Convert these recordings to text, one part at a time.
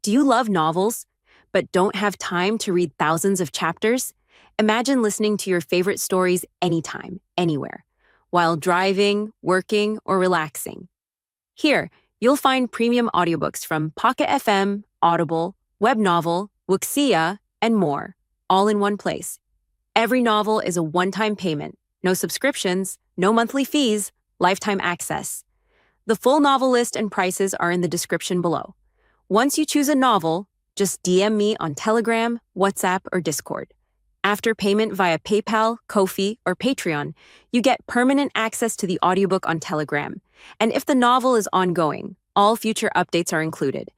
Do you love novels, but don't have time to read thousands of chapters? Imagine listening to your favorite stories anytime, anywhere, while driving, working, or relaxing. Here, you'll find premium audiobooks from Pocket FM, Audible, Webnovel, Wuxia, and more, all in one place. Every novel is a one-time payment, no subscriptions, no monthly fees, lifetime access. The full novel list and prices are in the description below. Once you choose a novel, just DM me on Telegram, WhatsApp, or Discord. After payment via PayPal, Ko-fi, or Patreon, you get permanent access to the audiobook on Telegram. And if the novel is ongoing, all future updates are included.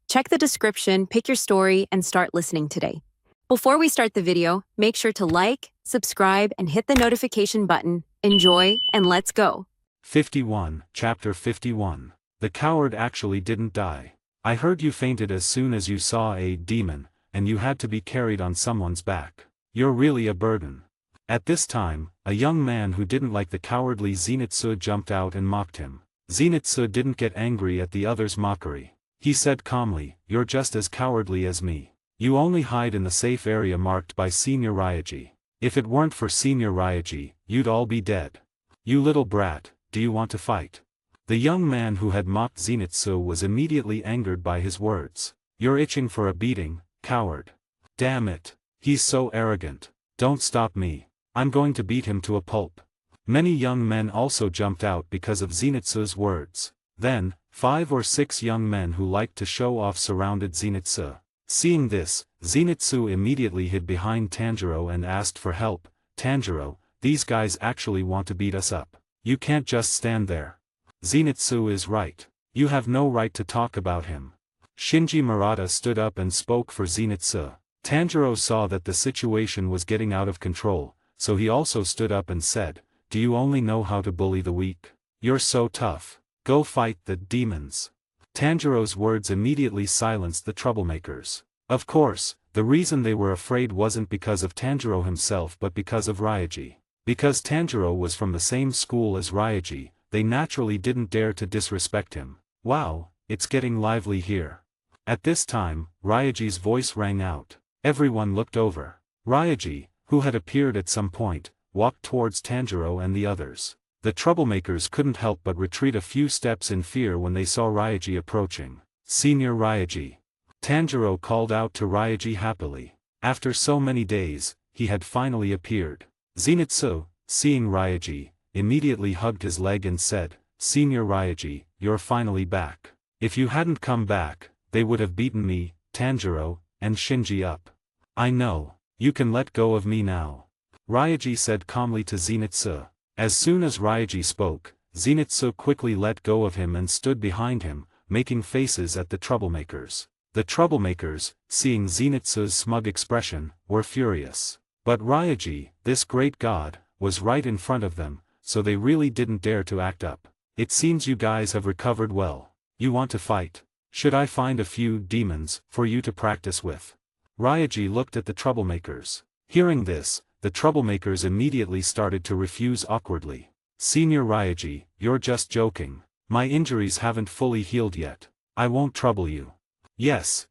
Check the description, pick your story, and start listening today. Before we start the video, make sure to like, subscribe, and hit the notification button. Enjoy, and let's go. 51, Chapter 51. The coward actually didn't die. I heard you fainted as soon as you saw a demon, and you had to be carried on someone's back. You're really a burden. At this time, a young man who didn't like the cowardly Zenitsu jumped out and mocked him. Zenitsu didn't get angry at the other's mockery. He said calmly, "You're just as cowardly as me. You only hide in the safe area marked by Senior Ryaji. If it weren't for Senior Ryaji, you'd all be dead. You little brat, do you want to fight?" The young man who had mocked Zenitsu was immediately angered by his words. "You're itching for a beating, coward. Damn it. He's so arrogant. Don't stop me. I'm going to beat him to a pulp." Many young men also jumped out because of Zenitsu's words. Then, 5 or 6 young men who liked to show off surrounded Zenitsu. Seeing this, Zenitsu immediately hid behind Tanjiro and asked for help. "Tanjiro, these guys actually want to beat us up. You can't just stand there. Zenitsu is right. You have no right to talk about him." Shinji Murata stood up and spoke for Zenitsu. Tanjiro saw that the situation was getting out of control, so he also stood up and said, "Do you only know how to bully the weak? You're so tough. Go fight the demons." Tanjiro's words immediately silenced the troublemakers. Of course, the reason they were afraid wasn't because of Tanjiro himself but because of Ryaji. Because Tanjiro was from the same school as Ryaji, they naturally didn't dare to disrespect him. "Wow, it's getting lively here." At this time, Ryaji's voice rang out. Everyone looked over. Ryaji, who had appeared at some point, walked towards Tanjiro and the others. The troublemakers couldn't help but retreat a few steps in fear when they saw Ryaji approaching. "Senior Ryaji." Tanjiro called out to Ryaji happily. After so many days, he had finally appeared. Zenitsu, seeing Ryaji, immediately hugged his leg and said, "Senior Ryaji, you're finally back. If you hadn't come back, they would have beaten me, Tanjiro, and Shinji up. I know. You can let go of me now." Ryaji said calmly to Zenitsu. As soon as Ryaji spoke, Zenitsu quickly let go of him and stood behind him, making faces at the troublemakers. The troublemakers, seeing Zenitsu's smug expression, were furious. But Ryaji, this great god, was right in front of them, so they really didn't dare to act up. "It seems you guys have recovered well. You want to fight? Should I find a few demons for you to practice with?" Ryaji looked at the troublemakers. Hearing this, the troublemakers immediately started to refuse awkwardly. "Senior Ryaji, you're just joking. My injuries haven't fully healed yet. I won't trouble you." Yes.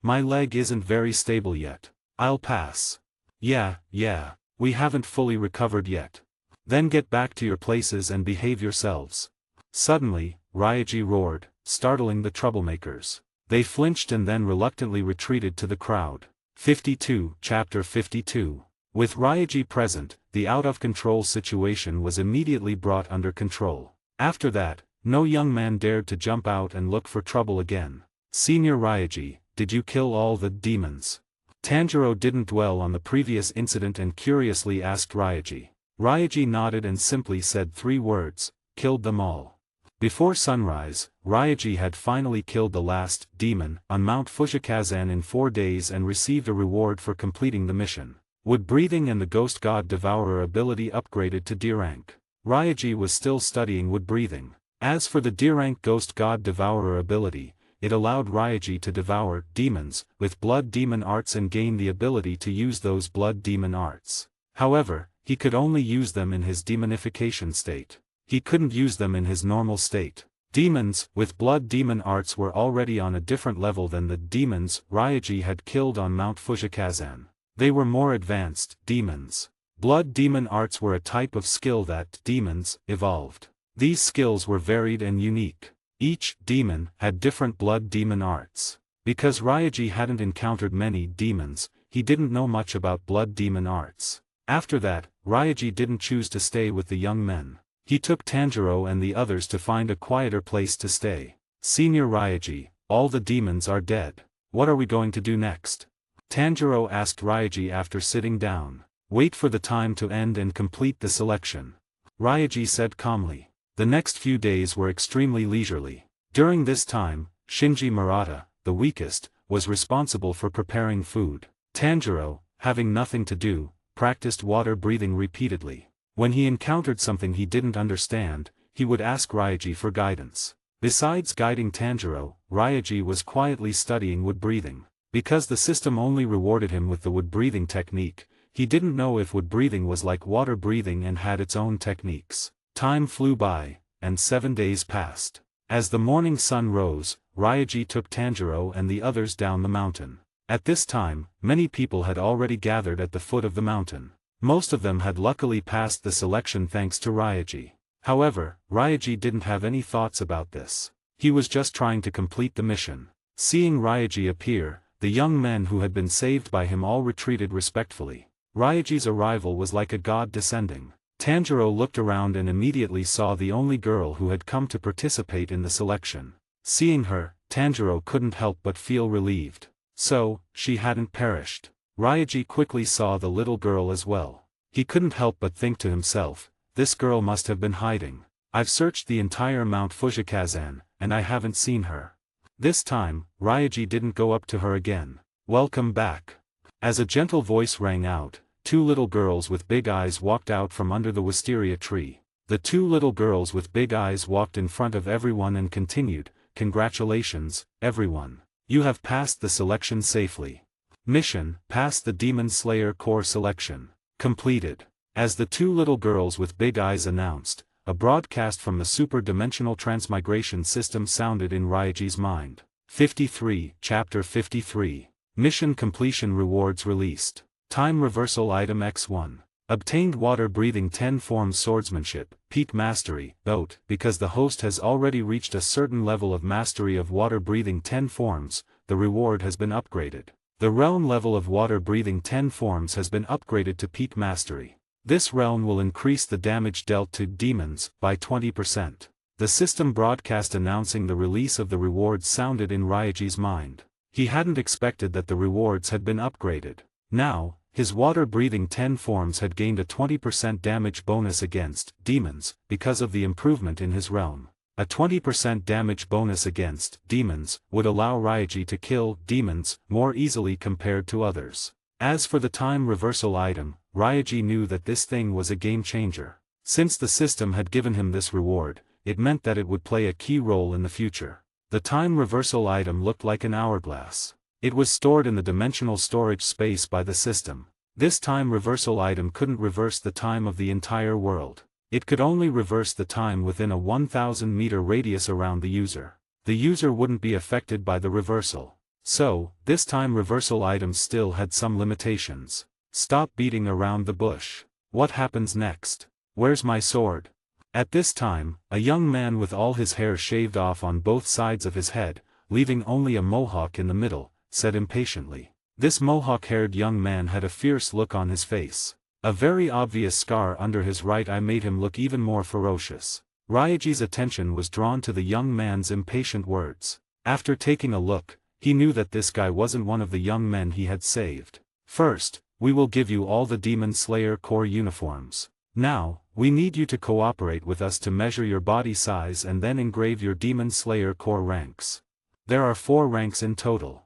My leg isn't very stable yet. I'll pass." Yeah, we haven't fully recovered yet. Then get back to your places and behave yourselves." Suddenly, Ryaji roared, startling the troublemakers. They flinched and then reluctantly retreated to the crowd. 52, Chapter 52. With Ryaji present, the out-of-control situation was immediately brought under control. After that, no young man dared to jump out and look for trouble again. "Senior Ryaji, did you kill all the demons?" Tanjiro didn't dwell on the previous incident and curiously asked Ryaji. Ryaji nodded and simply said 3 words, "Killed them all." Before sunrise, Ryaji had finally killed the last demon on Mount Fushikazan in 4 days and received a reward for completing the mission. Wood breathing and the Ghost God Devourer ability upgraded to D rank. Ryaji was still studying wood breathing. As for the D rank Ghost God Devourer ability, it allowed Ryaji to devour demons with blood demon arts and gain the ability to use those blood demon arts. However, he could only use them in his demonification state. He couldn't use them in his normal state. Demons with blood demon arts were already on a different level than the demons Ryaji had killed on Mount Fushikazan. They were more advanced demons. Blood demon arts were a type of skill that demons evolved. These skills were varied and unique. Each demon had different blood demon arts. Because Ryaji hadn't encountered many demons, he didn't know much about blood demon arts. After that, Ryaji didn't choose to stay with the young men. He took Tanjiro and the others to find a quieter place to stay. Senior Ryaji, all the demons are dead. What are we going to do next? Tanjiro asked Ryaji after sitting down. Wait for the time to end and complete the selection. Ryaji said calmly. The next few days were extremely leisurely. During this time, Shinji Murata, the weakest, was responsible for preparing food. Tanjiro, having nothing to do, practiced water breathing repeatedly. When he encountered something he didn't understand, he would ask Ryaji for guidance. Besides guiding Tanjiro, Ryaji was quietly studying wood breathing. Because the system only rewarded him with the wood breathing technique, he didn't know if wood breathing was like water breathing and had its own techniques. Time flew by, and 7 days passed. As the morning sun rose, Ryaji took Tanjiro and the others down the mountain. At this time, many people had already gathered at the foot of the mountain. Most of them had luckily passed the selection thanks to Ryaji. However, Ryaji didn't have any thoughts about this. He was just trying to complete the mission. Seeing Ryaji appear, the young men who had been saved by him all retreated respectfully. Ryaji's arrival was like a god descending. Tanjiro looked around and immediately saw the only girl who had come to participate in the selection. Seeing her, Tanjiro couldn't help but feel relieved. So, she hadn't perished. Ryaji quickly saw the little girl as well. He couldn't help but think to himself, this girl must have been hiding. I've searched the entire Mount Fushikazan, and I haven't seen her. This time, Ryaji didn't go up to her again. Welcome back. As a gentle voice rang out, 2 little girls with big eyes walked out from under the wisteria tree. The 2 little girls with big eyes walked in front of everyone and continued, Congratulations, everyone. You have passed the selection safely. Mission, pass the Demon Slayer Core selection. Completed. As the 2 little girls with big eyes announced, a broadcast from the super-dimensional transmigration system sounded in Ryaji's mind. 53, Chapter 53. Mission completion rewards released. Time reversal item X1. Obtained water breathing 10 forms swordsmanship, peak mastery, note, because the host has already reached a certain level of mastery of water breathing 10 forms, the reward has been upgraded. The realm level of water breathing 10 forms has been upgraded to peak mastery. This realm will increase the damage dealt to demons by 20%. The system broadcast announcing the release of the rewards sounded in Ryaji's mind. He hadn't expected that the rewards had been upgraded. Now, his water breathing 10 forms had gained a 20% damage bonus against demons because of the improvement in his realm. A 20% damage bonus against demons would allow Ryaji to kill demons more easily compared to others. As for the time reversal item, Ryaji knew that this thing was a game changer. Since the system had given him this reward, it meant that it would play a key role in the future. The time reversal item looked like an hourglass. It was stored in the dimensional storage space by the system. This time reversal item couldn't reverse the time of the entire world. It could only reverse the time within a 1,000-meter radius around the user. The user wouldn't be affected by the reversal. So, this time reversal item still had some limitations. Stop beating around the bush. What happens next? Where's my sword? At this time, a young man with all his hair shaved off on both sides of his head, leaving only a mohawk in the middle, said impatiently. This mohawk-haired young man had a fierce look on his face. A very obvious scar under his right eye made him look even more ferocious. Ryaji's attention was drawn to the young man's impatient words. After taking a look, he knew that this guy wasn't one of the young men he had saved. First, we will give you all the Demon Slayer Corps uniforms. Now, we need you to cooperate with us to measure your body size and then engrave your Demon Slayer Corps ranks. There are 4 ranks in total.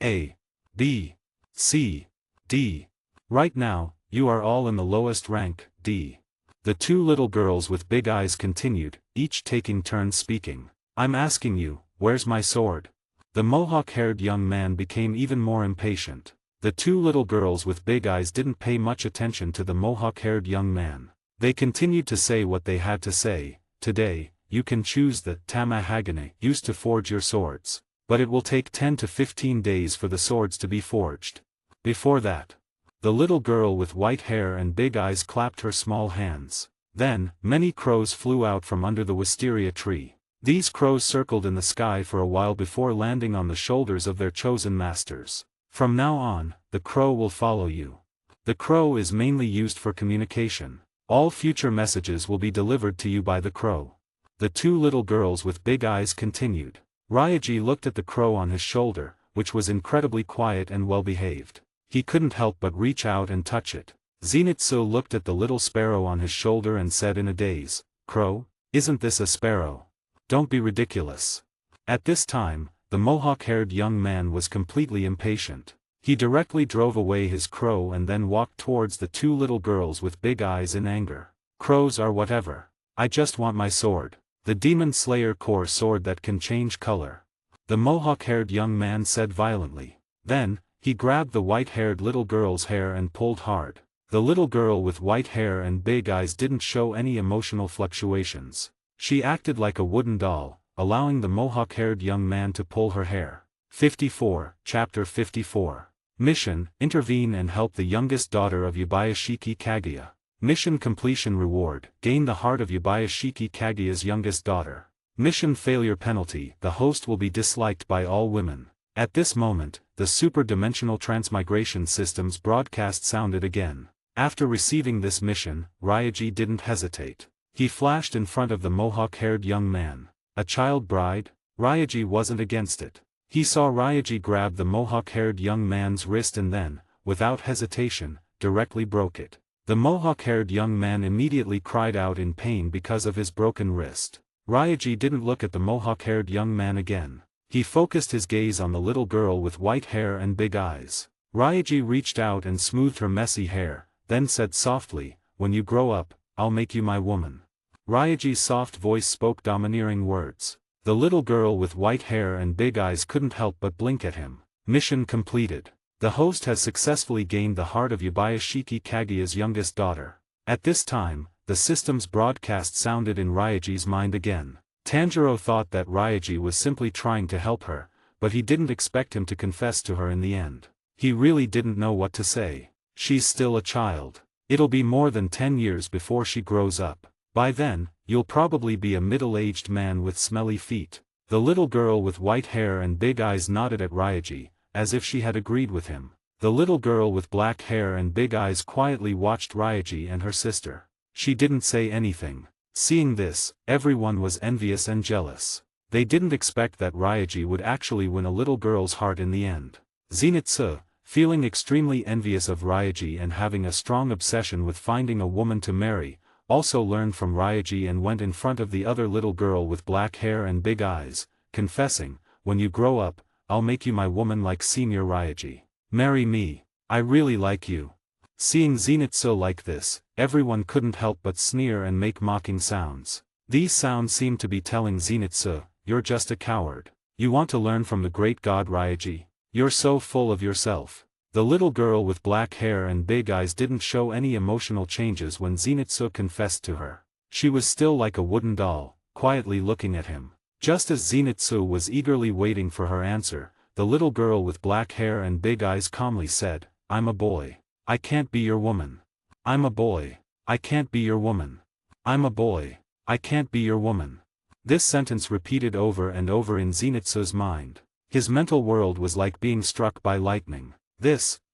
A, B, C, D. Right now, you are all in the lowest rank, D. The 2 little girls with big eyes continued, each taking turns speaking. I'm asking you, where's my sword? The mohawk-haired young man became even more impatient. The 2 little girls with big eyes didn't pay much attention to the mohawk-haired young man. They continued to say what they had to say. Today, you can choose the tamahagane used to forge your swords. But it will take 10 to 15 days for the swords to be forged. Before that, the little girl with white hair and big eyes clapped her small hands. Then, many crows flew out from under the wisteria tree. These crows circled in the sky for a while before landing on the shoulders of their chosen masters. From now on, the crow will follow you. The crow is mainly used for communication. All future messages will be delivered to you by the crow. The two little girls with big eyes continued. Ryaji looked at the crow on his shoulder, which was incredibly quiet and well-behaved. He couldn't help but reach out and touch it. Zenitsu looked at the little sparrow on his shoulder and said in a daze, "Crow, isn't this a sparrow? Don't be ridiculous." At this time, the mohawk-haired young man was completely impatient. He directly drove away his crow and then walked towards the two little girls with big eyes in anger. "Crows are whatever. I just want my sword. The Demon Slayer core sword that can change color," the mohawk-haired young man said violently. Then, he grabbed the white-haired little girl's hair and pulled hard. The little girl with white hair and big eyes didn't show any emotional fluctuations. She acted like a wooden doll, allowing the mohawk-haired young man to pull her hair. 54, Chapter 54. Mission: Intervene and help the youngest daughter of Yabayashiki Kaguya. Mission completion reward: gain the heart of Yabayashiki Kaguya's youngest daughter. Mission failure penalty: the host will be disliked by all women. At this moment, the super-dimensional transmigration system's broadcast sounded again. After receiving this mission, Ryaji didn't hesitate. He flashed in front of the mohawk-haired young man. A child bride? Ryaji wasn't against it. He saw Ryaji grab the mohawk-haired young man's wrist and then, without hesitation, directly broke it. The mohawk-haired young man immediately cried out in pain because of his broken wrist. Ryaji didn't look at the mohawk-haired young man again. He focused his gaze on the little girl with white hair and big eyes. Ryaji reached out and smoothed her messy hair, then said softly, "When you grow up, I'll make you my woman." Ryaji's soft voice spoke domineering words. The little girl with white hair and big eyes couldn't help but blink at him. Mission completed. The host has successfully gained the heart of Yabayashiki Kaguya's youngest daughter. At this time, the system's broadcast sounded in Ryaji's mind again. Tanjiro thought that Ryaji was simply trying to help her, but he didn't expect him to confess to her in the end. He really didn't know what to say. She's still a child. It'll be more than 10 years before she grows up. By then, you'll probably be a middle-aged man with smelly feet. The little girl with white hair and big eyes nodded at Ryaji, as if she had agreed with him. The little girl with black hair and big eyes quietly watched Ryaji and her sister. She didn't say anything. Seeing this, everyone was envious and jealous. They didn't expect that Ryaji would actually win a little girl's heart in the end. Zenitsu, feeling extremely envious of Ryaji and having a strong obsession with finding a woman to marry, also learned from Ryaji and went in front of the other little girl with black hair and big eyes, confessing, "When you grow up, I'll make you my woman like Senior Ryaji. Marry me. I really like you." Seeing Zenitsu like this, everyone couldn't help but sneer and make mocking sounds. These sounds seemed to be telling Zenitsu, "You're just a coward. You want to learn from the great god Ryaji? You're so full of yourself." The little girl with black hair and big eyes didn't show any emotional changes when Zenitsu confessed to her. She was still like a wooden doll, quietly looking at him. Just as Zenitsu was eagerly waiting for her answer, the little girl with black hair and big eyes calmly said, "I'm a boy. I can't be your woman. I'm a boy. I can't be your woman. I'm a boy. I can't be your woman." This sentence repeated over and over in Zenitsu's mind. His mental world was like being struck by lightning.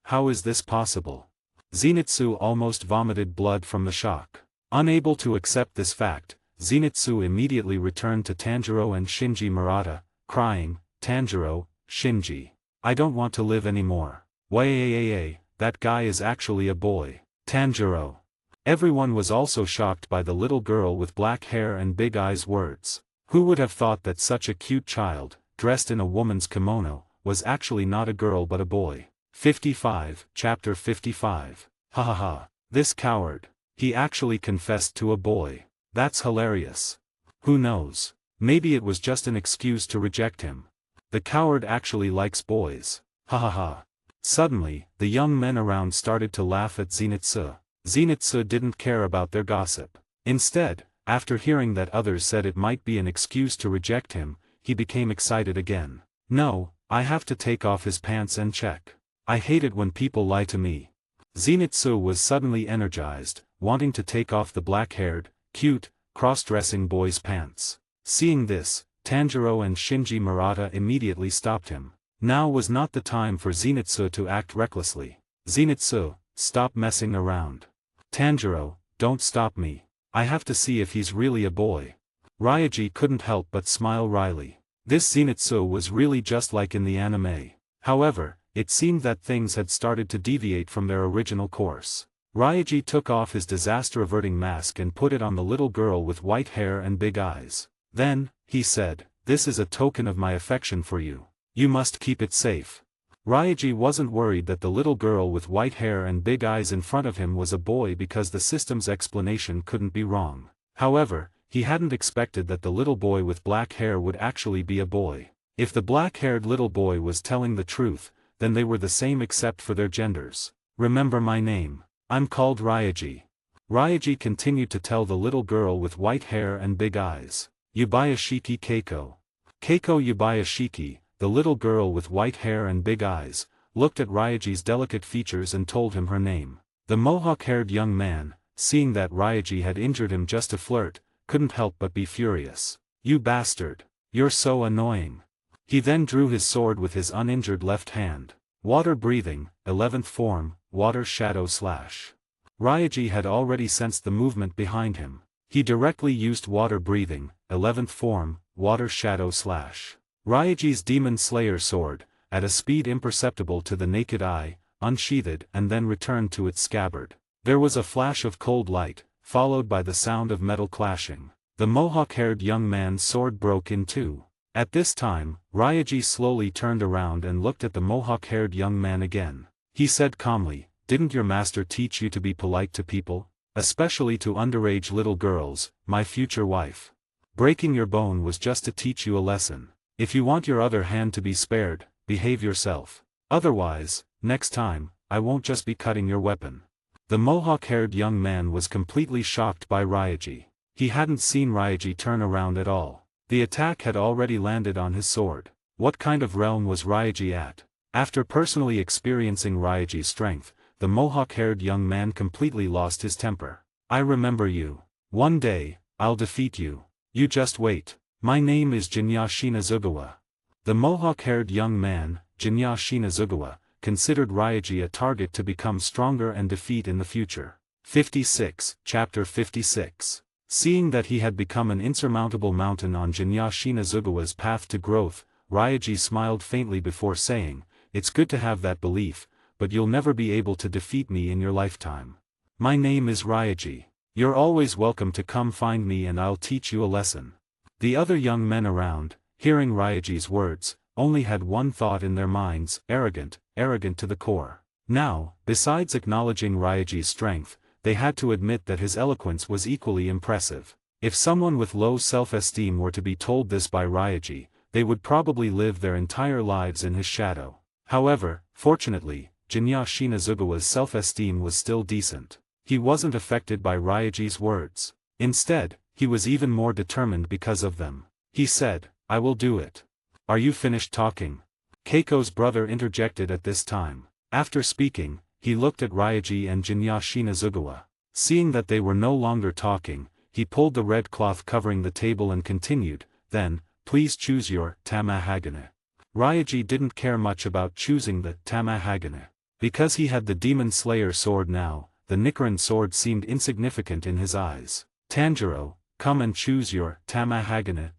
How is this possible? Zenitsu almost vomited blood from the shock. Unable to accept this fact, Zenitsu immediately returned to Tanjiro and Shinji Murata, crying, "Tanjiro, Shinji. I don't want to live anymore. Wait, that guy is actually a boy. Tanjiro." Everyone was also shocked by the little girl with black hair and big eyes words. Who would have thought that such a cute child, dressed in a woman's kimono, was actually not a girl but a boy? 55, Chapter 55. Ha ha ha. This coward. He actually confessed to a boy. That's hilarious. Who knows? Maybe it was just an excuse to reject him. The coward actually likes boys. Ha ha ha. Suddenly, the young men around started to laugh at Zenitsu. Zenitsu didn't care about their gossip. Instead, After hearing that others said it might be an excuse to reject him, he became excited again. No, I have to take off his pants and check. I hate it when people lie to me. Zenitsu was suddenly energized, wanting to take off the black-haired, cute, cross-dressing boy's pants. Seeing this, Tanjiro and Shinji Murata immediately stopped him. Now was not the time for Zenitsu to act recklessly. Zenitsu, stop messing around. Tanjiro, don't stop me. I have to see if he's really a boy. Ryaji couldn't help but smile wryly. This Zenitsu was really just like in the anime. However, it seemed that things had started to deviate from their original course. Ryaji took off his disaster-averting mask and put it on the little girl with white hair and big eyes. Then, he said, "This is a token of my affection for you. You must keep it safe." Ryaji wasn't worried that the little girl with white hair and big eyes in front of him was a boy because the system's explanation couldn't be wrong. However, he hadn't expected that the little boy with black hair would actually be a boy. If the black-haired little boy was telling the truth, then they were the same except for their genders. "Remember my name. I'm called Ryaji." Ryaji continued to tell the little girl with white hair and big eyes. "Yubayashiki Keiko. Keiko Yubayashiki." The little girl with white hair and big eyes looked at Ryaji's delicate features and told him her name. The mohawk-haired young man, seeing that Ryaji had injured him just to flirt, couldn't help but be furious. "You bastard. You're so annoying." He then drew his sword with his uninjured left hand. Water breathing, 11th form, water shadow slash. Ryaji had already sensed the movement behind him. He directly used water breathing, 11th form, water shadow slash. Ryaji's Demon Slayer sword, at a speed imperceptible to the naked eye, unsheathed and then returned to its scabbard. There was a flash of cold light, followed by the sound of metal clashing. The mohawk-haired young man's sword broke in two. At this time, Ryaji slowly turned around and looked at the mohawk-haired young man again. He said calmly, "Didn't your master teach you to be polite to people? Especially to underage little girls, my future wife. Breaking your bone was just to teach you a lesson. If you want your other hand to be spared, behave yourself. Otherwise, next time, I won't just be cutting your weapon." The mohawk-haired young man was completely shocked by Ryaji. He hadn't seen Ryaji turn around at all. The attack had already landed on his sword. What kind of realm was Ryaji at? After personally experiencing Ryaji's strength, the mohawk-haired young man completely lost his temper. "I remember you. One day, I'll defeat you. You just wait. My name is Jinya Shinazugawa." The mohawk-haired young man, Jinya Shinazugawa, considered Ryaji a target to become stronger and defeat in the future. 56, Chapter 56. Seeing that he had become an insurmountable mountain on Jinya Shinazugawa's path to growth, Ryaji smiled faintly before saying, "It's good to have that belief, but you'll never be able to defeat me in your lifetime. My name is Ryaji. You're always welcome to come find me and I'll teach you a lesson." The other young men around, hearing Ryaji's words, only had one thought in their minds: arrogant, arrogant to the core. Now, besides acknowledging Ryaji's strength, they had to admit that his eloquence was equally impressive. If someone with low self-esteem were to be told this by Ryaji, they would probably live their entire lives in his shadow. However, fortunately, Jinya Shinazugawa's self-esteem was still decent. He wasn't affected by Ryaji's words. Instead, he was even more determined because of them. He said, "I will do it." "Are you finished talking?" Keiko's brother interjected at this time. After speaking, he looked at Ryaji and Jinya Shinazugawa. Seeing that they were no longer talking, he pulled the red cloth covering the table and continued, "Then, please choose your Tamahagane." Ryaji didn't care much about choosing the Tamahagane. Because he had the Demon Slayer sword now, the Nichiren sword seemed insignificant in his eyes. "Tanjiro, come and choose your Tamahagane."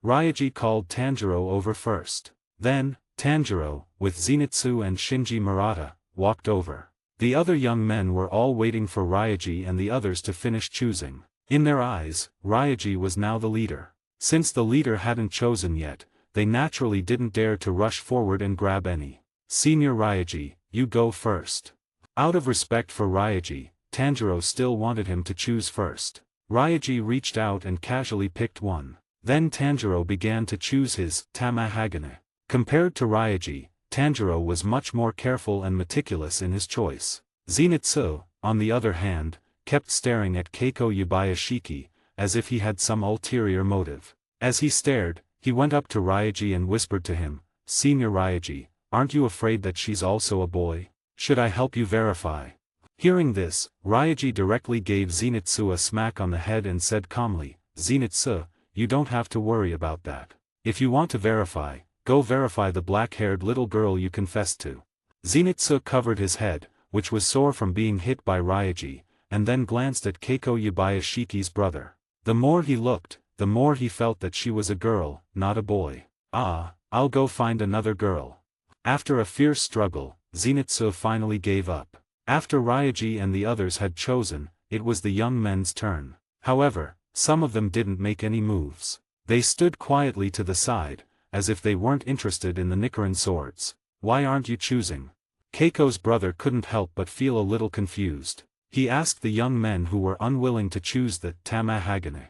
Ryaji called Tanjiro over first. Then, Tanjiro, with Zenitsu and Shinji Murata, walked over. The other young men were all waiting for Ryaji and the others to finish choosing. In their eyes, Ryaji was now the leader. Since the leader hadn't chosen yet, they naturally didn't dare to rush forward and grab any. "Senior Ryaji, you go first." Out of respect for Ryaji, Tanjiro still wanted him to choose first. Ryaji reached out and casually picked one. Then Tanjiro began to choose his Tamahagane. Compared to Ryaji, Tanjiro was much more careful and meticulous in his choice. Zenitsu, on the other hand, kept staring at Keiko Yubayashiki, as if he had some ulterior motive. As he stared, he went up to Ryaji and whispered to him, "Senior Ryaji, aren't you afraid that she's also a boy? Should I help you verify?" Hearing this, Ryaji directly gave Zenitsu a smack on the head and said calmly, "Zenitsu, you don't have to worry about that. If you want to verify, go verify the black-haired little girl you confessed to." Zenitsu covered his head, which was sore from being hit by Ryaji, and then glanced at Keiko Yabayashiki's brother. The more he looked, the more he felt that she was a girl, not a boy. I'll go find another girl." After a fierce struggle, Zenitsu finally gave up. After Ryaji and the others had chosen, it was the young men's turn. However, some of them didn't make any moves. They stood quietly to the side, as if they weren't interested in the Nichiren swords. "Why aren't you choosing?" Keiko's brother couldn't help but feel a little confused. He asked the young men who were unwilling to choose the Tamahagane.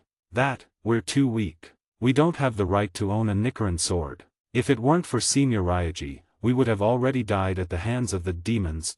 "We're too weak. We don't have the right to own a Nichiren sword. If it weren't for Senior Ryaji, we would have already died at the hands of the demons."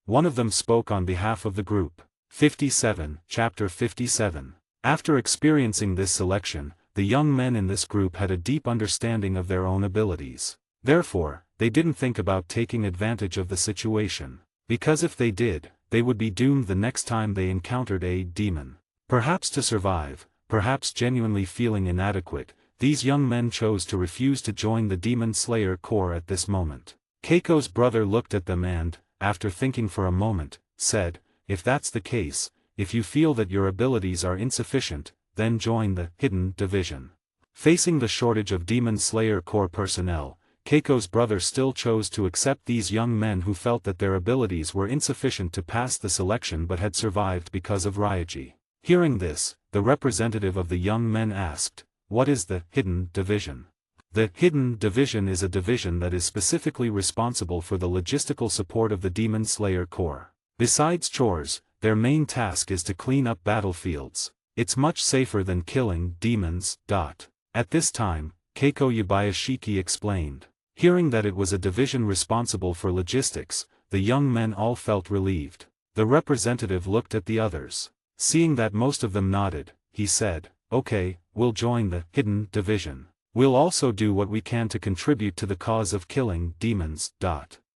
One of them spoke on behalf of the group. 57, Chapter 57. After experiencing this selection, the young men in this group had a deep understanding of their own abilities. Therefore, they didn't think about taking advantage of the situation. Because if they did, they would be doomed the next time they encountered a demon. Perhaps to survive, perhaps genuinely feeling inadequate, these young men chose to refuse to join the Demon Slayer Corps at this moment. Keiko's brother looked at them and, after thinking for a moment, said, "If that's the case, if you feel that your abilities are insufficient, then join the Hidden Division." Facing the shortage of Demon Slayer Corps personnel, Keiko's brother still chose to accept these young men who felt that their abilities were insufficient to pass the selection but had survived because of Ryaji. Hearing this, the representative of the young men asked, "What is the Hidden Division?" The Hidden Division is a division that is specifically responsible for the logistical support of the Demon Slayer Corps. Besides chores, their main task is to clean up battlefields. It's much safer than killing demons. At this time, Keiko Yabayashiki explained. Hearing that it was a division responsible for logistics, the young men all felt relieved. The representative looked at the others. Seeing that most of them nodded, he said, "Okay, we'll join the Hidden Division. We'll also do what we can to contribute to the cause of killing demons."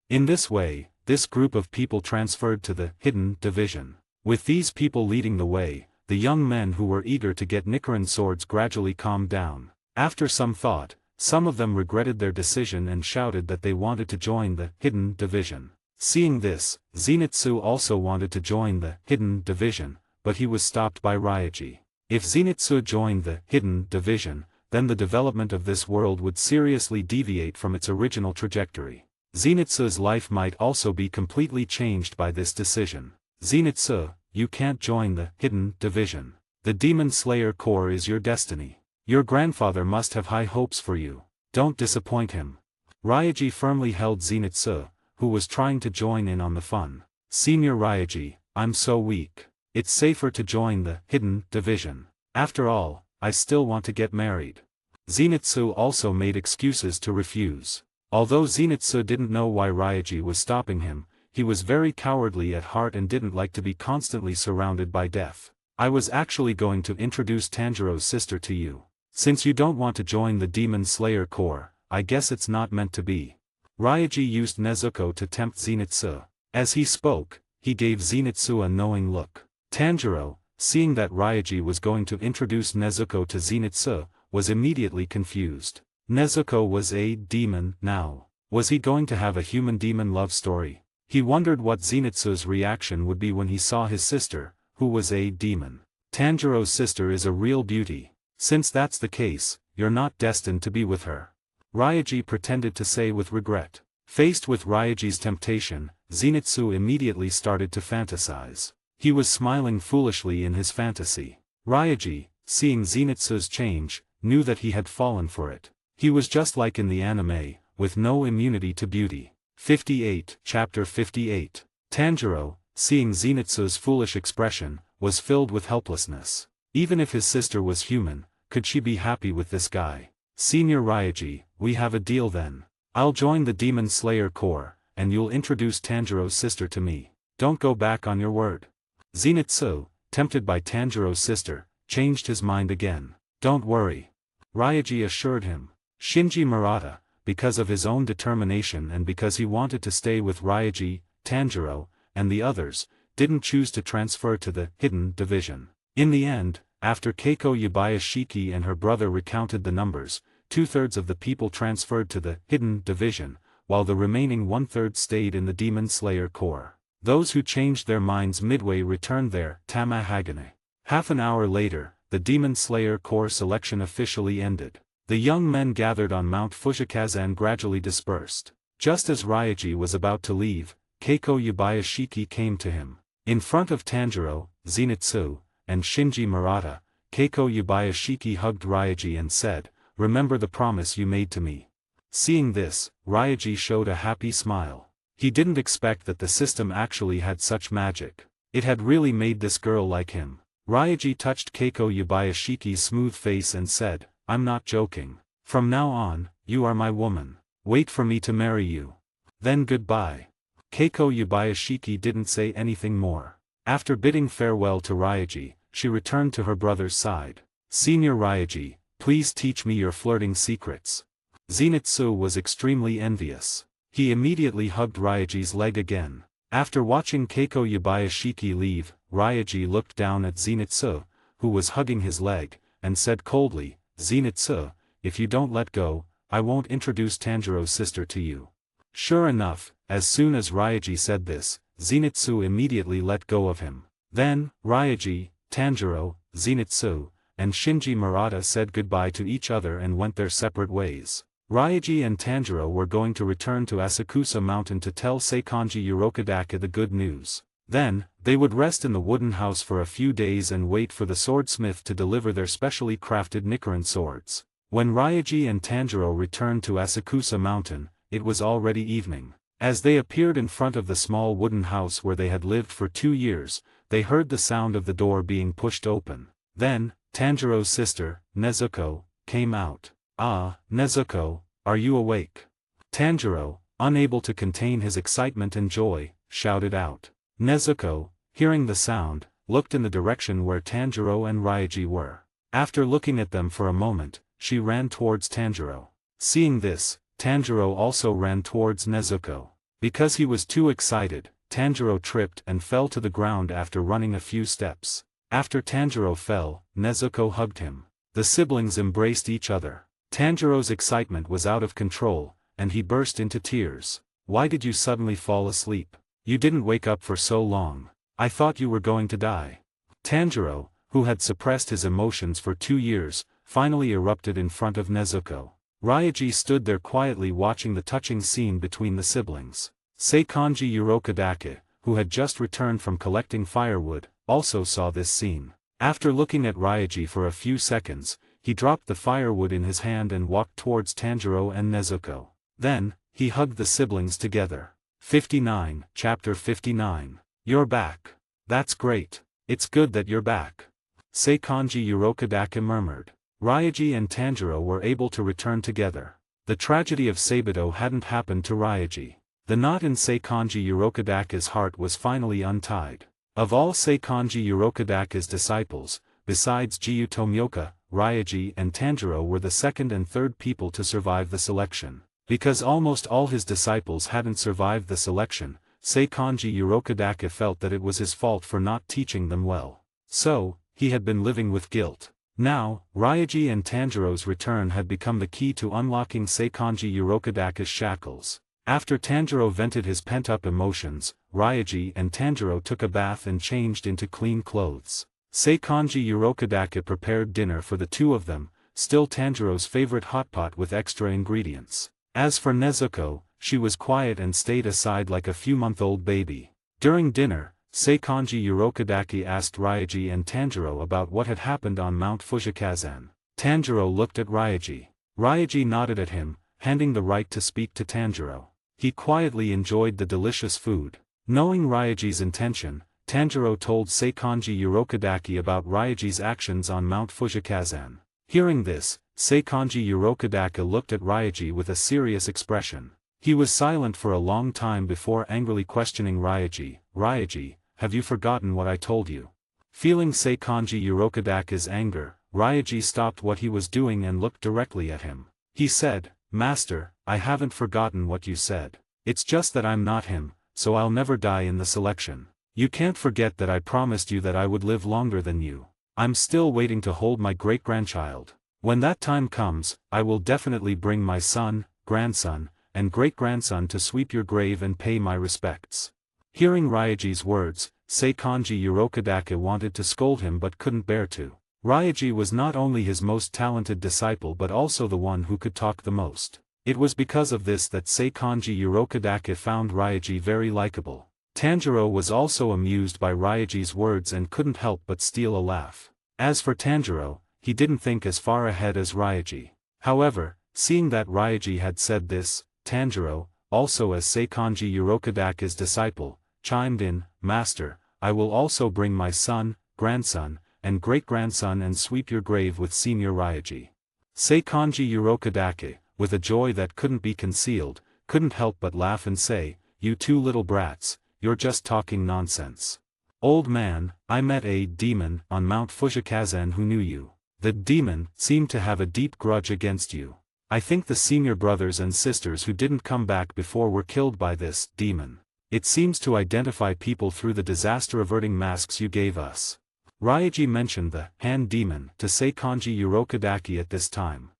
In this way, this group of people transferred to the Hidden Division. With these people leading the way, the young men who were eager to get Nichiren swords gradually calmed down. After some thought, some of them regretted their decision and shouted that they wanted to join the Hidden Division. Seeing this, Zenitsu also wanted to join the Hidden Division, but he was stopped by Ryaji. If Zenitsu joined the Hidden Division, then the development of this world would seriously deviate from its original trajectory. Zenitsu's life might also be completely changed by this decision. "Zenitsu, you can't join the Hidden Division. The Demon Slayer Corps is your destiny. Your grandfather must have high hopes for you. Don't disappoint him." Ryaji firmly held Zenitsu, who was trying to join in on the fun. "Senior Ryaji, I'm so weak. It's safer to join the Hidden Division. After all, I still want to get married." Zenitsu also made excuses to refuse. Although Zenitsu didn't know why Ryaji was stopping him, he was very cowardly at heart and didn't like to be constantly surrounded by death. "I was actually going to introduce Tanjiro's sister to you. Since you don't want to join the Demon Slayer Corps, I guess it's not meant to be." Ryaji used Nezuko to tempt Zenitsu. As he spoke, he gave Zenitsu a knowing look. Tanjiro, seeing that Ryaji was going to introduce Nezuko to Zenitsu, was immediately confused. Nezuko was a demon now. Was he going to have a human-demon love story? He wondered what Zenitsu's reaction would be when he saw his sister, who was a demon. Tanjiro's sister is a real beauty. Since that's the case, you're not destined to be with her. Ryaji pretended to say with regret. Faced with Ryaji's temptation, Zenitsu immediately started to fantasize. He was smiling foolishly in his fantasy. Ryaji, seeing Zenitsu's change, knew that he had fallen for it. He was just like in the anime, with no immunity to beauty. 58, Chapter 58. Tanjiro, seeing Zenitsu's foolish expression, was filled with helplessness. Even if his sister was human, could she be happy with this guy? "Senior Ryaji, we have a deal then. I'll join the Demon Slayer Corps, and you'll introduce Tanjiro's sister to me. Don't go back on your word." Zenitsu, tempted by Tanjiro's sister, changed his mind again. Don't worry, Ryaji assured him. Shinji Murata, because of his own determination and because he wanted to stay with Ryaji, Tanjiro, and the others, didn't choose to transfer to the hidden division. In the end, after Keiko Yabayashiki and her brother recounted the numbers, 2/3 of the people transferred to the hidden division, while the remaining 1/3 stayed in the Demon Slayer Corps. Those who changed their minds midway returned their Tamahagane. Half an hour later, the Demon Slayer Corps selection officially ended. The young men gathered on Mount Fujikazan gradually dispersed. Just as Ryaji was about to leave, Keiko Yabayashiki came to him. In front of Tanjiro, Zenitsu, and Shinji Murata, Keiko Yabayashiki hugged Ryaji and said, "Remember the promise you made to me." Seeing this, Ryaji showed a happy smile. He didn't expect that the system actually had such magic. It had really made this girl like him. Ryaji touched Keiko Yabayashiki's smooth face and said, "I'm not joking. From now on, you are my woman. Wait for me to marry you. Then goodbye." Keiko Yabayashiki didn't say anything more. After bidding farewell to Ryaji, she returned to her brother's side. "Senior Ryaji, please teach me your flirting secrets." Zenitsu was extremely envious. He immediately hugged Ryaji's leg again. After watching Keiko Yabayashiki leave, Ryaji looked down at Zenitsu, who was hugging his leg, and said coldly, "Zenitsu, if you don't let go, I won't introduce Tanjiro's sister to you." Sure enough, as soon as Ryaji said this, Zenitsu immediately let go of him. Then, Ryaji, Tanjiro, Zenitsu, and Shinji Murata said goodbye to each other and went their separate ways. Ryaji and Tanjiro were going to return to Asakusa Mountain to tell Seikanji Urokodake the good news. Then, they would rest in the wooden house for a few days and wait for the swordsmith to deliver their specially crafted Nikarin swords. When Ryaji and Tanjiro returned to Asakusa Mountain, it was already evening. As they appeared in front of the small wooden house where they had lived for 2 years, they heard the sound of the door being pushed open. Then, Tanjiro's sister, Nezuko, came out. "Ah, Nezuko, are you awake?" Tanjiro, unable to contain his excitement and joy, shouted out. Nezuko, hearing the sound, looked in the direction where Tanjiro and Ryaji were. After looking at them for a moment, she ran towards Tanjiro. Seeing this, Tanjiro also ran towards Nezuko. Because he was too excited, Tanjiro tripped and fell to the ground after running a few steps. After Tanjiro fell, Nezuko hugged him. The siblings embraced each other. Tanjiro's excitement was out of control, and he burst into tears. "Why did you suddenly fall asleep? You didn't wake up for so long. I thought you were going to die." Tanjiro, who had suppressed his emotions for 2 years, finally erupted in front of Nezuko. Ryaji stood there quietly watching the touching scene between the siblings. Seikanji Urokodake, who had just returned from collecting firewood, also saw this scene. After looking at Ryaji for a few seconds, he dropped the firewood in his hand and walked towards Tanjiro and Nezuko. Then, he hugged the siblings together. 59, Chapter 59. "You're back. That's great. It's good that you're back," Seikanji Urokodake murmured. Ryaji and Tanjiro were able to return together. The tragedy of Sabito hadn't happened to Ryaji. The knot in Seikanji Urokodake's heart was finally untied. Of all Seikanji Urokodake's disciples, besides Jiyu Tomioka, Ryaji and Tanjiro were the second and third people to survive the selection. Because almost all his disciples hadn't survived the selection, Seikanji Urokodake felt that it was his fault for not teaching them well. So, he had been living with guilt. Now, Ryaji and Tanjiro's return had become the key to unlocking Seikanji Urokodake's shackles. After Tanjiro vented his pent-up emotions, Ryaji and Tanjiro took a bath and changed into clean clothes. Seikanji Urokodake prepared dinner for the two of them, still Tanjiro's favorite hotpot with extra ingredients. As for Nezuko, she was quiet and stayed aside like a few-month-old baby. During dinner, Seikanji Urokodake asked Ryaji and Tanjiro about what had happened on Mount Fujikazan. Tanjiro looked at Ryaji. Ryaji nodded at him, handing the right to speak to Tanjiro. He quietly enjoyed the delicious food. Knowing Ryaji's intention, Tanjiro told Seikanji Urokodake about Ryaji's actions on Mount Fujikazan. Hearing this, Seikanji Urokodake looked at Ryaji with a serious expression. He was silent for a long time before angrily questioning Ryaji. "Ryaji, have you forgotten what I told you?" Feeling Seikanji Urokadake's anger, Ryaji stopped what he was doing and looked directly at him. He said, "Master, I haven't forgotten what you said. It's just that I'm not him, so I'll never die in the selection. You can't forget that I promised you that I would live longer than you. I'm still waiting to hold my great-grandchild. When that time comes, I will definitely bring my son, grandson, and great-grandson to sweep your grave and pay my respects." Hearing Ryaji's words, Seikanji Urokadake wanted to scold him but couldn't bear to. Ryaji was not only his most talented disciple but also the one who could talk the most. It was because of this that Seikanji Urokadake found Ryaji very likable. Tanjiro was also amused by Ryaji's words and couldn't help but steal a laugh. As for Tanjiro, he didn't think as far ahead as Ryaji. However, seeing that Ryaji had said this, Tanjiro, also as Seikanji Urokadake's disciple, chimed in, "Master, I will also bring my son, grandson, and great-grandson and sweep your grave with Senior Ryaji." Seikanji Urokadake, with a joy that couldn't be concealed, couldn't help but laugh and say, "You two little brats, you're just talking nonsense. Old man, I met a demon on Mount Fushikazen who knew you. The demon seemed to have a deep grudge against you. I think the senior brothers and sisters who didn't come back before were killed by this demon. It seems to identify people through the disaster-averting masks you gave us." Ryaji mentioned the hand demon to Seikanji Urokadake at this time.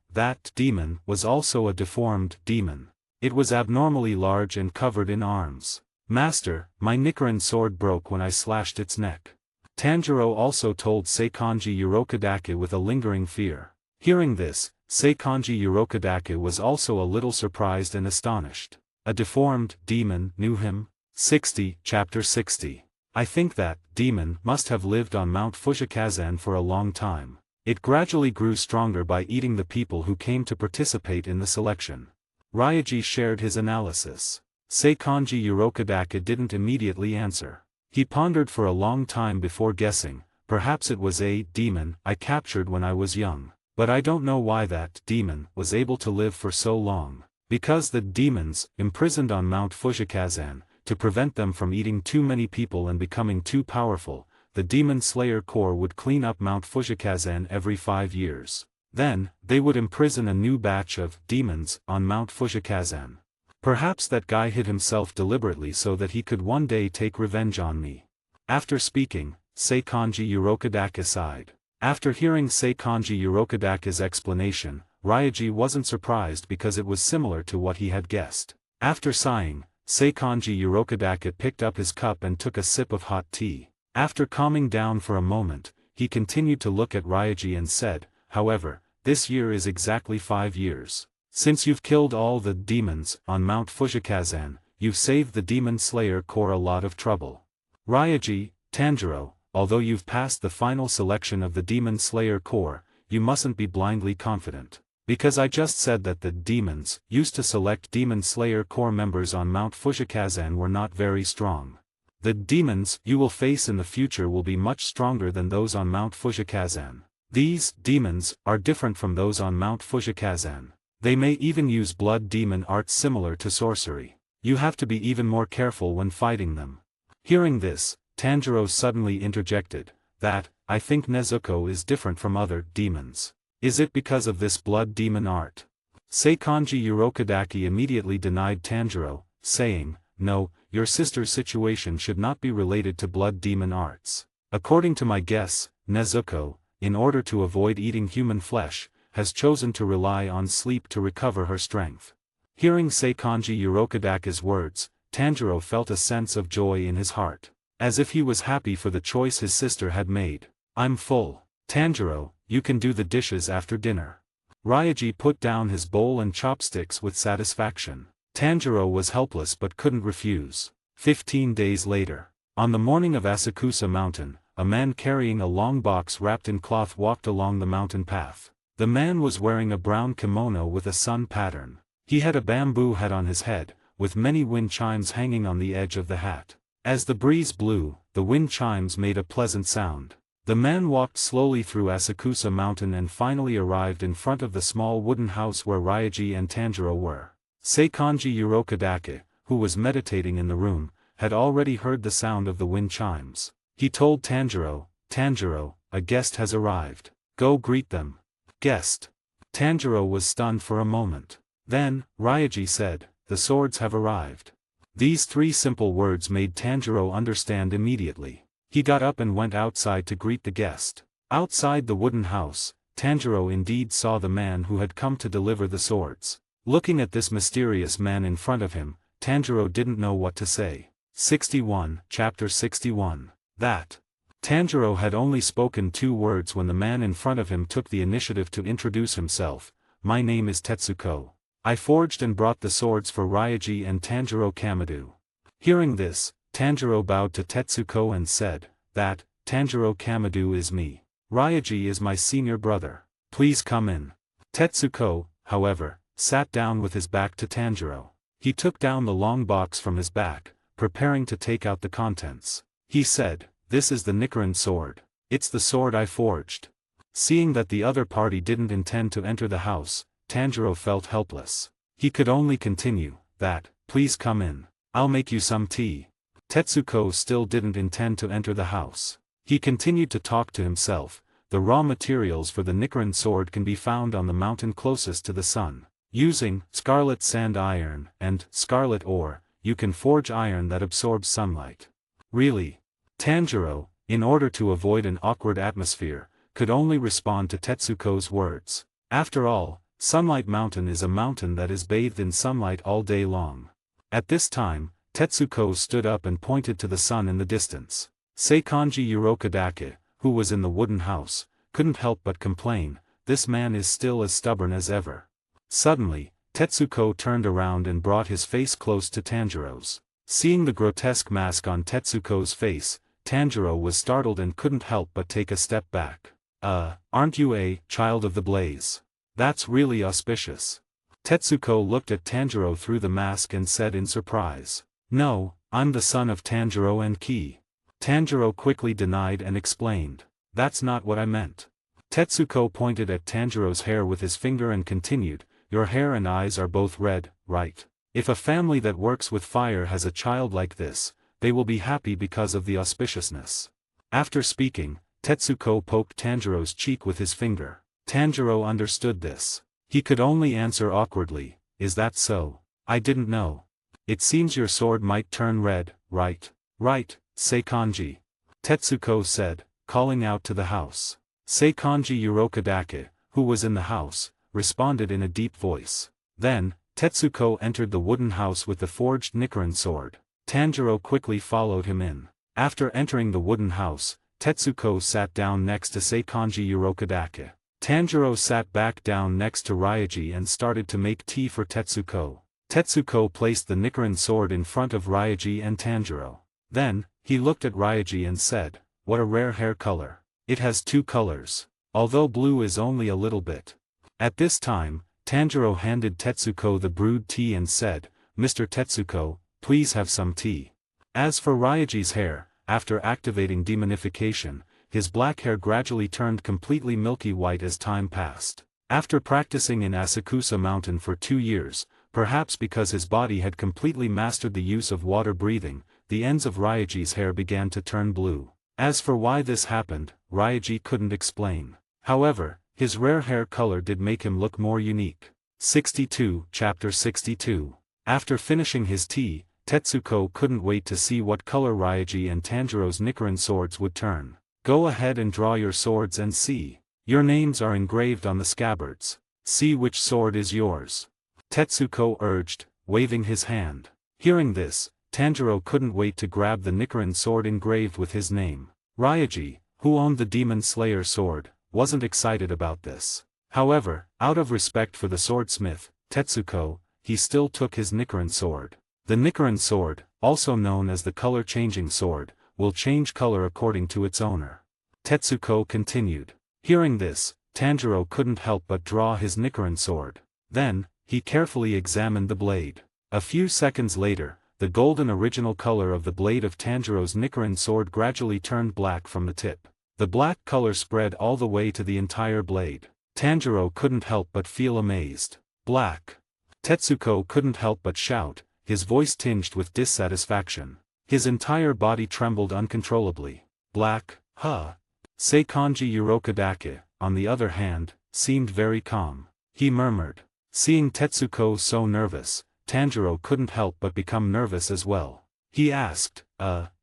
That demon was also a deformed demon. It was abnormally large and covered in arms. "Master, my Nichiren sword broke when I slashed its neck." Tanjiro also told Seikanji Urokadake with a lingering fear. Hearing this, Seikanji Urokadake was also a little surprised and astonished. A deformed demon knew him? Chapter 60. I think that demon must have lived on Mount Fushikazen for a long time. It gradually grew stronger by eating the people who came to participate in the selection. Ryaji shared his analysis. Seikanji Urokadake didn't immediately answer. He pondered for a long time before guessing, "Perhaps it was a demon I captured when I was young. But I don't know why that demon was able to live for so long. Because the demons, imprisoned on Mount Fushikazen, to prevent them from eating too many people and becoming too powerful, the Demon Slayer Corps would clean up Mount Fushikazen every 5 years. Then, they would imprison a new batch of demons on Mount Fushikazen. Perhaps that guy hid himself deliberately so that he could one day take revenge on me." After speaking, Seikanji Urokadake sighed. After hearing Seikanji Urokadake's explanation, Ryaji wasn't surprised because it was similar to what he had guessed. After sighing, Seikanji Urokadake picked up his cup and took a sip of hot tea. After calming down for a moment, he continued to look at Ryaji and said, "However, this year is exactly 5 years. Since you've killed all the demons on Mount Fushikazen, you've saved the Demon Slayer Corps a lot of trouble. Ryaji, Tanjiro, although you've passed the final selection of the Demon Slayer Corps, you mustn't be blindly confident. Because I just said that the demons used to select Demon Slayer Corps members on Mount Fushikazen were not very strong. The demons you will face in the future will be much stronger than those on Mount Fushikazen. These demons are different from those on Mount Fushikazen. They may even use blood demon arts similar to sorcery. You have to be even more careful when fighting them." Hearing this, Tanjiro suddenly interjected, "That, I think Nezuko is different from other demons. Is it because of this blood demon art?" Seikanji Urokadake immediately denied Tanjiro, saying, "No, your sister's situation should not be related to blood demon arts. According to my guess, Nezuko, in order to avoid eating human flesh, has chosen to rely on sleep to recover her strength." Hearing Seikanji Urokadake's words, Tanjiro felt a sense of joy in his heart. As if he was happy for the choice his sister had made. "I'm full. Tanjiro, you can do the dishes after dinner." Ryaji put down his bowl and chopsticks with satisfaction. Tanjiro was helpless but couldn't refuse. 15 days later. On the morning of Asakusa Mountain, a man carrying a long box wrapped in cloth walked along the mountain path. The man was wearing a brown kimono with a sun pattern. He had a bamboo hat on his head, with many wind chimes hanging on the edge of the hat. As the breeze blew, the wind chimes made a pleasant sound. The man walked slowly through Asakusa Mountain and finally arrived in front of the small wooden house where Ryaji and Tanjiro were. Seikanji Urokadake, who was meditating in the room, had already heard the sound of the wind chimes. He told Tanjiro, "Tanjiro, a guest has arrived. Go greet them." Guest. Tanjiro was stunned for a moment. Then, Ryaji said, "The swords have arrived." These three simple words made Tanjiro understand immediately. He got up and went outside to greet the guest. Outside the wooden house, Tanjiro indeed saw the man who had come to deliver the swords. Looking at this mysterious man in front of him, Tanjiro didn't know what to say. 61, Chapter 61. That. Tanjiro had only spoken 2 words when the man in front of him took the initiative to introduce himself. "My name is Tetsuko. I forged and brought the swords for Ryaji and Tanjiro Kamado." Hearing this, Tanjiro bowed to Tetsuko and said, "That, Tanjiro Kamado is me. Ryaji is my senior brother. Please come in." Tetsuko, however, sat down with his back to Tanjiro. He took down the long box from his back, preparing to take out the contents. He said, "This is the Nichiren sword. It's the sword I forged." Seeing that the other party didn't intend to enter the house, Tanjiro felt helpless. He could only continue, "That, please come in. I'll make you some tea." Tetsuko still didn't intend to enter the house. He continued to talk to himself. "The raw materials for the Nichiren sword can be found on the mountain closest to the sun. Using scarlet sand iron and scarlet ore, you can forge iron that absorbs sunlight." Really? Tanjiro, in order to avoid an awkward atmosphere, could only respond to Tetsuko's words. After all, Sunlight Mountain is a mountain that is bathed in sunlight all day long. At this time, Tetsuko stood up and pointed to the sun in the distance. Seikanji Urokadake, who was in the wooden house, couldn't help but complain, "This man is still as stubborn as ever." Suddenly, Tetsuko turned around and brought his face close to Tanjiro's. Seeing the grotesque mask on Tetsuko's face, Tanjiro was startled and couldn't help but take a step back. Aren't you a child of the blaze? That's really auspicious." Tetsuko looked at Tanjiro through the mask and said in surprise, "No, I'm the son of Tanjiro and Ki." Tanjiro quickly denied and explained, "That's not what I meant." Tetsuko pointed at Tanjiro's hair with his finger and continued, "Your hair and eyes are both red, right? If a family that works with fire has a child like this, they will be happy because of the auspiciousness." After speaking, Tetsuko poked Tanjiro's cheek with his finger. Tanjiro understood this. He could only answer awkwardly, "Is that so? I didn't know. It seems your sword might turn red, right?" "Right, Seikanji," Tetsuko said, calling out to the house. Seikanji Urokadake, who was in the house, responded in a deep voice. Then, Tetsuko entered the wooden house with the forged Nichiren sword. Tanjiro quickly followed him in. After entering the wooden house, Tetsuko sat down next to Seikanji Urokadake. Tanjiro sat back down next to Ryaji and started to make tea for Tetsuko. Tetsuko placed the Nichiren sword in front of Ryaji and Tanjiro. Then, he looked at Ryaji and said, "What a rare hair color. It has 2 colors. Although blue is only a little bit." At this time, Tanjiro handed Tetsuko the brewed tea and said, "Mr. Tetsuko, please have some tea." As for Ryaji's hair, after activating demonification, his black hair gradually turned completely milky white as time passed. After practicing in Asakusa Mountain for 2 years, perhaps because his body had completely mastered the use of water breathing, the ends of Ryaji's hair began to turn blue. As for why this happened, Ryaji couldn't explain. However, his rare hair color did make him look more unique. 62, Chapter 62. After finishing his tea, Tetsuko couldn't wait to see what color Ryaji and Tanjiro's Nichiren swords would turn. "Go ahead and draw your swords and see. Your names are engraved on the scabbards. See which sword is yours," Tetsuko urged, waving his hand. Hearing this, Tanjiro couldn't wait to grab the Nichiren sword engraved with his name. Ryaji, who owned the Demon Slayer sword, wasn't excited about this. However, out of respect for the swordsmith, Tetsuko, he still took his Nichiren sword. The Nichiren sword, also known as the color-changing sword, will change color according to its owner. Tetsuko continued. Hearing this, Tanjiro couldn't help but draw his Nichiren sword. Then, he carefully examined the blade. A few seconds later, the golden original color of the blade of Tanjiro's Nichiren sword gradually turned black from the tip. The black color spread all the way to the entire blade. Tanjiro couldn't help but feel amazed. "Black!" Tetsuko couldn't help but shout, his voice tinged with dissatisfaction. His entire body trembled uncontrollably. Black, huh? Seikanji Urokodake, on the other hand, seemed very calm. He murmured. Seeing Tetsuko so nervous, Tanjiro couldn't help but become nervous as well. He asked,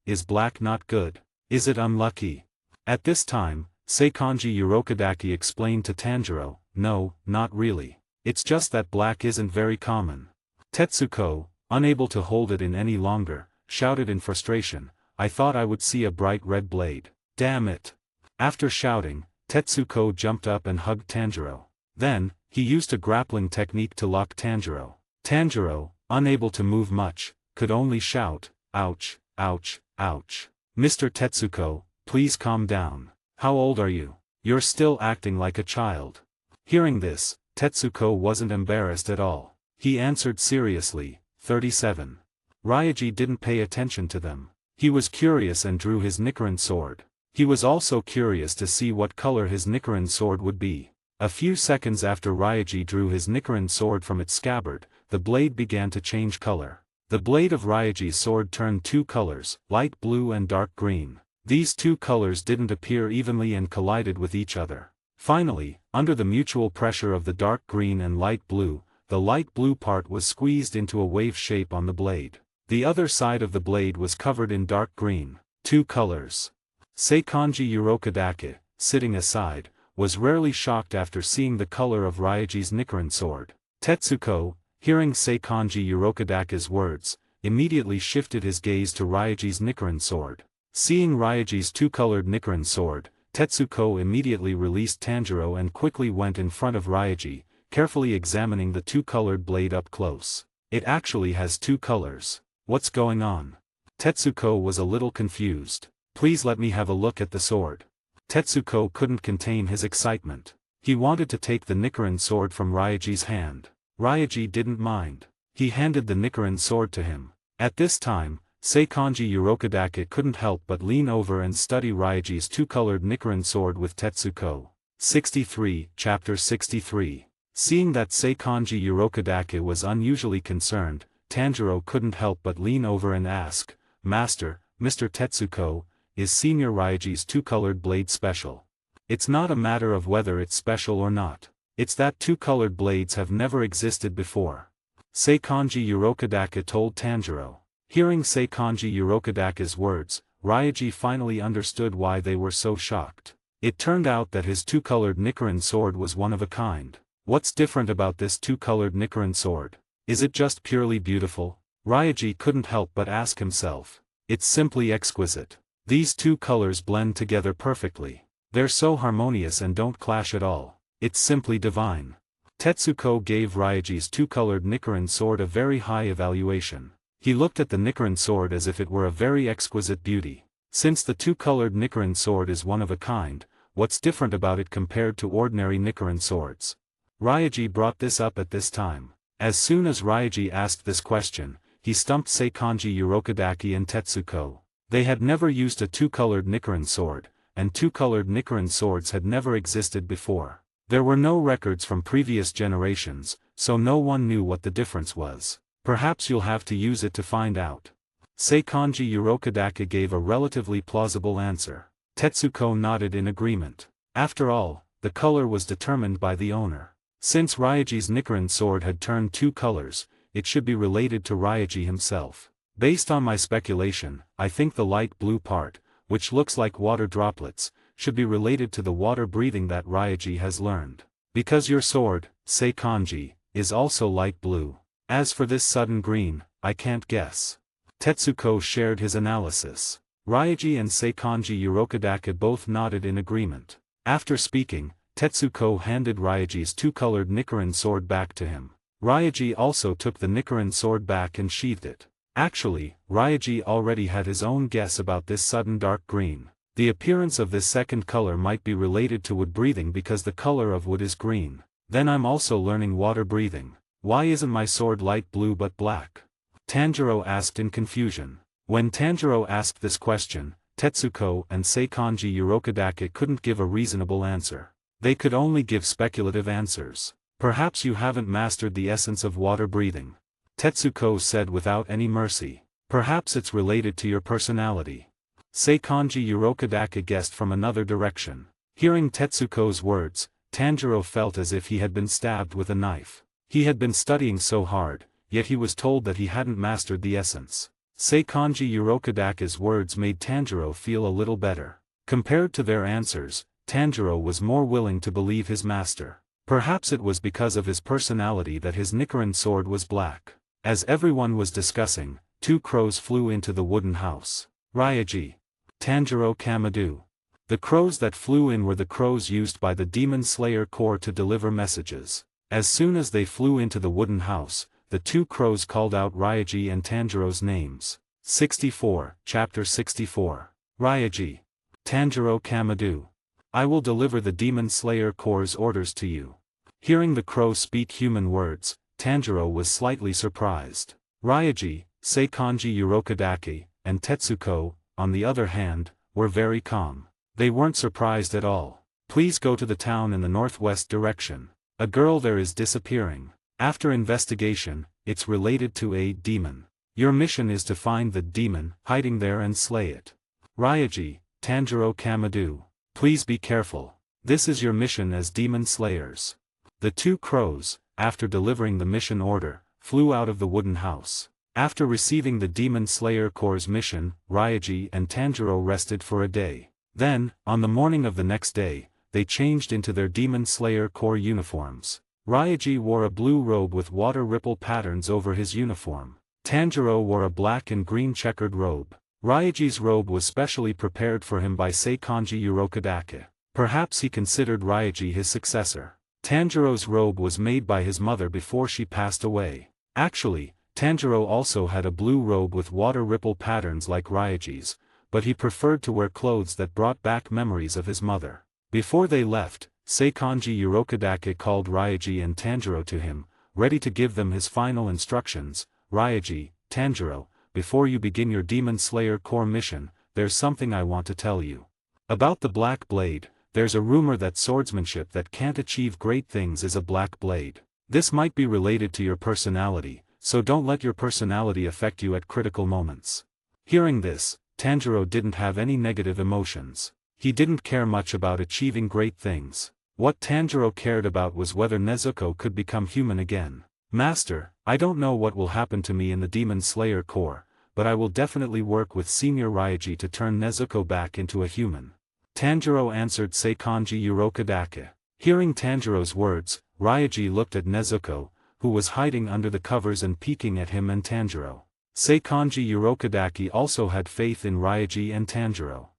is black not good? Is it unlucky? At this time, Seikanji Urokodake explained to Tanjiro, no, not really. It's just that black isn't very common. Tetsuko, unable to hold it in any longer, shouted in frustration, I thought I would see a bright red blade. Damn it. After shouting, Tetsuko jumped up and hugged Tanjiro. Then, he used a grappling technique to lock Tanjiro. Tanjiro, unable to move much, could only shout, ouch, ouch, ouch. Mr. Tetsuko, please calm down. How old are you? You're still acting like a child. Hearing this, Tetsuko wasn't embarrassed at all. He answered seriously, 37. Ryaji didn't pay attention to them. He was curious and drew his Nichiren sword. He was also curious to see what color his Nichiren sword would be. A few seconds after Ryaji drew his Nichiren sword from its scabbard, the blade began to change color. The blade of Ryaji's sword turned two colors, light blue and dark green. These two colors didn't appear evenly and collided with each other. Finally, under the mutual pressure of the dark green and light blue, the light blue part was squeezed into a wave shape on the blade. The other side of the blade was covered in dark green. Two colors. Seikanji Urokodake, sitting aside, was rarely shocked after seeing the color of Ryaji's Nichiren sword. Tetsuko, hearing Seikanji Urokodake's words, immediately shifted his gaze to Ryaji's Nichiren sword. Seeing Ryaji's two-colored Nichiren sword, Tetsuko immediately released Tanjiro and quickly went in front of Ryaji, carefully examining the two-colored blade up close. It actually has two colors. What's going on? Tetsuko was a little confused. Please let me have a look at the sword. Tetsuko couldn't contain his excitement. He wanted to take the Nichiren sword from Ryaji's hand. Ryaji didn't mind. He handed the Nichiren sword to him. At this time, Seikanji Urokodake couldn't help but lean over and study Ryaji's two-colored Nichiren sword with Tetsuko. 63, Chapter 63. Seeing that Seikanji Urokodake was unusually concerned, Tanjiro couldn't help but lean over and ask, Master, Mr. Tetsuko, is Senior Ryaji's two-colored blade special? It's not a matter of whether it's special or not. It's that two-colored blades have never existed before. Seikanji Urokodake told Tanjiro. Hearing Seikanji Urokodake's words, Ryaji finally understood why they were so shocked. It turned out that his two-colored Nichiren sword was one of a kind. What's different about this two-colored Nichiren sword? Is it just purely beautiful? Ryaji couldn't help but ask himself. It's simply exquisite. These two colors blend together perfectly. They're so harmonious and don't clash at all. It's simply divine. Tetsuko gave Ryaji's two-colored Nichiren sword a very high evaluation. He looked at the Nichiren sword as if it were a very exquisite beauty. Since the two-colored Nichiren sword is one of a kind, what's different about it compared to ordinary Nichiren swords? Ryaji brought this up at this time. As soon as Ryaji asked this question, he stumped Seikanji Urokodake and Tetsuko. They had never used a two-colored Nichiren sword, and two-colored Nichiren swords had never existed before. There were no records from previous generations, so no one knew what the difference was. Perhaps you'll have to use it to find out. Seikanji Urokodake gave a relatively plausible answer. Tetsuko nodded in agreement. After all, the color was determined by the owner. Since Ryaji's Nichiren sword had turned two colors, it should be related to Ryaji himself. Based on my speculation, I think the light blue part, which looks like water droplets, should be related to the water breathing that Ryaji has learned. Because your sword, Seikanji, is also light blue. As for this sudden green, I can't guess. Tetsuko shared his analysis. Ryaji and Seikanji Urokodake both nodded in agreement. After speaking, Tetsuko handed Ryaji's two-colored Nichiren sword back to him. Ryaji also took the Nichiren sword back and sheathed it. Actually, Ryaji already had his own guess about this sudden dark green. The appearance of this second color might be related to wood breathing because the color of wood is green. Then I'm also learning water breathing. Why isn't my sword light blue but black? Tanjiro asked in confusion. When Tanjiro asked this question, Tetsuko and Seikanji Urokodake couldn't give a reasonable answer. They could only give speculative answers. Perhaps you haven't mastered the essence of water breathing. Tetsuko said without any mercy. Perhaps it's related to your personality. Seikanji Urokadake guessed from another direction. Hearing Tetsuko's words, Tanjiro felt as if he had been stabbed with a knife. He had been studying so hard, yet he was told that he hadn't mastered the essence. Seikanji Urokadake's words made Tanjiro feel a little better. Compared to their answers, Tanjiro was more willing to believe his master. Perhaps it was because of his personality that his Nichiren sword was black. As everyone was discussing, two crows flew into the wooden house. Ryaji. Tanjiro Kamadu. The crows that flew in were the crows used by the Demon Slayer Corps to deliver messages. As soon as they flew into the wooden house, the two crows called out Ryaji and Tanjiro's names. 64, Chapter 64. Ryaji. Tanjiro Kamadu. I will deliver the Demon Slayer Corps' orders to you. Hearing the crow speak human words, Tanjiro was slightly surprised. Ryaji, Seikanji Urokadake, and Tetsuko, on the other hand, were very calm. They weren't surprised at all. Please go to the town in the northwest direction. A girl there is disappearing. After investigation, it's related to a demon. Your mission is to find the demon hiding there and slay it. Ryaji, Tanjiro Kamadu. Please be careful. This is your mission as demon slayers. The two crows, after delivering the mission order, flew out of the wooden house. After receiving the Demon Slayer Corps' mission, Ryaji and Tanjiro rested for a day. Then, on the morning of the next day, they changed into their Demon Slayer Corps uniforms. Ryaji wore a blue robe with water ripple patterns over his uniform. Tanjiro wore a black and green checkered robe. Ryaji's robe was specially prepared for him by Seikanji Urokadake. Perhaps he considered Ryaji his successor. Tanjiro's robe was made by his mother before she passed away. Actually, Tanjiro also had a blue robe with water ripple patterns like Ryaji's, but he preferred to wear clothes that brought back memories of his mother. Before they left, Seikanji Urokadake called Ryaji and Tanjiro to him, ready to give them his final instructions. Ryaji, Tanjiro, before you begin your Demon Slayer Corps mission, there's something I want to tell you. About the Black Blade, there's a rumor that swordsmanship that can't achieve great things is a black blade. This might be related to your personality, so don't let your personality affect you at critical moments. Hearing this, Tanjiro didn't have any negative emotions. He didn't care much about achieving great things. What Tanjiro cared about was whether Nezuko could become human again. Master, I don't know what will happen to me in the Demon Slayer Corps, but I will definitely work with Senior Ryaji to turn Nezuko back into a human. Tanjiro answered Seikanji Urokadake. Hearing Tanjiro's words, Ryaji looked at Nezuko, who was hiding under the covers and peeking at him and Tanjiro. Seikanji Urokadake also had faith in Ryaji and Tanjiro.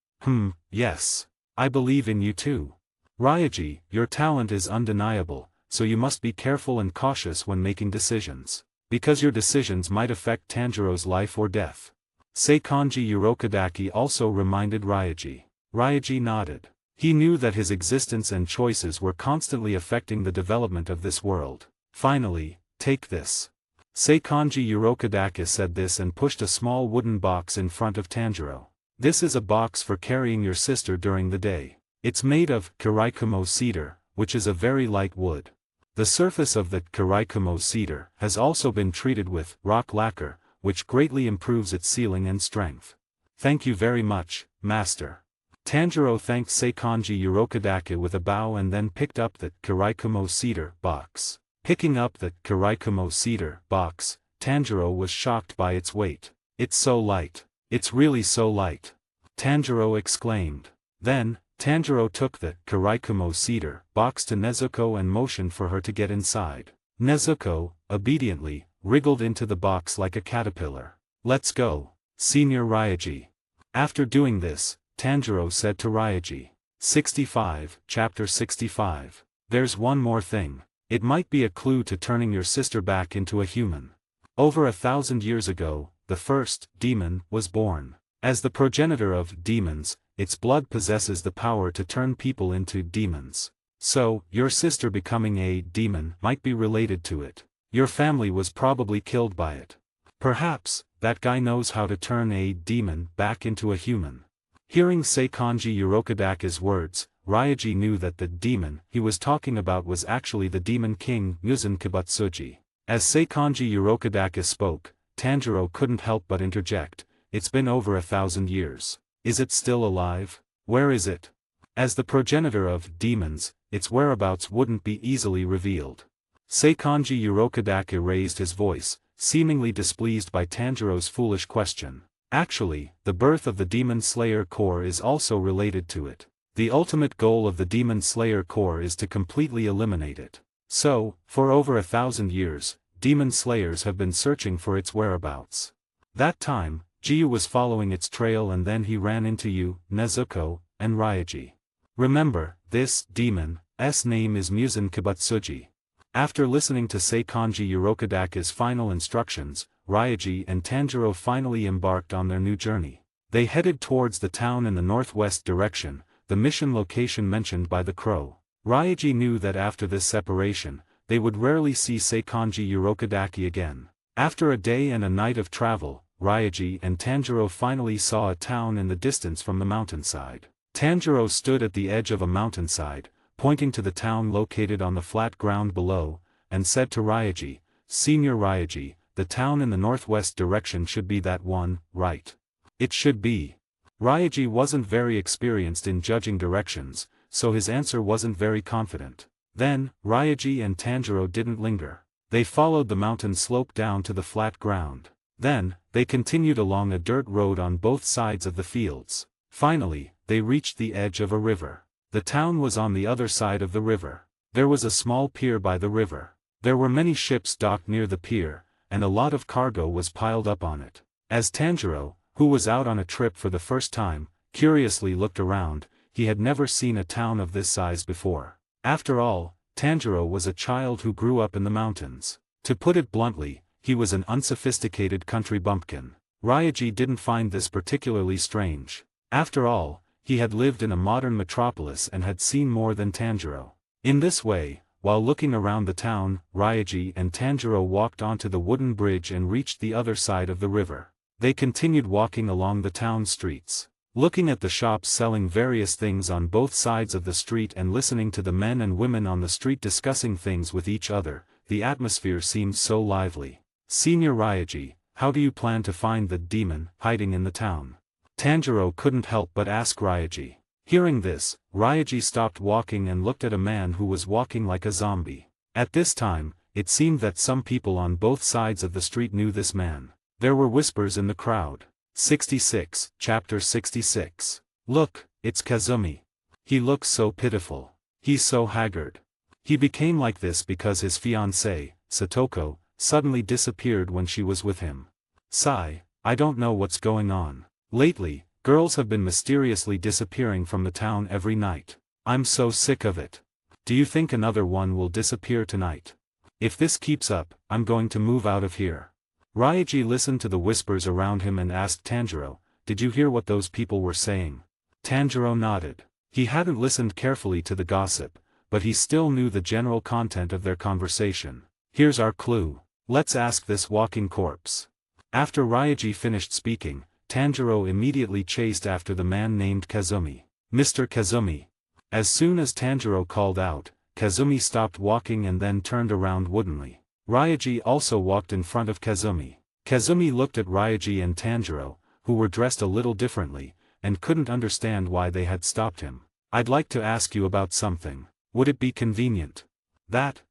Yes. I believe in you too. Ryaji, your talent is undeniable, so you must be careful and cautious when making decisions. Because your decisions might affect Tanjiro's life or death. Seikanji Urokadake also reminded Ryaji. Ryaji nodded. He knew that his existence and choices were constantly affecting the development of this world. Finally, take this. Seikanji Urokadake said this and pushed a small wooden box in front of Tanjiro. This is a box for carrying your sister during the day. It's made of karaikumo cedar, which is a very light wood. The surface of the karaikumo cedar has also been treated with rock lacquer, which greatly improves its sealing and strength. Thank you very much, Master. Tanjiro thanked Seikanji Urokadake with a bow and then picked up the karaikumo cedar box. Picking up the karaikumo cedar box, Tanjiro was shocked by its weight. It's so light. It's really so light. Tanjiro exclaimed. Then, Tanjiro took the karaikumo cedar box to Nezuko and motioned for her to get inside. Nezuko, obediently, wriggled into the box like a caterpillar. Let's go, Senior Ryaji. After doing this, Tanjiro said to Ryaji. 65, Chapter 65. There's one more thing. It might be a clue to turning your sister back into a human. Over 1,000 years ago, the first demon was born. As the progenitor of demons, its blood possesses the power to turn people into demons. So, your sister becoming a demon might be related to it. Your family was probably killed by it. Perhaps, that guy knows how to turn a demon back into a human. Hearing Seikanji Urokadake's words, Ryaji knew that the demon he was talking about was actually the demon king Muzan Kibutsuji. As Seikanji Urokadake spoke, Tanjiro couldn't help but interject. It's been over 1,000 years. Is it still alive? Where is it? As the progenitor of demons, its whereabouts wouldn't be easily revealed. Seikanji Urokadake raised his voice, seemingly displeased by Tanjiro's foolish question. Actually, the birth of the Demon Slayer Corps is also related to it. The ultimate goal of the Demon Slayer Corps is to completely eliminate it. So, for over 1,000 years, Demon Slayers have been searching for its whereabouts. That time, Jiyu was following its trail and then he ran into you, Nezuko, and Ryaji. Remember, this demon's name is Muzan Kibutsuji. After listening to Seikanji Urokadake's final instructions, Ryaji and Tanjiro finally embarked on their new journey. They headed towards the town in the northwest direction, the mission location mentioned by the crow. Ryaji knew that after this separation, they would rarely see Seikanji Urokadake again. After a day and a night of travel, Ryaji and Tanjiro finally saw a town in the distance from the mountainside. Tanjiro stood at the edge of a mountainside, pointing to the town located on the flat ground below, and said to Ryaji, "Senior Ryaji, the town in the northwest direction should be that one, right?" "It should be." Ryaji wasn't very experienced in judging directions, so his answer wasn't very confident. Then, Ryaji and Tanjiro didn't linger. They followed the mountain slope down to the flat ground. Then, they continued along a dirt road on both sides of the fields. Finally, they reached the edge of a river. The town was on the other side of the river. There was a small pier by the river. There were many ships docked near the pier, and a lot of cargo was piled up on it. As Tanjiro, who was out on a trip for the first time, curiously looked around, he had never seen a town of this size before. After all, Tanjiro was a child who grew up in the mountains. To put it bluntly, he was an unsophisticated country bumpkin. Ryaji didn't find this particularly strange. After all, he had lived in a modern metropolis and had seen more than Tanjiro. In this way, while looking around the town, Ryaji and Tanjiro walked onto the wooden bridge and reached the other side of the river. They continued walking along the town streets, looking at the shops selling various things on both sides of the street and listening to the men and women on the street discussing things with each other. The atmosphere seemed so lively. "Senior Ryaji, how do you plan to find the demon hiding in the town?" Tanjiro couldn't help but ask Ryaji. Hearing this, Ryaji stopped walking and looked at a man who was walking like a zombie. At this time, it seemed that some people on both sides of the street knew this man. There were whispers in the crowd. 66, Chapter 66. "Look, it's Kazumi. He looks so pitiful. He's so haggard. He became like this because his fiancée, Satoko, suddenly disappeared when she was with him. Sigh, I don't know what's going on. Lately, girls have been mysteriously disappearing from the town every night. I'm so sick of it. Do you think another one will disappear tonight? If this keeps up, I'm going to move out of here." Ryaji listened to the whispers around him and asked Tanjiro, "Did you hear what those people were saying?" Tanjiro nodded. He hadn't listened carefully to the gossip, but he still knew the general content of their conversation. "Here's our clue. Let's ask this walking corpse." After Ryaji finished speaking, Tanjiro immediately chased after the man named Kazumi. "Mr. Kazumi." As soon as Tanjiro called out, Kazumi stopped walking and then turned around woodenly. Ryaji also walked in front of Kazumi. Kazumi looked at Ryaji and Tanjiro, who were dressed a little differently, and couldn't understand why they had stopped him. "I'd like to ask you about something. Would it be convenient?"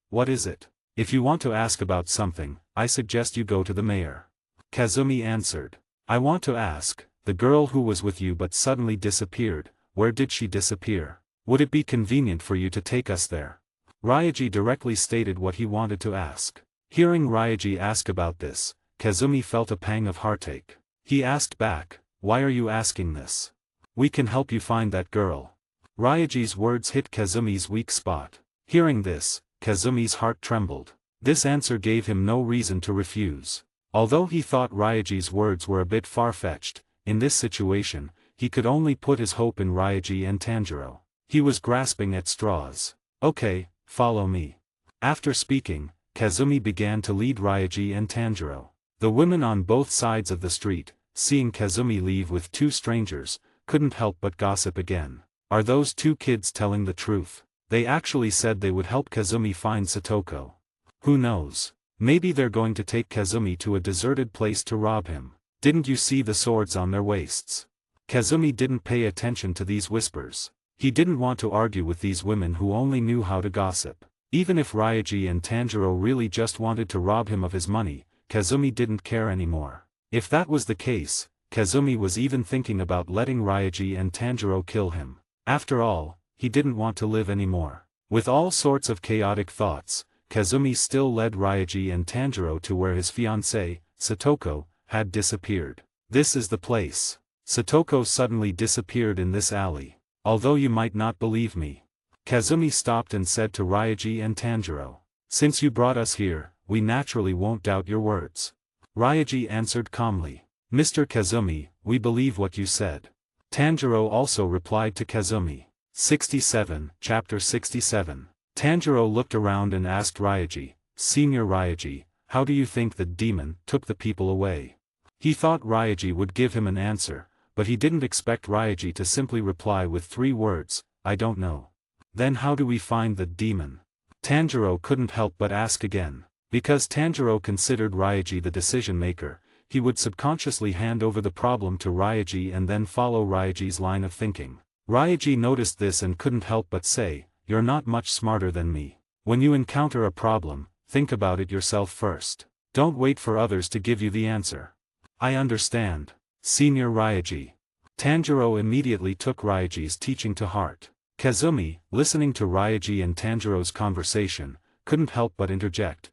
What is it?" "If you want to ask about something, I suggest you go to the mayor." Kazumi answered. "I want to ask, the girl who was with you but suddenly disappeared, where did she disappear? Would it be convenient for you to take us there?" Ryaji directly stated what he wanted to ask. Hearing Ryaji ask about this, Kazumi felt a pang of heartache. He asked back, "Why are you asking this? We can help you find that girl." Ryaji's words hit Kazumi's weak spot. Hearing this, Kazumi's heart trembled. This answer gave him no reason to refuse. Although he thought Ryaji's words were a bit far-fetched, in this situation, he could only put his hope in Ryaji and Tanjiro. He was grasping at straws. "Okay, follow me." After speaking, Kazumi began to lead Ryaji and Tanjiro. The women on both sides of the street, seeing Kazumi leave with two strangers, couldn't help but gossip again. "Are those two kids telling the truth? They actually said they would help Kazumi find Satoko. Who knows? Maybe they're going to take Kazumi to a deserted place to rob him. Didn't you see the swords on their waists? Kazumi didn't pay attention to these whispers. He didn't want to argue with these women who only knew how to gossip. Even if Ryoji and Tanjiro really just wanted to rob him of his money, Kazumi didn't care anymore. If that was the case, Kazumi was even thinking about letting Ryoji and Tanjiro kill him. After all, he didn't want to live anymore. With all sorts of chaotic thoughts, Kazumi still led Ryoji and Tanjiro to where his fiancée, Satoko, had disappeared. This is the place. Satoko suddenly disappeared in this alley. Although you might not believe me. Kazumi stopped and said to Ryoji and Tanjiro. Since you brought us here, we naturally won't doubt your words. Ryoji answered calmly. Mr. Kazumi, we believe what you said. Tanjiro also replied to Kazumi. 67, Chapter 67. Tanjiro looked around and asked Ryoji, Senior Ryoji, how do you think the demon took the people away? He thought Ryoji would give him an answer, but he didn't expect Ryoji to simply reply with 3 words, I don't know. Then how do we find the demon? Tanjiro couldn't help but ask again. Because Tanjiro considered Ryoji the decision-maker, he would subconsciously hand over the problem to Ryoji and then follow Ryoji's line of thinking. Ryoji noticed this and couldn't help but say, You're not much smarter than me. When you encounter a problem, think about it yourself first. Don't wait for others to give you the answer. I understand, Senior Ryoji. Tanjiro immediately took Ryoji's teaching to heart. Kazumi, listening to Ryoji and Tanjiro's conversation, couldn't help but interject,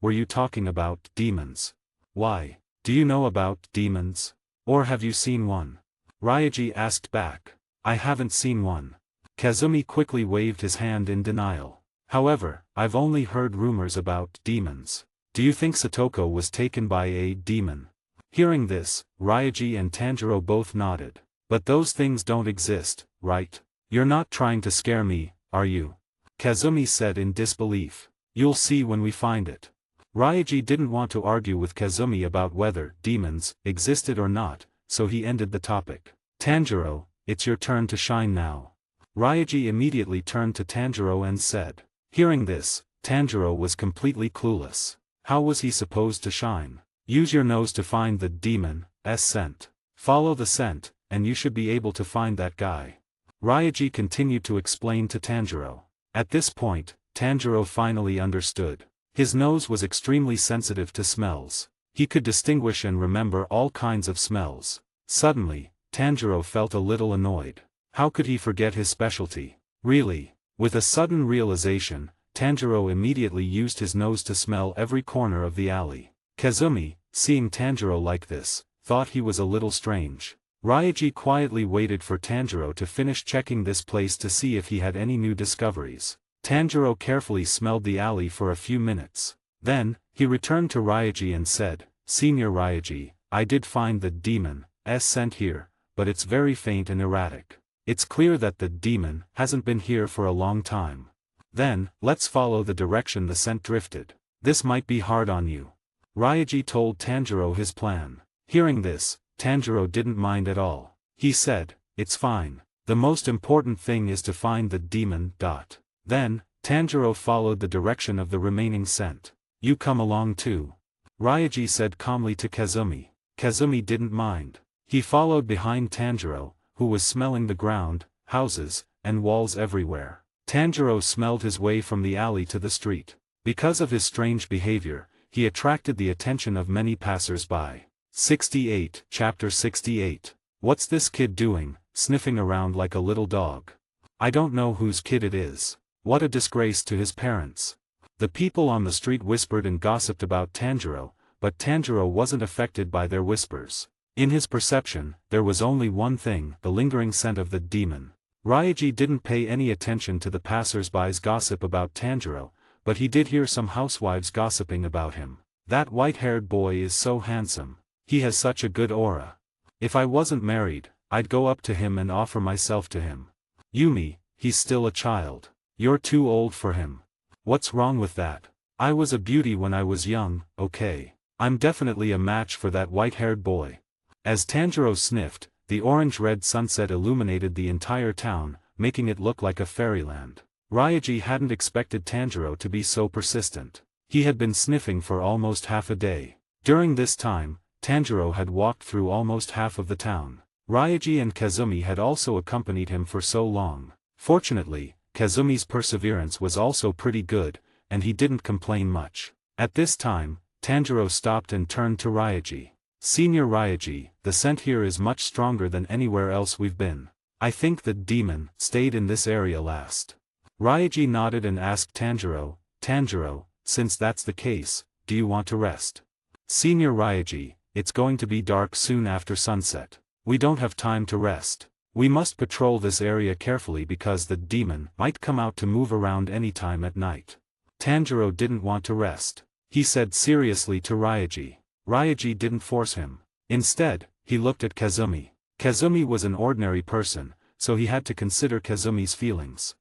were you talking about demons? Why? Do you know about demons? Or have you seen one? Ryoji asked back. I haven't seen one. Kazumi quickly waved his hand in denial. However, I've only heard rumors about demons. Do you think Satoko was taken by a demon? Hearing this, Ryoji and Tanjiro both nodded. But those things don't exist, right? You're not trying to scare me, are you? Kazumi said in disbelief. You'll see when we find it. Ryoji didn't want to argue with Kazumi about whether demons existed or not, so he ended the topic. Tanjiro, it's your turn to shine now. Ryoji immediately turned to Tanjiro and said. Hearing this, Tanjiro was completely clueless. How was he supposed to shine? Use your nose to find the demon's scent. Follow the scent, and you should be able to find that guy. Ryoji continued to explain to Tanjiro. At this point, Tanjiro finally understood. His nose was extremely sensitive to smells. He could distinguish and remember all kinds of smells. Suddenly, Tanjiro felt a little annoyed. How could he forget his specialty? Really? With a sudden realization, Tanjiro immediately used his nose to smell every corner of the alley. Kazumi, seeing Tanjiro like this, thought he was a little strange. Ryoji quietly waited for Tanjiro to finish checking this place to see if he had any new discoveries. Tanjiro carefully smelled the alley for a few minutes. Then, he returned to Ryoji and said, Senior Ryoji, I did find the demon's scent here, but it's very faint and erratic. It's clear that the demon hasn't been here for a long time. Then, let's follow the direction the scent drifted. This might be hard on you. Ryoji told Tanjiro his plan. Hearing this, Tanjiro didn't mind at all. He said, It's fine. The most important thing is to find the demon. Then, Tanjiro followed the direction of the remaining scent. You come along too. Ryoji said calmly to Kazumi. Kazumi didn't mind. He followed behind Tanjiro, who was smelling the ground, houses, and walls everywhere. Tanjiro smelled his way from the alley to the street. Because of his strange behavior, he attracted the attention of many passers-by. 68, Chapter 68. What's this kid doing, sniffing around like a little dog? I don't know whose kid it is. What a disgrace to his parents. The people on the street whispered and gossiped about Tanjiro, but Tanjiro wasn't affected by their whispers. In his perception, there was only one thing, the lingering scent of the demon. Ryoji didn't pay any attention to the passers-by's gossip about Tanjiro, but he did hear some housewives gossiping about him. That white-haired boy is so handsome. He has such a good aura. If I wasn't married, I'd go up to him and offer myself to him. Yumi, he's still a child. You're too old for him. What's wrong with that? I was a beauty when I was young, okay. I'm definitely a match for that white-haired boy. As Tanjiro sniffed, the orange-red sunset illuminated the entire town, making it look like a fairyland. Ryoji hadn't expected Tanjiro to be so persistent. He had been sniffing for almost half a day. During this time, Tanjiro had walked through almost half of the town. Ryaji and Kazumi had also accompanied him for so long. Fortunately, Kazumi's perseverance was also pretty good, and he didn't complain much. At this time, Tanjiro stopped and turned to Ryaji. "Senior Ryaji, the scent here is much stronger than anywhere else we've been. I think the demon stayed in this area last." Ryaji nodded and asked Tanjiro, "Tanjiro, since that's the case, do you want to rest?" "Senior Ryaji, it's going to be dark soon after sunset. We don't have time to rest. We must patrol this area carefully because the demon might come out to move around any time at night." Tanjiro didn't want to rest. He said seriously to Ryaji. Ryaji didn't force him. Instead, he looked at Kazumi. Kazumi was an ordinary person, so he had to consider Kazumi's feelings.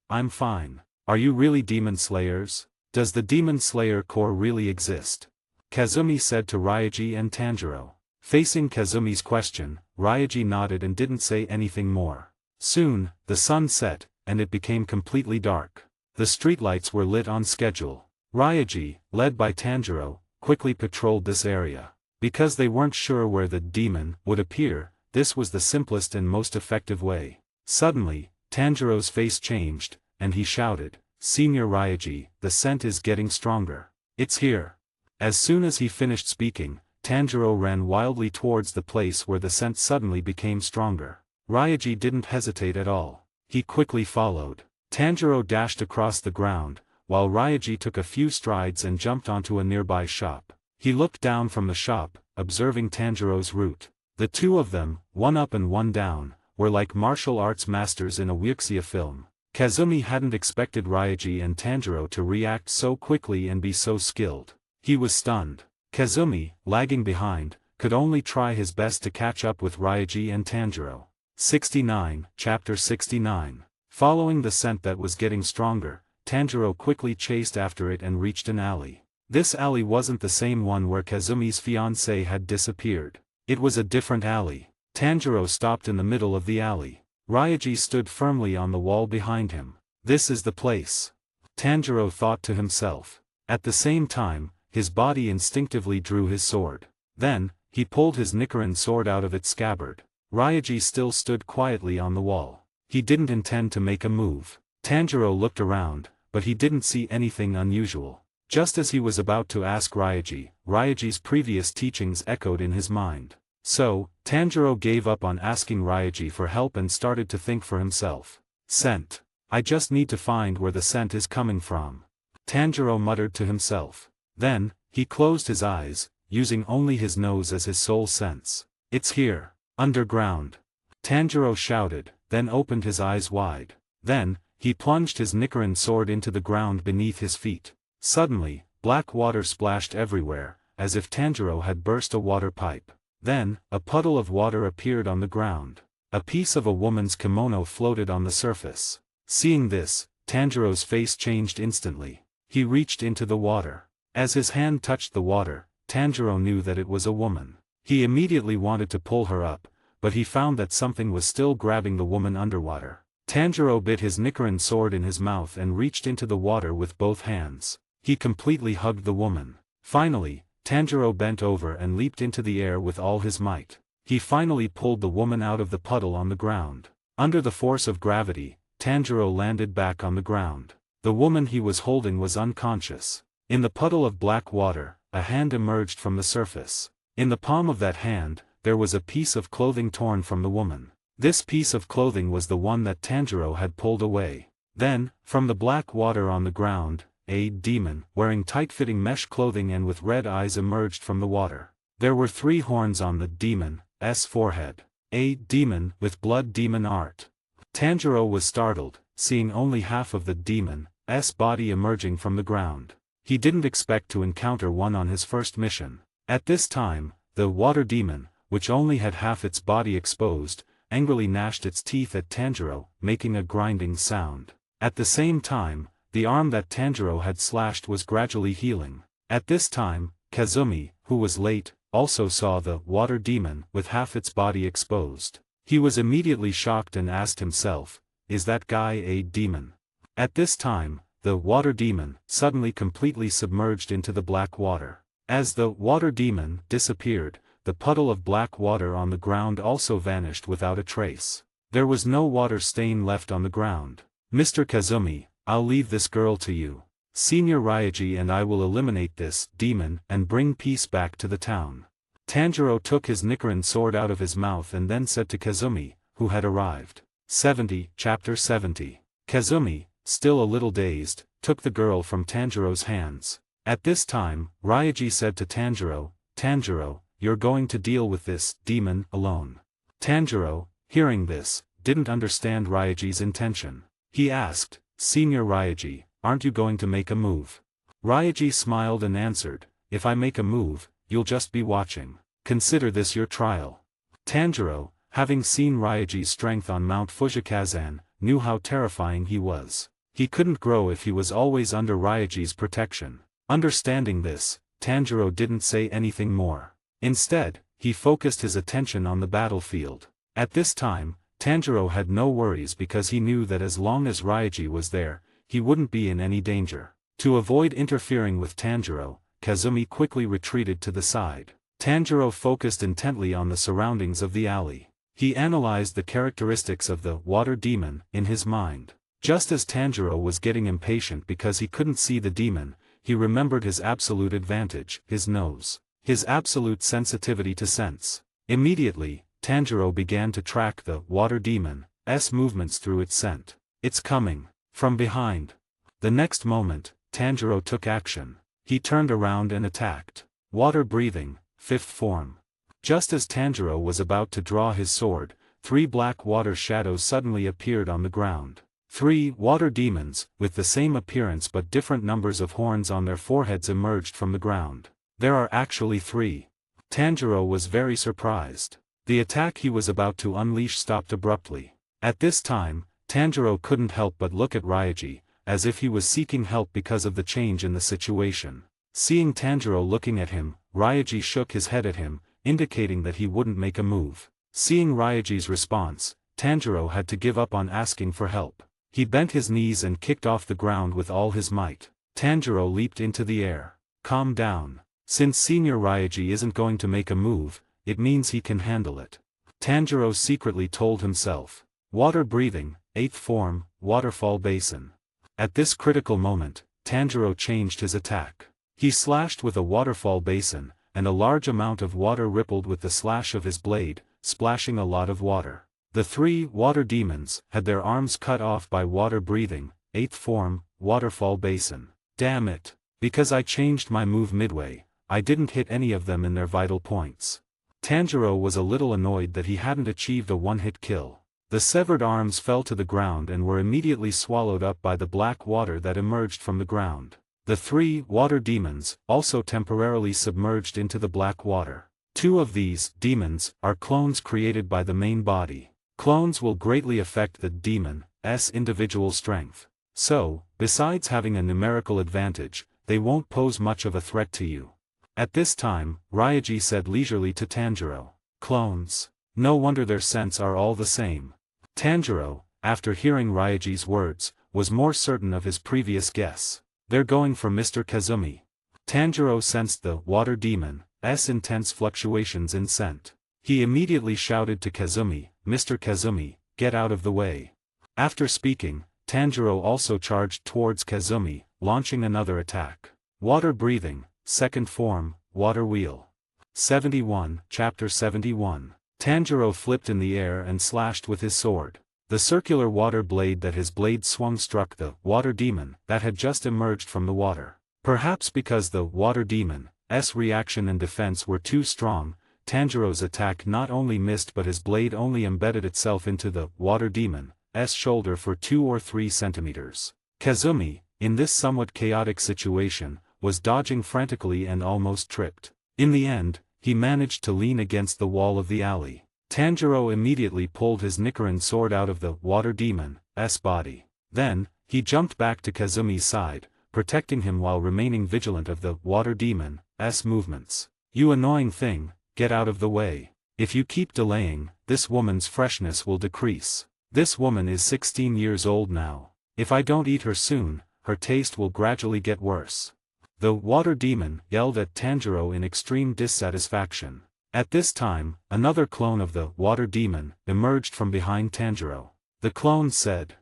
I'm fine. Are you really demon slayers? Does the demon slayer corps really exist?" Kazumi said to Ryaji and Tanjiro. Facing Kazumi's question, Ryaji nodded and didn't say anything more. Soon, the sun set, and it became completely dark. The streetlights were lit on schedule. Ryaji, led by Tanjiro, quickly patrolled this area. Because they weren't sure where the demon would appear, this was the simplest and most effective way. Suddenly, Tanjiro's face changed, and he shouted, "Senior Ryaji, the scent is getting stronger. It's here." As soon as he finished speaking, Tanjiro ran wildly towards the place where the scent suddenly became stronger. Ryaji didn't hesitate at all. He quickly followed. Tanjiro dashed across the ground, while Ryaji took a few strides and jumped onto a nearby shop. He looked down from the shop, observing Tanjiro's route. The two of them, one up and one down, were like martial arts masters in a wuxia film. Kazumi hadn't expected Ryaji and Tanjiro to react so quickly and be so skilled. He was stunned. Kazumi, lagging behind, could only try his best to catch up with Ryaji and Tanjiro. 69, Chapter 69. Following the scent that was getting stronger, Tanjiro quickly chased after it and reached an alley. This alley wasn't the same one where Kazumi's fiancée had disappeared. It was a different alley. Tanjiro stopped in the middle of the alley. Ryaji stood firmly on the wall behind him. "This is the place," Tanjiro thought to himself. At the same time, his body instinctively drew his sword. Then, he pulled his Nichiren sword out of its scabbard. Ryaji still stood quietly on the wall. He didn't intend to make a move. Tanjiro looked around, but he didn't see anything unusual. Just as he was about to ask Ryaji's previous teachings echoed in his mind. So, Tanjiro gave up on asking Ryaji for help and started to think for himself. "Scent. I just need to find where the scent is coming from," Tanjiro muttered to himself. Then, he closed his eyes, using only his nose as his sole sense. "It's here. Underground," Tanjiro shouted, then opened his eyes wide. Then, he plunged his Nichiren sword into the ground beneath his feet. Suddenly, black water splashed everywhere, as if Tanjiro had burst a water pipe. Then, a puddle of water appeared on the ground. A piece of a woman's kimono floated on the surface. Seeing this, Tanjiro's face changed instantly. He reached into the water. As his hand touched the water, Tanjiro knew that it was a woman. He immediately wanted to pull her up, but he found that something was still grabbing the woman underwater. Tanjiro bit his Nichiren sword in his mouth and reached into the water with both hands. He completely hugged the woman. Finally, Tanjiro bent over and leaped into the air with all his might. He finally pulled the woman out of the puddle on the ground. Under the force of gravity, Tanjiro landed back on the ground. The woman he was holding was unconscious. In the puddle of black water, a hand emerged from the surface. In the palm of that hand, there was a piece of clothing torn from the woman. This piece of clothing was the one that Tanjiro had pulled away. Then, from the black water on the ground, a demon, wearing tight-fitting mesh clothing and with red eyes emerged from the water. There were 3 horns on the demon's forehead. A demon with blood demon art. Tanjiro was startled, seeing only half of the demon's body emerging from the ground. He didn't expect to encounter one on his first mission. At this time, the water demon, which only had half its body exposed, angrily gnashed its teeth at Tanjiro, making a grinding sound. At the same time, the arm that Tanjiro had slashed was gradually healing. At this time, Kazumi, who was late, also saw the water demon with half its body exposed. He was immediately shocked and asked himself, "Is that guy a demon?" At this time, the water demon suddenly completely submerged into the black water. As the water demon disappeared, the puddle of black water on the ground also vanished without a trace. There was no water stain left on the ground. "Mr. Kazumi, I'll leave this girl to you. Senior Ryaji and I will eliminate this demon and bring peace back to the town." Tanjiro took his Nichiren sword out of his mouth and then said to Kazumi, who had arrived. Chapter 70. Kazumi, still a little dazed, took the girl from Tanjiro's hands. At this time, Ryaji said to Tanjiro, "Tanjiro, you're going to deal with this demon alone." Tanjiro, hearing this, didn't understand Ryaji's intention. He asked, "Senior Ryaji, aren't you going to make a move?" Ryaji smiled and answered, "If I make a move, you'll just be watching. Consider this your trial." Tanjiro, having seen Ryaji's strength on Mount Fujikazan, knew how terrifying he was. He couldn't grow if he was always under Ryaji's protection. Understanding this, Tanjiro didn't say anything more. Instead, he focused his attention on the battlefield. At this time, Tanjiro had no worries because he knew that as long as Ryaji was there, he wouldn't be in any danger. To avoid interfering with Tanjiro, Kazumi quickly retreated to the side. Tanjiro focused intently on the surroundings of the alley. He analyzed the characteristics of the water demon in his mind. Just as Tanjiro was getting impatient because he couldn't see the demon, he remembered his absolute advantage, his nose. His absolute sensitivity to sense. Immediately, Tanjiro began to track the water demon's movements through its scent. "It's coming from behind." The next moment, Tanjiro took action. He turned around and attacked. Water breathing, 5th form. Just as Tanjiro was about to draw his sword, 3 black water shadows suddenly appeared on the ground. 3 water demons, with the same appearance but different numbers of horns on their foreheads emerged from the ground. There are actually 3. Tanjiro was very surprised. The attack he was about to unleash stopped abruptly. At this time, Tanjiro couldn't help but look at Ryaji, as if he was seeking help because of the change in the situation. Seeing Tanjiro looking at him, Ryaji shook his head at him, indicating that he wouldn't make a move. Seeing Ryaji's response, Tanjiro had to give up on asking for help. He bent his knees and kicked off the ground with all his might. Tanjiro leaped into the air. "Calm down. Since Senior Ryaji isn't going to make a move, it means he can handle it," Tanjiro secretly told himself. Water breathing, 8th form, waterfall basin. At this critical moment, Tanjiro changed his attack. He slashed with a waterfall basin, and a large amount of water rippled with the slash of his blade, splashing a lot of water. The 3 water demons had their arms cut off by water breathing, 8th form, waterfall basin. "Damn it. Because I changed my move midway, I didn't hit any of them in their vital points." Tanjiro was a little annoyed that he hadn't achieved a one-hit kill. The severed arms fell to the ground and were immediately swallowed up by the black water that emerged from the ground. The 3 water demons also temporarily submerged into the black water. 2 of these demons are clones created by the main body. Clones will greatly affect the demon's individual strength. So, besides having a numerical advantage, they won't pose much of a threat to you. At this time, Ryaji said leisurely to Tanjiro, "Clones. No wonder their scents are all the same." Tanjiro, after hearing Ryaji's words, was more certain of his previous guess. "They're going for Mr. Kazumi." Tanjiro sensed the water demon's intense fluctuations in scent. He immediately shouted to Kazumi, "Mr. Kazumi, get out of the way." After speaking, Tanjiro also charged towards Kazumi, launching another attack. Water breathing, 2nd form, water wheel. 71, Chapter 71. Tanjiro flipped in the air and slashed with his sword. The circular water blade that his blade swung struck the water demon that had just emerged from the water. Perhaps because the water demon's reaction and defense were too strong, Tanjiro's attack not only missed but his blade only embedded itself into the water demon's shoulder for 2 or 3 centimeters. Kazumi, in this somewhat chaotic situation, was dodging frantically and almost tripped. In the end, he managed to lean against the wall of the alley. Tanjiro immediately pulled his Nichiren sword out of the water demon's body. Then, he jumped back to Kazumi's side, protecting him while remaining vigilant of the water demon's movements. "You annoying thing, get out of the way. If you keep delaying, this woman's freshness will decrease. This woman is 16 years old now. If I don't eat her soon, her taste will gradually get worse." The water demon yelled at Tanjiro in extreme dissatisfaction. At this time, another clone of the water demon emerged from behind Tanjiro. The clone said,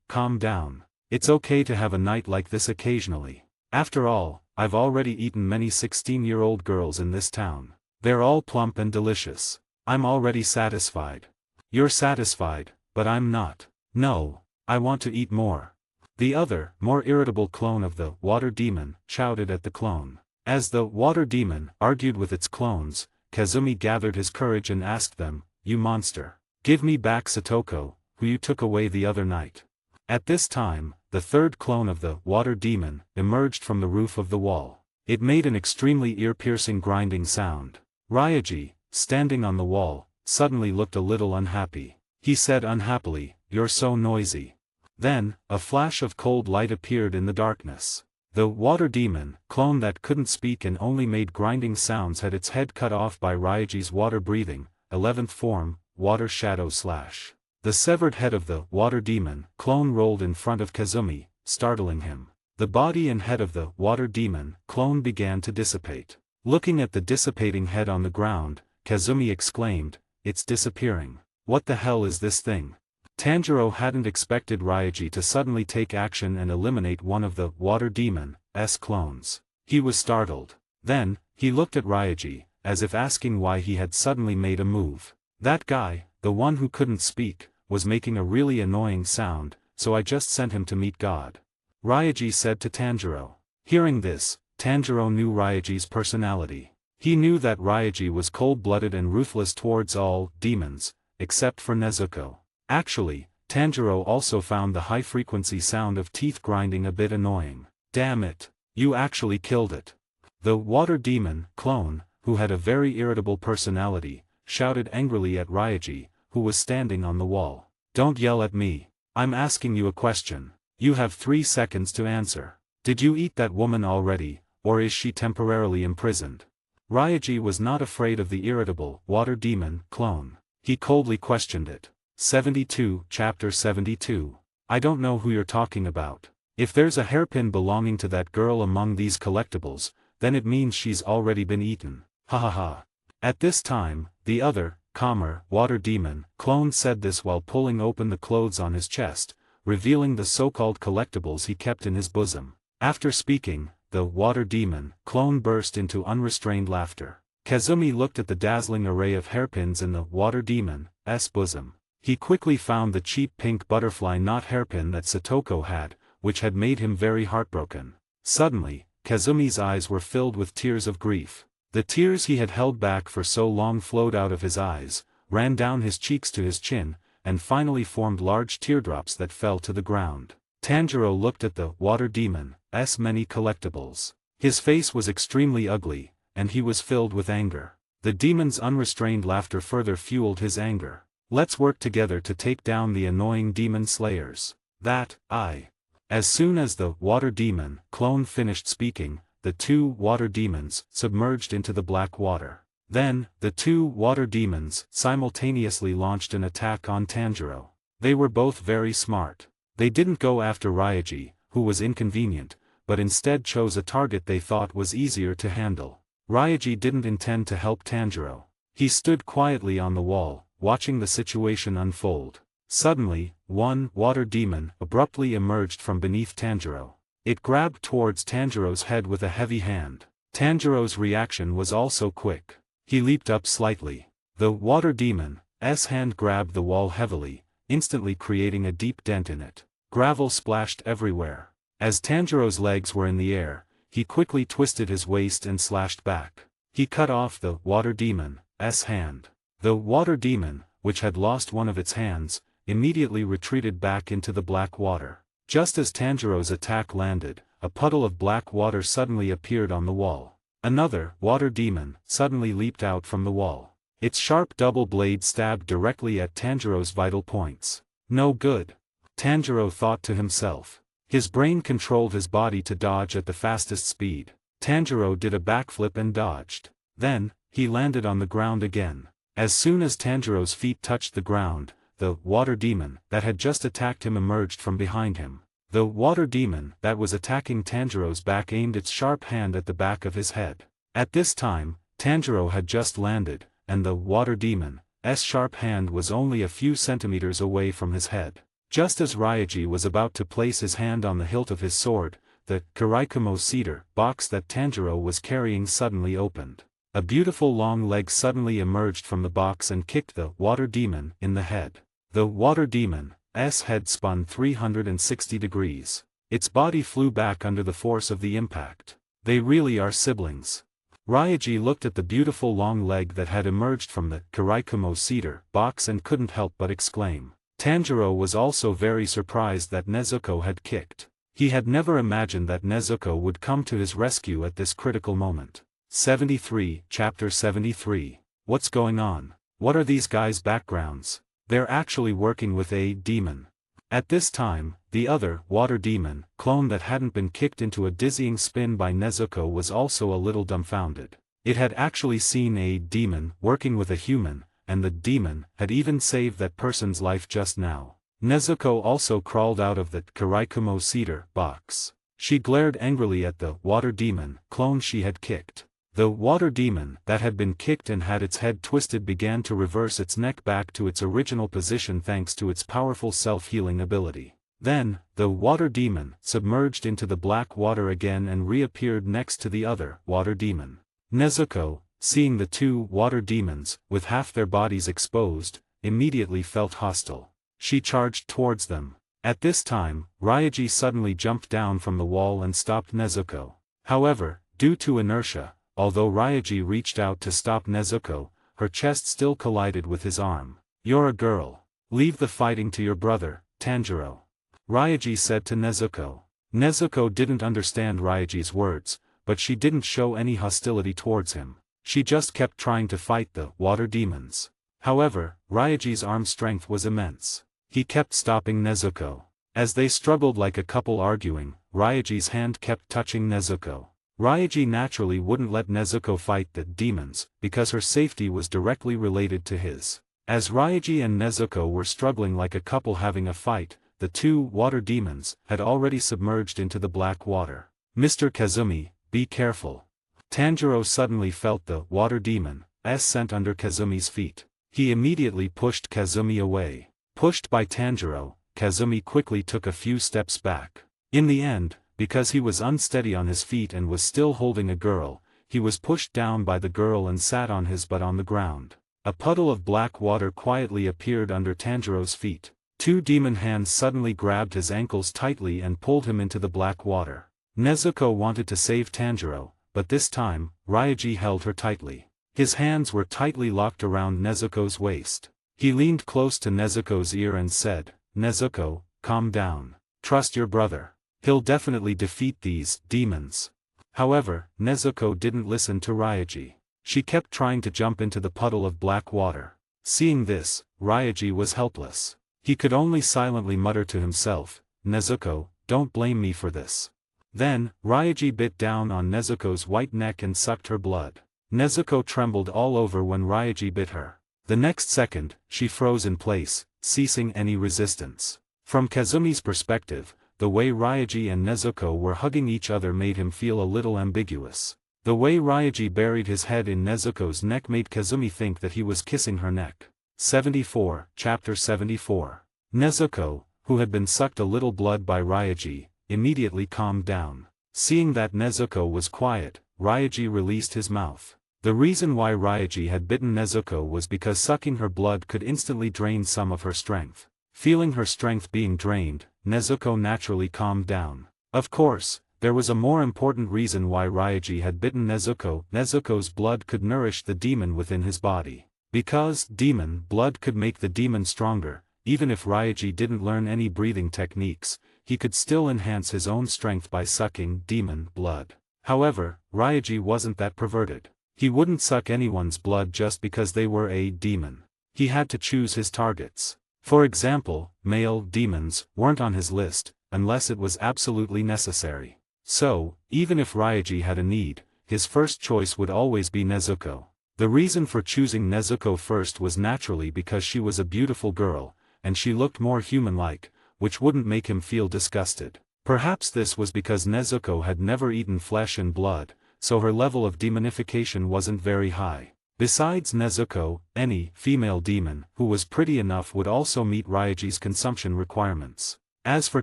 calm down. It's okay to have a night like this occasionally. After all, I've already eaten many 16-year-old girls in this town. They're all plump and delicious. I'm already satisfied. You're satisfied, but I'm not. No, I want to eat more. The other, more irritable clone of the water demon shouted at the clone. As the water demon argued with its clones, Kazumi gathered his courage and asked them, "You monster. Give me back Satoko, who you took away the other night." At this time, the third clone of the water demon emerged from the roof of the wall. It made an extremely ear-piercing grinding sound. Ryaji, standing on the wall, suddenly looked a little unhappy. He said unhappily, "You're so noisy." Then, a flash of cold light appeared in the darkness. The water demon, clone that couldn't speak and only made grinding sounds, had its head cut off by Ryaji's water-breathing, 11th form, water shadow slash. The severed head of the water demon clone rolled in front of Kazumi, startling him. The body and head of the water demon clone began to dissipate. Looking at the dissipating head on the ground, Kazumi exclaimed, "It's disappearing. What the hell is this thing?" Tanjiro hadn't expected Ryaji to suddenly take action and eliminate one of the water demon's clones. He was startled. Then, he looked at Ryaji, as if asking why he had suddenly made a move. "That guy, the one who couldn't speak, was making a really annoying sound, so I just sent him to meet God," Ryaji said to Tanjiro. Hearing this, Tanjiro knew Ryaji's personality. He knew that Ryaji was cold-blooded and ruthless towards all demons, except for Nezuko. Actually, Tanjiro also found the high-frequency sound of teeth grinding a bit annoying. "Damn it, you actually killed it." The water demon clone, who had a very irritable personality, shouted angrily at Ryaji, who was standing on the wall. "Don't yell at me. I'm asking you a question. You have 3 seconds to answer. Did you eat that woman already, or is she temporarily imprisoned?" Ryaji was not afraid of the irritable water demon clone. He coldly questioned it. 72 Chapter 72. "I don't know who you're talking about. If there's a hairpin belonging to that girl among these collectibles, then it means she's already been eaten. Ha ha ha." At this time, the other, calmer, water demon clone said this while pulling open the clothes on his chest, revealing the so-called collectibles he kept in his bosom. After speaking, the water demon clone burst into unrestrained laughter. Kazumi looked at the dazzling array of hairpins in the water demon's bosom. He quickly found the cheap pink butterfly knot hairpin that Satoko had, which had made him very heartbroken. Suddenly, Kazumi's eyes were filled with tears of grief. The tears he had held back for so long flowed out of his eyes, ran down his cheeks to his chin, and finally formed large teardrops that fell to the ground. Tanjiro looked at the water demon's many collectibles. His face was extremely ugly, and he was filled with anger. The demon's unrestrained laughter further fueled his anger. "Let's work together to take down the annoying demon slayers." As soon as the water demon clone finished speaking, the 2 water demons submerged into the black water. Then, the 2 water demons simultaneously launched an attack on Tanjiro. They were both very smart. They didn't go after Ryaji, who was inconvenient, but instead chose a target they thought was easier to handle. Ryaji didn't intend to help Tanjiro. He stood quietly on the wall, watching the situation unfold. Suddenly, one water demon abruptly emerged from beneath Tanjiro. It grabbed towards Tanjiro's head with a heavy hand. Tanjiro's reaction was also quick. He leaped up slightly. The water demon's hand grabbed the wall heavily, instantly creating a deep dent in it. Gravel splashed everywhere. As Tanjiro's legs were in the air, he quickly twisted his waist and slashed back. He cut off the water demon's hand. The water demon, which had lost one of its hands, immediately retreated back into the black water. Just as Tanjiro's attack landed, a puddle of black water suddenly appeared on the wall. Another water demon suddenly leaped out from the wall. Its sharp double blade stabbed directly at Tanjiro's vital points. "No good," Tanjiro thought to himself. His brain controlled his body to dodge at the fastest speed. Tanjiro did a backflip and dodged. Then, he landed on the ground again. As soon as Tanjiro's feet touched the ground, the water demon that had just attacked him emerged from behind him. The water demon that was attacking Tanjiro's back aimed its sharp hand at the back of his head. At this time, Tanjiro had just landed, and the water demon's sharp hand was only a few centimeters away from his head. Just as Ryaji was about to place his hand on the hilt of his sword, the Karaikumo cedar box that Tanjiro was carrying suddenly opened. A beautiful long leg suddenly emerged from the box and kicked the water demon in the head. The water demon's head spun 360 degrees. Its body flew back under the force of the impact. They really are siblings. Ryaji looked at the beautiful long leg that had emerged from the Karaikumo cedar box and couldn't help but exclaim. Tanjiro was also very surprised that Nezuko had kicked. He had never imagined that Nezuko would come to his rescue at this critical moment. 73, Chapter 73. What's going on? What are these guys' backgrounds? They're actually working with a demon. At this time, the other water demon clone that hadn't been kicked into a dizzying spin by Nezuko was also a little dumbfounded. It had actually seen a demon working with a human, and the demon had even saved that person's life just now. Nezuko also crawled out of the Karaikumo cedar box. She glared angrily at the water demon clone she had kicked. The water demon that had been kicked and had its head twisted began to reverse its neck back to its original position thanks to its powerful self-healing ability. Then, the water demon submerged into the black water again and reappeared next to the other water demon. Nezuko, seeing the two water demons, with half their bodies exposed, immediately felt hostile. She charged towards them. At this time, Ryaji suddenly jumped down from the wall and stopped Nezuko. However, due to inertia, although Ryaji reached out to stop Nezuko, her chest still collided with his arm. "You're a girl. Leave the fighting to your brother, Tanjiro," Ryaji said to Nezuko. Nezuko didn't understand Ryaji's words, but she didn't show any hostility towards him. She just kept trying to fight the water demons. However, Ryaji's arm strength was immense. He kept stopping Nezuko. As they struggled like a couple arguing, Ryaji's hand kept touching Nezuko. Ryaji naturally wouldn't let Nezuko fight the demons, because her safety was directly related to his. As Ryaji and Nezuko were struggling like a couple having a fight, the two water demons had already submerged into the black water. "Mr. Kazumi, be careful." Tanjiro suddenly felt the water demon's scent under Kazumi's feet. He immediately pushed Kazumi away. Pushed by Tanjiro, Kazumi quickly took a few steps back. In the end, because he was unsteady on his feet and was still holding a girl, he was pushed down by the girl and sat on his butt on the ground. A puddle of black water quietly appeared under Tanjiro's feet. Two demon hands suddenly grabbed his ankles tightly and pulled him into the black water. Nezuko wanted to save Tanjiro, but this time, Ryaji held her tightly. His hands were tightly locked around Nezuko's waist. He leaned close to Nezuko's ear and said, "Nezuko, calm down. Trust your brother. He'll definitely defeat these demons." However, Nezuko didn't listen to Ryaji. She kept trying to jump into the puddle of black water. Seeing this, Ryaji was helpless. He could only silently mutter to himself, "Nezuko, don't blame me for this." Then, Ryaji bit down on Nezuko's white neck and sucked her blood. Nezuko trembled all over when Ryaji bit her. The next second, she froze in place, ceasing any resistance. From Kazumi's perspective, the way Ryaji and Nezuko were hugging each other made him feel a little ambiguous. The way Ryaji buried his head in Nezuko's neck made Kazumi think that he was kissing her neck. 74, Chapter 74. Nezuko, who had been sucked a little blood by Ryaji, immediately calmed down. Seeing that Nezuko was quiet, Ryaji released his mouth. The reason why Ryaji had bitten Nezuko was because sucking her blood could instantly drain some of her strength. Feeling her strength being drained, Nezuko naturally calmed down. Of course, there was a more important reason why Ryaji had bitten Nezuko. Nezuko's blood could nourish the demon within his body. Because demon blood could make the demon stronger, even if Ryaji didn't learn any breathing techniques, he could still enhance his own strength by sucking demon blood. However, Ryaji wasn't that perverted. He wouldn't suck anyone's blood just because they were a demon. He had to choose his targets. For example, male demons weren't on his list, unless it was absolutely necessary. So, even if Ryaji had a need, his first choice would always be Nezuko. The reason for choosing Nezuko first was naturally because she was a beautiful girl, and she looked more human-like, which wouldn't make him feel disgusted. Perhaps this was because Nezuko had never eaten flesh and blood, so her level of demonification wasn't very high. Besides Nezuko, any female demon who was pretty enough would also meet Ryaji's consumption requirements. As for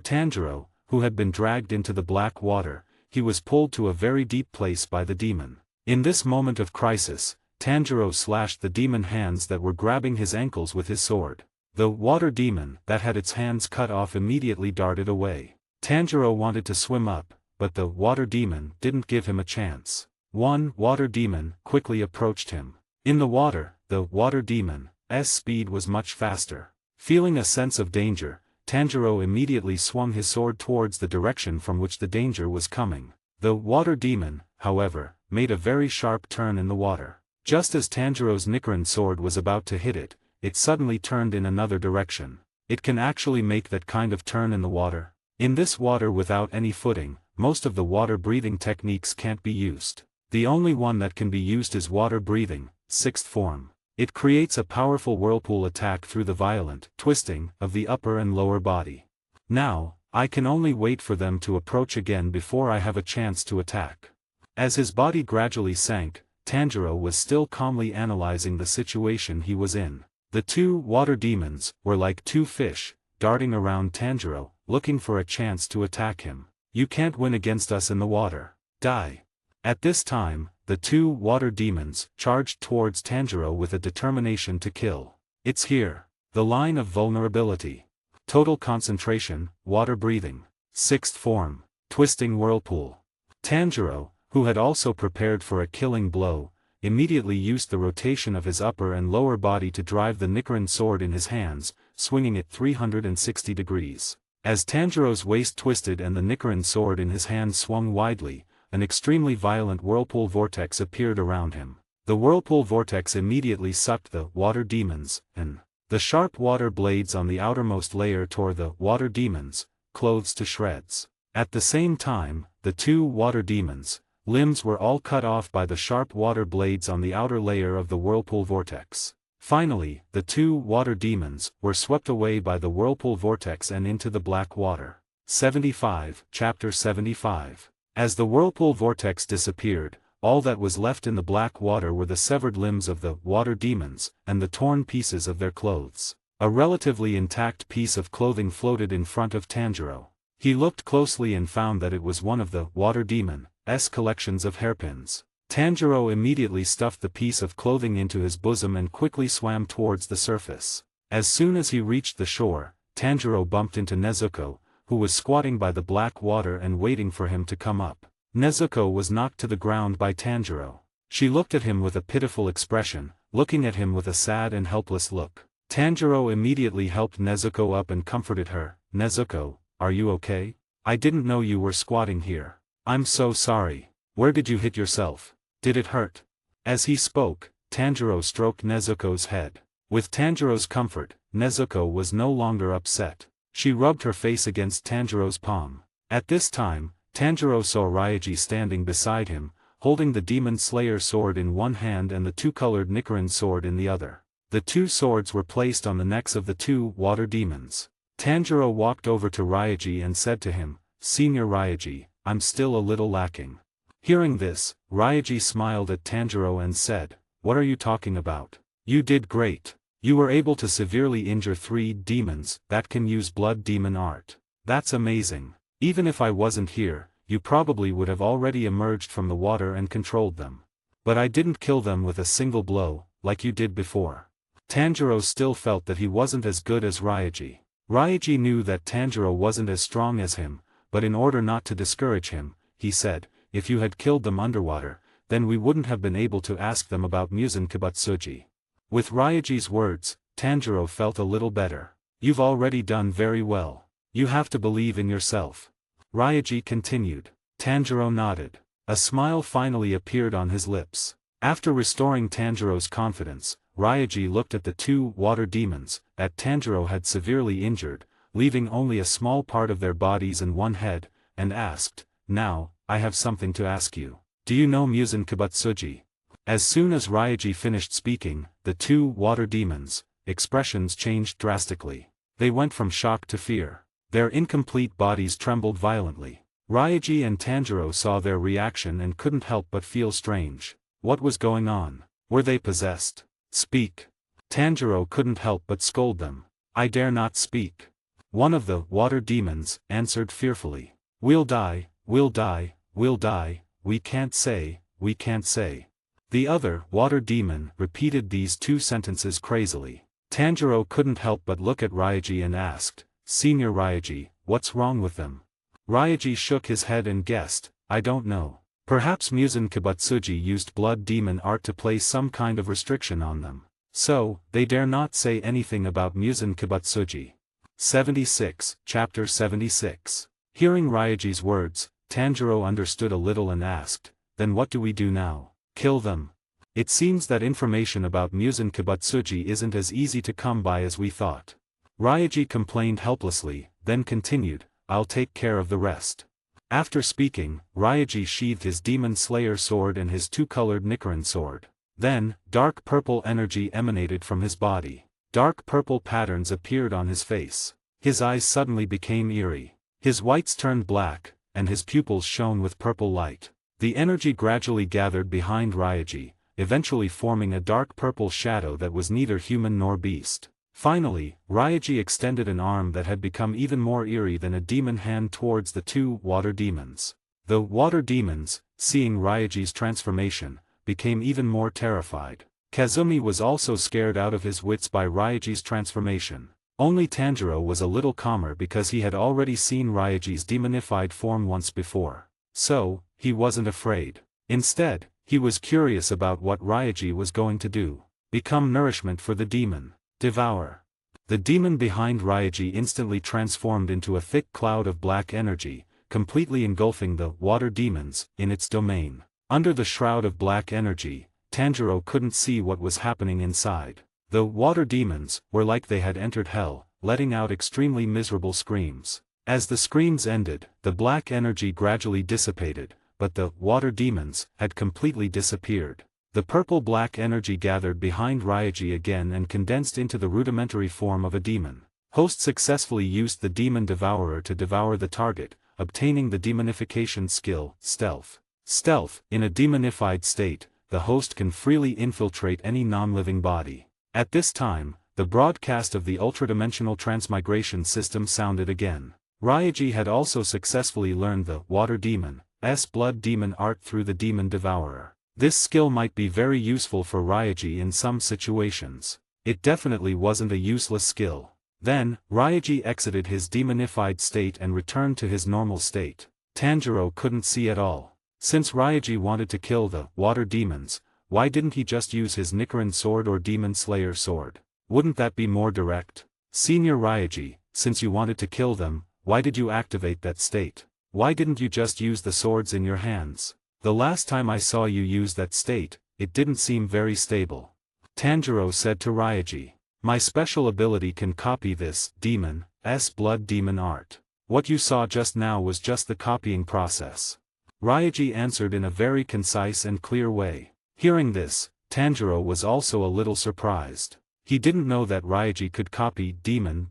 Tanjiro, who had been dragged into the black water, he was pulled to a very deep place by the demon. In this moment of crisis, Tanjiro slashed the demon hands that were grabbing his ankles with his sword. The water demon that had its hands cut off immediately darted away. Tanjiro wanted to swim up, but the water demon didn't give him a chance. One water demon quickly approached him. In the water demon's speed was much faster. Feeling a sense of danger, Tanjiro immediately swung his sword towards the direction from which the danger was coming. The water demon, however, made a very sharp turn in the water. Just as Tanjiro's Nichiren sword was about to hit it, it suddenly turned in another direction. It can actually make that kind of turn in the water. In this water without any footing, most of the water breathing techniques can't be used. The only one that can be used is water breathing, 6th form. It creates a powerful whirlpool attack through the violent twisting of the upper and lower body. Now, I can only wait for them to approach again before I have a chance to attack. As his body gradually sank, Tanjiro was still calmly analyzing the situation he was in. The two water demons were like two fish, darting around Tanjiro, looking for a chance to attack him. You can't win against us in the water. Die. At this time, the two water demons charged towards Tanjiro with a determination to kill. It's here. The line of vulnerability. Total concentration, water breathing. 6th form, twisting whirlpool. Tanjiro, who had also prepared for a killing blow, immediately used the rotation of his upper and lower body to drive the Nichiren sword in his hands, swinging it 360 degrees. As Tanjiro's waist twisted and the Nichiren sword in his hand swung widely, an extremely violent whirlpool vortex appeared around him. The whirlpool vortex immediately sucked the water demons, and the sharp water blades on the outermost layer tore the water demons' clothes to shreds. At the same time, the two water demons' limbs were all cut off by the sharp water blades on the outer layer of the whirlpool vortex. Finally, the two water demons were swept away by the whirlpool vortex and into the black water. 75, Chapter 75. As the whirlpool vortex disappeared, all that was left in the black water were the severed limbs of the water demons, and the torn pieces of their clothes. A relatively intact piece of clothing floated in front of Tanjiro. He looked closely and found that it was one of the water demon's collections of hairpins. Tanjiro immediately stuffed the piece of clothing into his bosom and quickly swam towards the surface. As soon as he reached the shore, Tanjiro bumped into Nezuko, who was squatting by the black water and waiting for him to come up. Nezuko was knocked to the ground by Tanjiro. She looked at him with a pitiful expression, looking at him with a sad and helpless look. Tanjiro immediately helped Nezuko up and comforted her. Nezuko, are you okay? I didn't know you were squatting here. I'm so sorry. Where did you hit yourself? Did it hurt? As he spoke, Tanjiro stroked Nezuko's head. With Tanjiro's comfort, Nezuko was no longer upset. She rubbed her face against Tanjiro's palm. At this time, Tanjiro saw Ryaji standing beside him, holding the Demon Slayer sword in one hand and the two-colored Nichiren sword in the other. The two swords were placed on the necks of the two water demons. Tanjiro walked over to Ryaji and said to him, "Senior Ryaji, I'm still a little lacking." Hearing this, Ryaji smiled at Tanjiro and said, "What are you talking about? You did great. You were able to severely injure 3 demons that can use blood demon art. That's amazing. Even if I wasn't here, you probably would have already emerged from the water and controlled them. But I didn't kill them with a single blow, like you did before." Tanjiro still felt that he wasn't as good as Ryaji. Ryaji knew that Tanjiro wasn't as strong as him, but in order not to discourage him, he said, "If you had killed them underwater, then we wouldn't have been able to ask them about Muzan Kibatsuji." With Ryaji's words, Tanjiro felt a little better. "You've already done very well. You have to believe in yourself." Ryaji continued. Tanjiro nodded. A smile finally appeared on his lips. After restoring Tanjiro's confidence, Ryaji looked at the two water demons that Tanjiro had severely injured, leaving only a small part of their bodies and one head, and asked, "Now, I have something to ask you. Do you know Muzan Kibatsuji?" As soon as Ryaji finished speaking, the two water demons' expressions changed drastically. They went from shock to fear. Their incomplete bodies trembled violently. Ryaji and Tanjiro saw their reaction and couldn't help but feel strange. What was going on? Were they possessed? Speak. Tanjiro couldn't help but scold them. I dare not speak. One of the water demons answered fearfully. We'll die, we'll die, we'll die, we can't say, we can't say. The other water demon repeated these two sentences crazily. Tanjiro couldn't help but look at Ryaji and asked, Senior Ryaji, what's wrong with them? Ryaji shook his head and guessed, I don't know. Perhaps Muzan Kibutsuji used blood demon art to place some kind of restriction on them. So, they dare not say anything about Muzan Kibutsuji. 76, Chapter 76. Hearing Ryaji's words, Tanjiro understood a little and asked, then what do we do now? Kill them? It seems that information about Muzan Kibutsuji isn't as easy to come by as we thought. Ryaji complained helplessly, then continued, I'll take care of the rest. After speaking, Ryaji sheathed his Demon Slayer sword and his two-colored Nichiren sword. Then, dark purple energy emanated from his body. Dark purple patterns appeared on his face. His eyes suddenly became eerie. His whites turned black, and his pupils shone with purple light. The energy gradually gathered behind Ryaji, eventually forming a dark purple shadow that was neither human nor beast. Finally, Ryaji extended an arm that had become even more eerie than a demon hand towards the two water demons. The water demons, seeing Ryaji's transformation, became even more terrified. Kazumi was also scared out of his wits by Ryaji's transformation. Only Tanjiro was a little calmer because he had already seen Ryaji's demonified form once before. So, he wasn't afraid. Instead, he was curious about what Ryaji was going to do. Become nourishment for the demon. Devour. The demon behind Ryaji instantly transformed into a thick cloud of black energy, completely engulfing the water demons in its domain. Under the shroud of black energy, Tanjiro couldn't see what was happening inside. The water demons were like they had entered hell, letting out extremely miserable screams. As the screams ended, the black energy gradually dissipated, but the water demons had completely disappeared. The purple-black energy gathered behind Ryaji again and condensed into the rudimentary form of a demon. Host successfully used the demon devourer to devour the target, obtaining the demonification skill, Stealth. Stealth, in a demonified state, the host can freely infiltrate any non-living body. At this time, the broadcast of the ultradimensional transmigration system sounded again. Ryaji had also successfully learned the water demon's blood demon art through the demon devourer. This skill might be very useful for Ryaji in some situations. It definitely wasn't a useless skill. Then, Ryaji exited his demonified state and returned to his normal state. Tanjiro couldn't see at all. Since Ryaji wanted to kill the water demons, why didn't he just use his Nichiren sword or Demon Slayer sword? Wouldn't that be more direct? Senior Ryaji, since you wanted to kill them, why did you activate that state? Why didn't you just use the swords in your hands? The last time I saw you use that state, it didn't seem very stable. Tanjiro said to Ryaji, my special ability can copy this demon's blood demon art. What you saw just now was just the copying process. Ryaji answered in a very concise and clear way. Hearing this, Tanjiro was also a little surprised. He didn't know that Ryaji could copy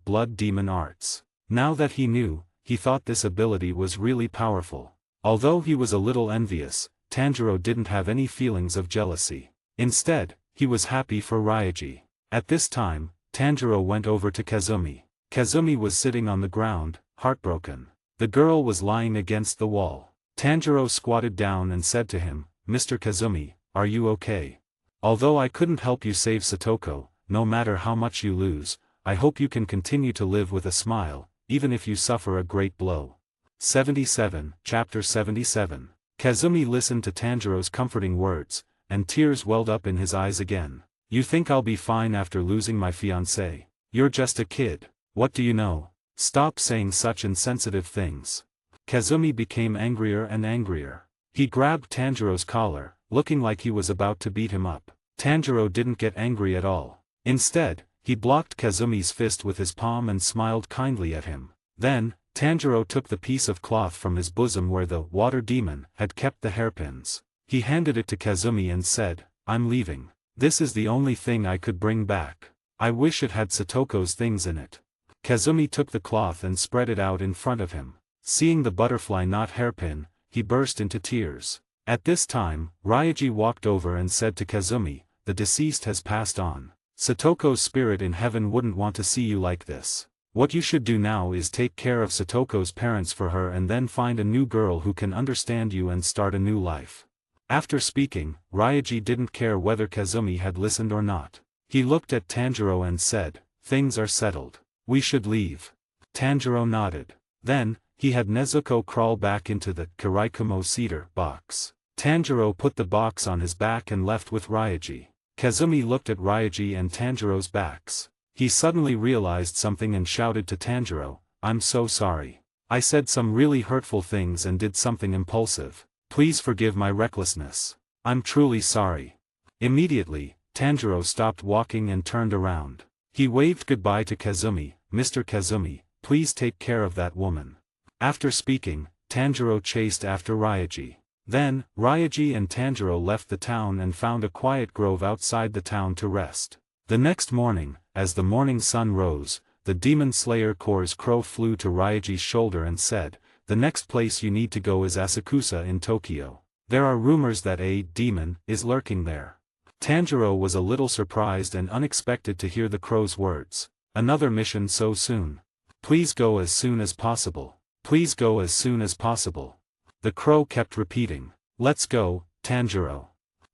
blood demon arts. Now that he knew, he thought this ability was really powerful. Although he was a little envious, Tanjiro didn't have any feelings of jealousy. Instead, he was happy for Ryaji. At this time, Tanjiro went over to Kazumi. Kazumi was sitting on the ground, heartbroken. The girl was lying against the wall. Tanjiro squatted down and said to him, Mr. Kazumi, are you okay? Although I couldn't help you save Satoko, no matter how much you lose, I hope you can continue to live with a smile, even if you suffer a great blow. 77, Chapter 77. Kazumi listened to Tanjiro's comforting words, and tears welled up in his eyes again. You think I'll be fine after losing my fiancé? You're just a kid. What do you know? Stop saying such insensitive things. Kazumi became angrier and angrier. He grabbed Tanjiro's collar, looking like he was about to beat him up. Tanjiro didn't get angry at all. Instead, he blocked Kazumi's fist with his palm and smiled kindly at him. Then, Tanjiro took the piece of cloth from his bosom where the water demon had kept the hairpins. He handed it to Kazumi and said, I'm leaving. This is the only thing I could bring back. I wish it had Satoko's things in it. Kazumi took the cloth and spread it out in front of him. Seeing the butterfly not hairpin, he burst into tears. At this time, Ryaji walked over and said to Kazumi, "The deceased has passed on. Satoko's spirit in heaven wouldn't want to see you like this. What you should do now is take care of Satoko's parents for her and then find a new girl who can understand you and start a new life." After speaking, Ryaji didn't care whether Kazumi had listened or not. He looked at Tanjiro and said, "Things are settled. We should leave." Tanjiro nodded. Then, he had Nezuko crawl back into the Karaikumo cedar box. Tanjiro put the box on his back and left with Ryaji. Kazumi looked at Ryaji and Tanjiro's backs. He suddenly realized something and shouted to Tanjiro, "I'm so sorry. I said some really hurtful things and did something impulsive. Please forgive my recklessness. I'm truly sorry." Immediately, Tanjiro stopped walking and turned around. He waved goodbye to Kazumi. "Mr. Kazumi, please take care of that woman." After speaking, Tanjiro chased after Ryaji. Then, Ryaji and Tanjiro left the town and found a quiet grove outside the town to rest. The next morning, as the morning sun rose, the demon slayer Kor's crow flew to Ryaji's shoulder and said, "The next place you need to go is Asakusa in Tokyo. There are rumors that a demon is lurking there." Tanjiro was a little surprised and unexpected to hear the crow's words. "Another mission so soon? Please go as soon as possible. Please go as soon as possible." The crow kept repeating, "Let's go, Tanjiro."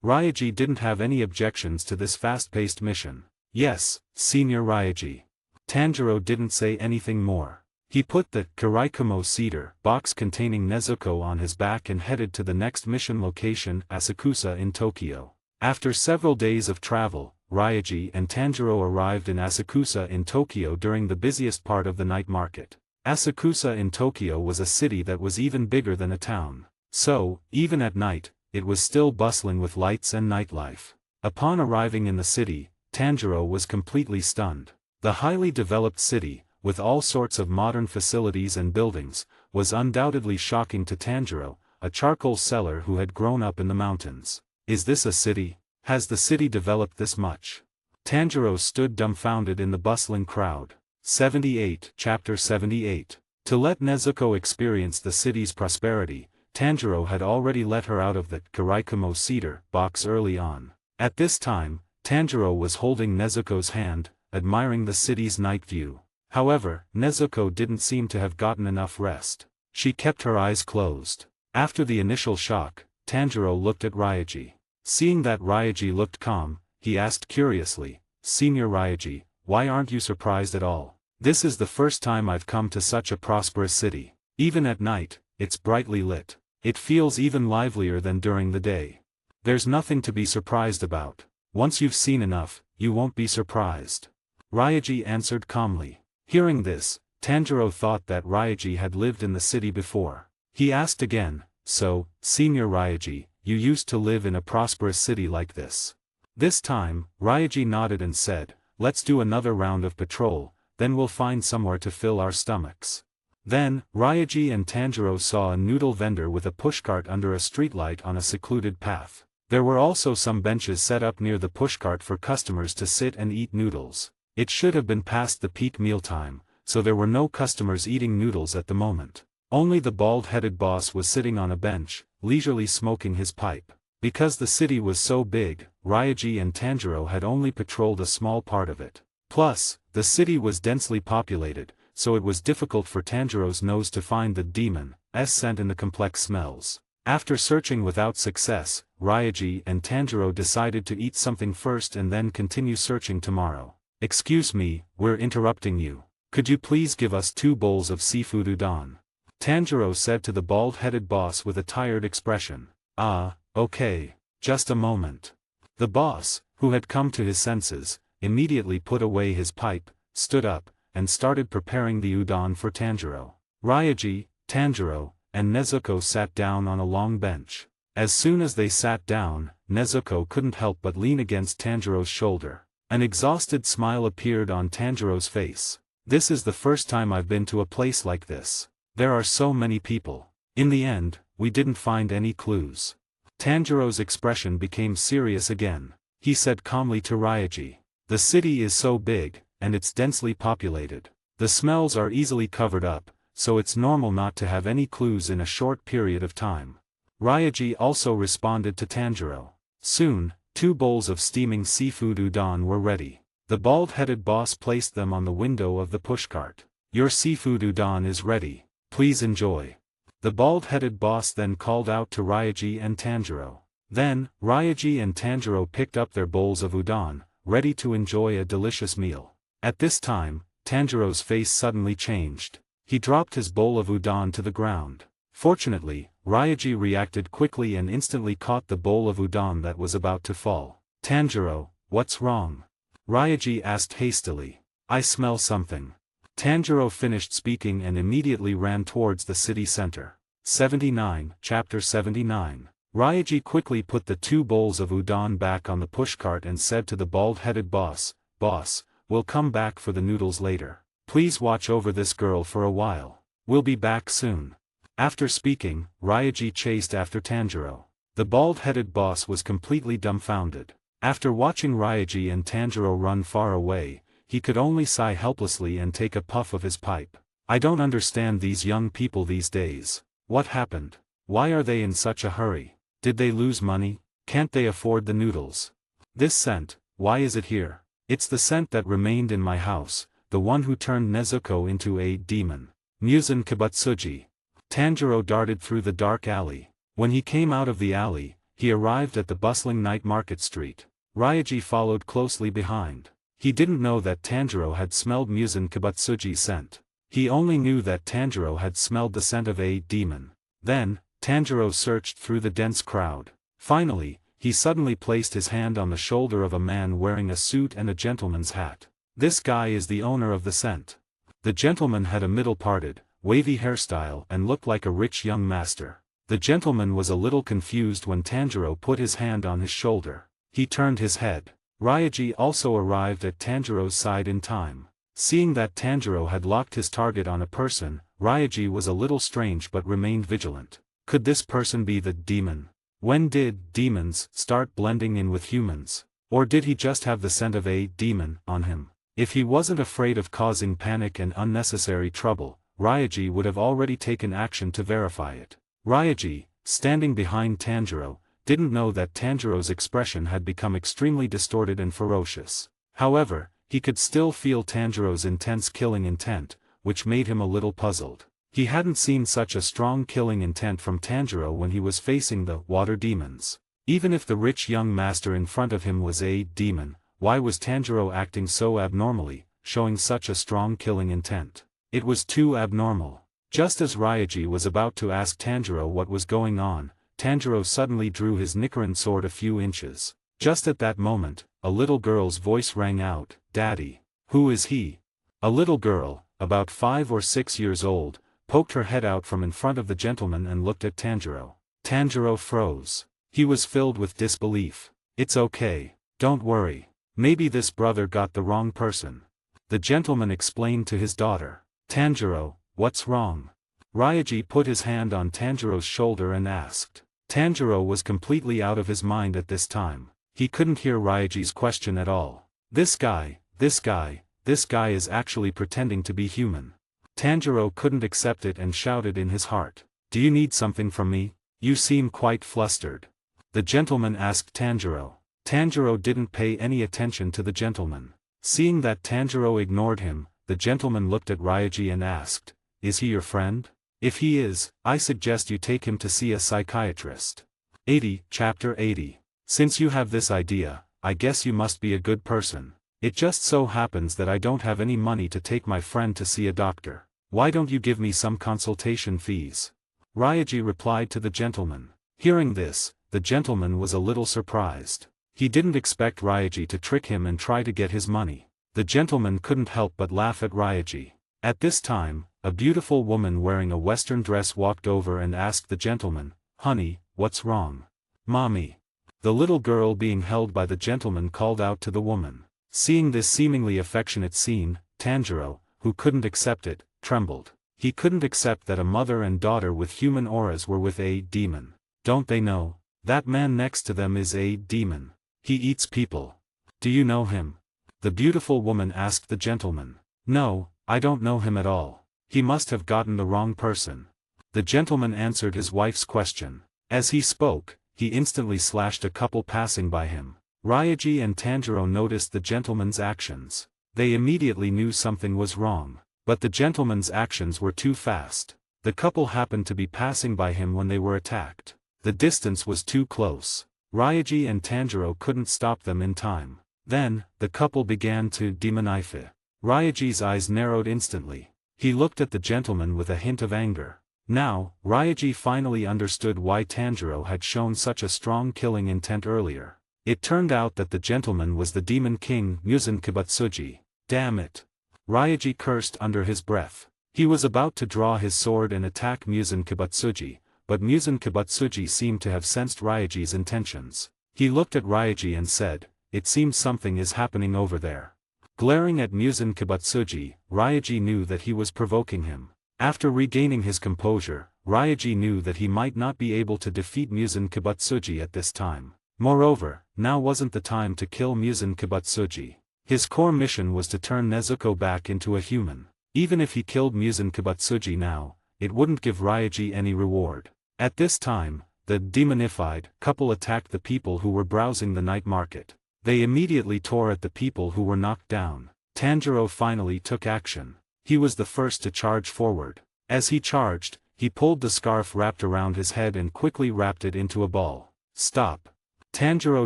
Ryaji didn't have any objections to this fast-paced mission. "Yes, Senior Ryaji." Tanjiro didn't say anything more. He put the Karaikumo cedar box containing Nezuko on his back and headed to the next mission location, Asakusa in Tokyo. After several days of travel, Ryaji and Tanjiro arrived in Asakusa in Tokyo during the busiest part of the night market. Asakusa in Tokyo was a city that was even bigger than a town. So, even at night, it was still bustling with lights and nightlife. Upon arriving in the city, Tanjiro was completely stunned. The highly developed city, with all sorts of modern facilities and buildings, was undoubtedly shocking to Tanjiro, a charcoal seller who had grown up in the mountains. Is this a city? Has the city developed this much? Tanjiro stood dumbfounded in the bustling crowd. 78 Chapter 78. To let Nezuko experience the city's prosperity, Tanjiro had already let her out of the Karaikumo cedar box early on. At this time, Tanjiro was holding Nezuko's hand, admiring the city's night view. However, Nezuko didn't seem to have gotten enough rest. She kept her eyes closed. After the initial shock, Tanjiro looked at Ryaji. Seeing that Ryaji looked calm, he asked curiously, "Senior Ryaji, why aren't you surprised at all? This is the first time I've come to such a prosperous city. Even at night, it's brightly lit. It feels even livelier than during the day. There's nothing to be surprised about. Once you've seen enough, you won't be surprised." Ryaji answered calmly. Hearing this, Tanjiro thought that Ryaji had lived in the city before. He asked again, "So, Senior Ryaji, you used to live in a prosperous city like this?" This time, Ryaji nodded and said, "Let's do another round of patrol, then we'll find somewhere to fill our stomachs." Then, Ryaji and Tanjiro saw a noodle vendor with a pushcart under a streetlight on a secluded path. There were also some benches set up near the pushcart for customers to sit and eat noodles. It should have been past the peak mealtime, so there were no customers eating noodles at the moment. Only the bald-headed boss was sitting on a bench, leisurely smoking his pipe. Because the city was so big, Ryaji and Tanjiro had only patrolled a small part of it. Plus, the city was densely populated, so it was difficult for Tanjiro's nose to find the demon's scent in the complex smells. After searching without success, Ryaji and Tanjiro decided to eat something first and then continue searching tomorrow. "Excuse me, we're interrupting you. Could you please give us 2 bowls of seafood udon?" Tanjiro said to the bald-headed boss with a tired expression. "Ah, okay. Just a moment." The boss, who had come to his senses, immediately put away his pipe, stood up, and started preparing the udon for Tanjiro. Ryaji, Tanjiro, and Nezuko sat down on a long bench. As soon as they sat down, Nezuko couldn't help but lean against Tanjiro's shoulder. An exhausted smile appeared on Tanjiro's face. "This is the first time I've been to a place like this. There are so many people. In the end, we didn't find any clues." Tanjiro's expression became serious again. He said calmly to Ryaji, "The city is so big, and it's densely populated. The smells are easily covered up, so it's normal not to have any clues in a short period of time. Ryaji also responded to Tanjiro. Soon, 2 bowls of steaming seafood udon were ready. The bald-headed boss placed them on the window of the pushcart. Your seafood udon is ready. Please enjoy. The bald-headed boss then called out to Ryaji and Tanjiro. Then, Ryaji and Tanjiro picked up their bowls of udon, ready to enjoy a delicious meal. At this time, Tanjiro's face suddenly changed. He dropped his bowl of udon to the ground. Fortunately, Ryaji reacted quickly and instantly caught the bowl of udon that was about to fall. Tanjiro, what's wrong? Ryaji asked hastily. I smell something. Tanjiro finished speaking and immediately ran towards the city center. 79, Chapter 79. Ryaji quickly put the 2 bowls of udon back on the pushcart and said to the bald-headed boss, Boss, we'll come back for the noodles later. Please watch over this girl for a while. We'll be back soon. After speaking, Ryaji chased after Tanjiro. The bald-headed boss was completely dumbfounded. After watching Ryaji and Tanjiro run far away, he could only sigh helplessly and take a puff of his pipe. I don't understand these young people these days. What happened? Why are they in such a hurry? Did they lose money? Can't they afford the noodles? This scent, why is it here? It's the scent that remained in my house, the one who turned Nezuko into a demon. Muzan Kibutsuji. Tanjiro darted through the dark alley. When he came out of the alley, he arrived at the bustling night market street. Ryaji followed closely behind. He didn't know that Tanjiro had smelled Muzan Kibutsuji's scent. He only knew that Tanjiro had smelled the scent of a demon. Then, Tanjiro searched through the dense crowd. Finally, he suddenly placed his hand on the shoulder of a man wearing a suit and a gentleman's hat. This guy is the owner of the scent. The gentleman had a middle-parted, wavy hairstyle and looked like a rich young master. The gentleman was a little confused when Tanjiro put his hand on his shoulder. He turned his head. Ryaji also arrived at Tanjiro's side in time. Seeing that Tanjiro had locked his target on a person, Ryaji was a little strange but remained vigilant. Could this person be the demon? When did demons start blending in with humans? Or did he just have the scent of a demon on him? If he wasn't afraid of causing panic and unnecessary trouble, Ryaji would have already taken action to verify it. Ryaji, standing behind Tanjiro, didn't know that Tanjiro's expression had become extremely distorted and ferocious. However, he could still feel Tanjiro's intense killing intent, which made him a little puzzled. He hadn't seen such a strong killing intent from Tanjiro when he was facing the water demons. Even if the rich young master in front of him was a demon, why was Tanjiro acting so abnormally, showing such a strong killing intent? It was too abnormal. Just as Ryaji was about to ask Tanjiro what was going on, Tanjiro suddenly drew his Nichiren sword a few inches. Just at that moment, a little girl's voice rang out, "Daddy, who is he?" A little girl, about 5 or 6 years old, poked her head out from in front of the gentleman and looked at Tanjiro. Tanjiro froze. He was filled with disbelief. "It's okay, don't worry. Maybe this brother got the wrong person," the gentleman explained to his daughter. "Tanjiro, what's wrong?" Ryaji put his hand on Tanjiro's shoulder and asked. Tanjiro was completely out of his mind at this time. He couldn't hear Ryaji's question at all. This guy is actually pretending to be human. Tanjiro couldn't accept it and shouted in his heart. "Do you need something from me? You seem quite flustered." The gentleman asked Tanjiro. Tanjiro didn't pay any attention to the gentleman. Seeing that Tanjiro ignored him, the gentleman looked at Ryaji and asked, "Is he your friend? If he is, I suggest you take him to see a psychiatrist." 80, Chapter 80. Since you have this idea, I guess you must be a good person. It just so happens that I don't have any money to take my friend to see a doctor. Why don't you give me some consultation fees? Ryaji replied to the gentleman. Hearing this, the gentleman was a little surprised. He didn't expect Ryaji to trick him and try to get his money. The gentleman couldn't help but laugh at Ryaji. At this time, a beautiful woman wearing a western dress walked over and asked the gentleman, "Honey, what's wrong?" "Mommy." The little girl being held by the gentleman called out to the woman. Seeing this seemingly affectionate scene, Tanjiro, who couldn't accept it, trembled. He couldn't accept that a mother and daughter with human auras were with a demon. Don't they know? That man next to them is a demon. He eats people. Do you know him? The beautiful woman asked the gentleman. "No, I don't know him at all. He must have gotten the wrong person. The gentleman answered his wife's question. As he spoke, he instantly slashed a couple passing by him. Ryaji and Tanjiro noticed the gentleman's actions. They immediately knew something was wrong. But the gentleman's actions were too fast. The couple happened to be passing by him when they were attacked. The distance was too close. Ryaji and Tanjiro couldn't stop them in time. Then, the couple began to demonife. Ryaji's eyes narrowed instantly. He looked at the gentleman with a hint of anger. Now, Ryaji finally understood why Tanjiro had shown such a strong killing intent earlier. It turned out that the gentleman was the Demon King Muzan Kibatsuji. Damn it! Ryaji cursed under his breath. He was about to draw his sword and attack Muzan Kibatsuji, but Muzan Kibatsuji seemed to have sensed Ryaji's intentions. He looked at Ryaji and said, "It seems something is happening over there." Glaring at Muzan Kibatsuji, Ryaji knew that he was provoking him. After regaining his composure, Ryaji knew that he might not be able to defeat Muzan Kibatsuji at this time. Moreover, now wasn't the time to kill Muzan Kibatsuji. His core mission was to turn Nezuko back into a human. Even if he killed Muzan Kibatsuji now, it wouldn't give Ryaji any reward. At this time, the demonified couple attacked the people who were browsing the night market. They immediately tore at the people who were knocked down. Tanjiro finally took action. He was the first to charge forward. As he charged, he pulled the scarf wrapped around his head and quickly wrapped it into a ball. Stop! Tanjiro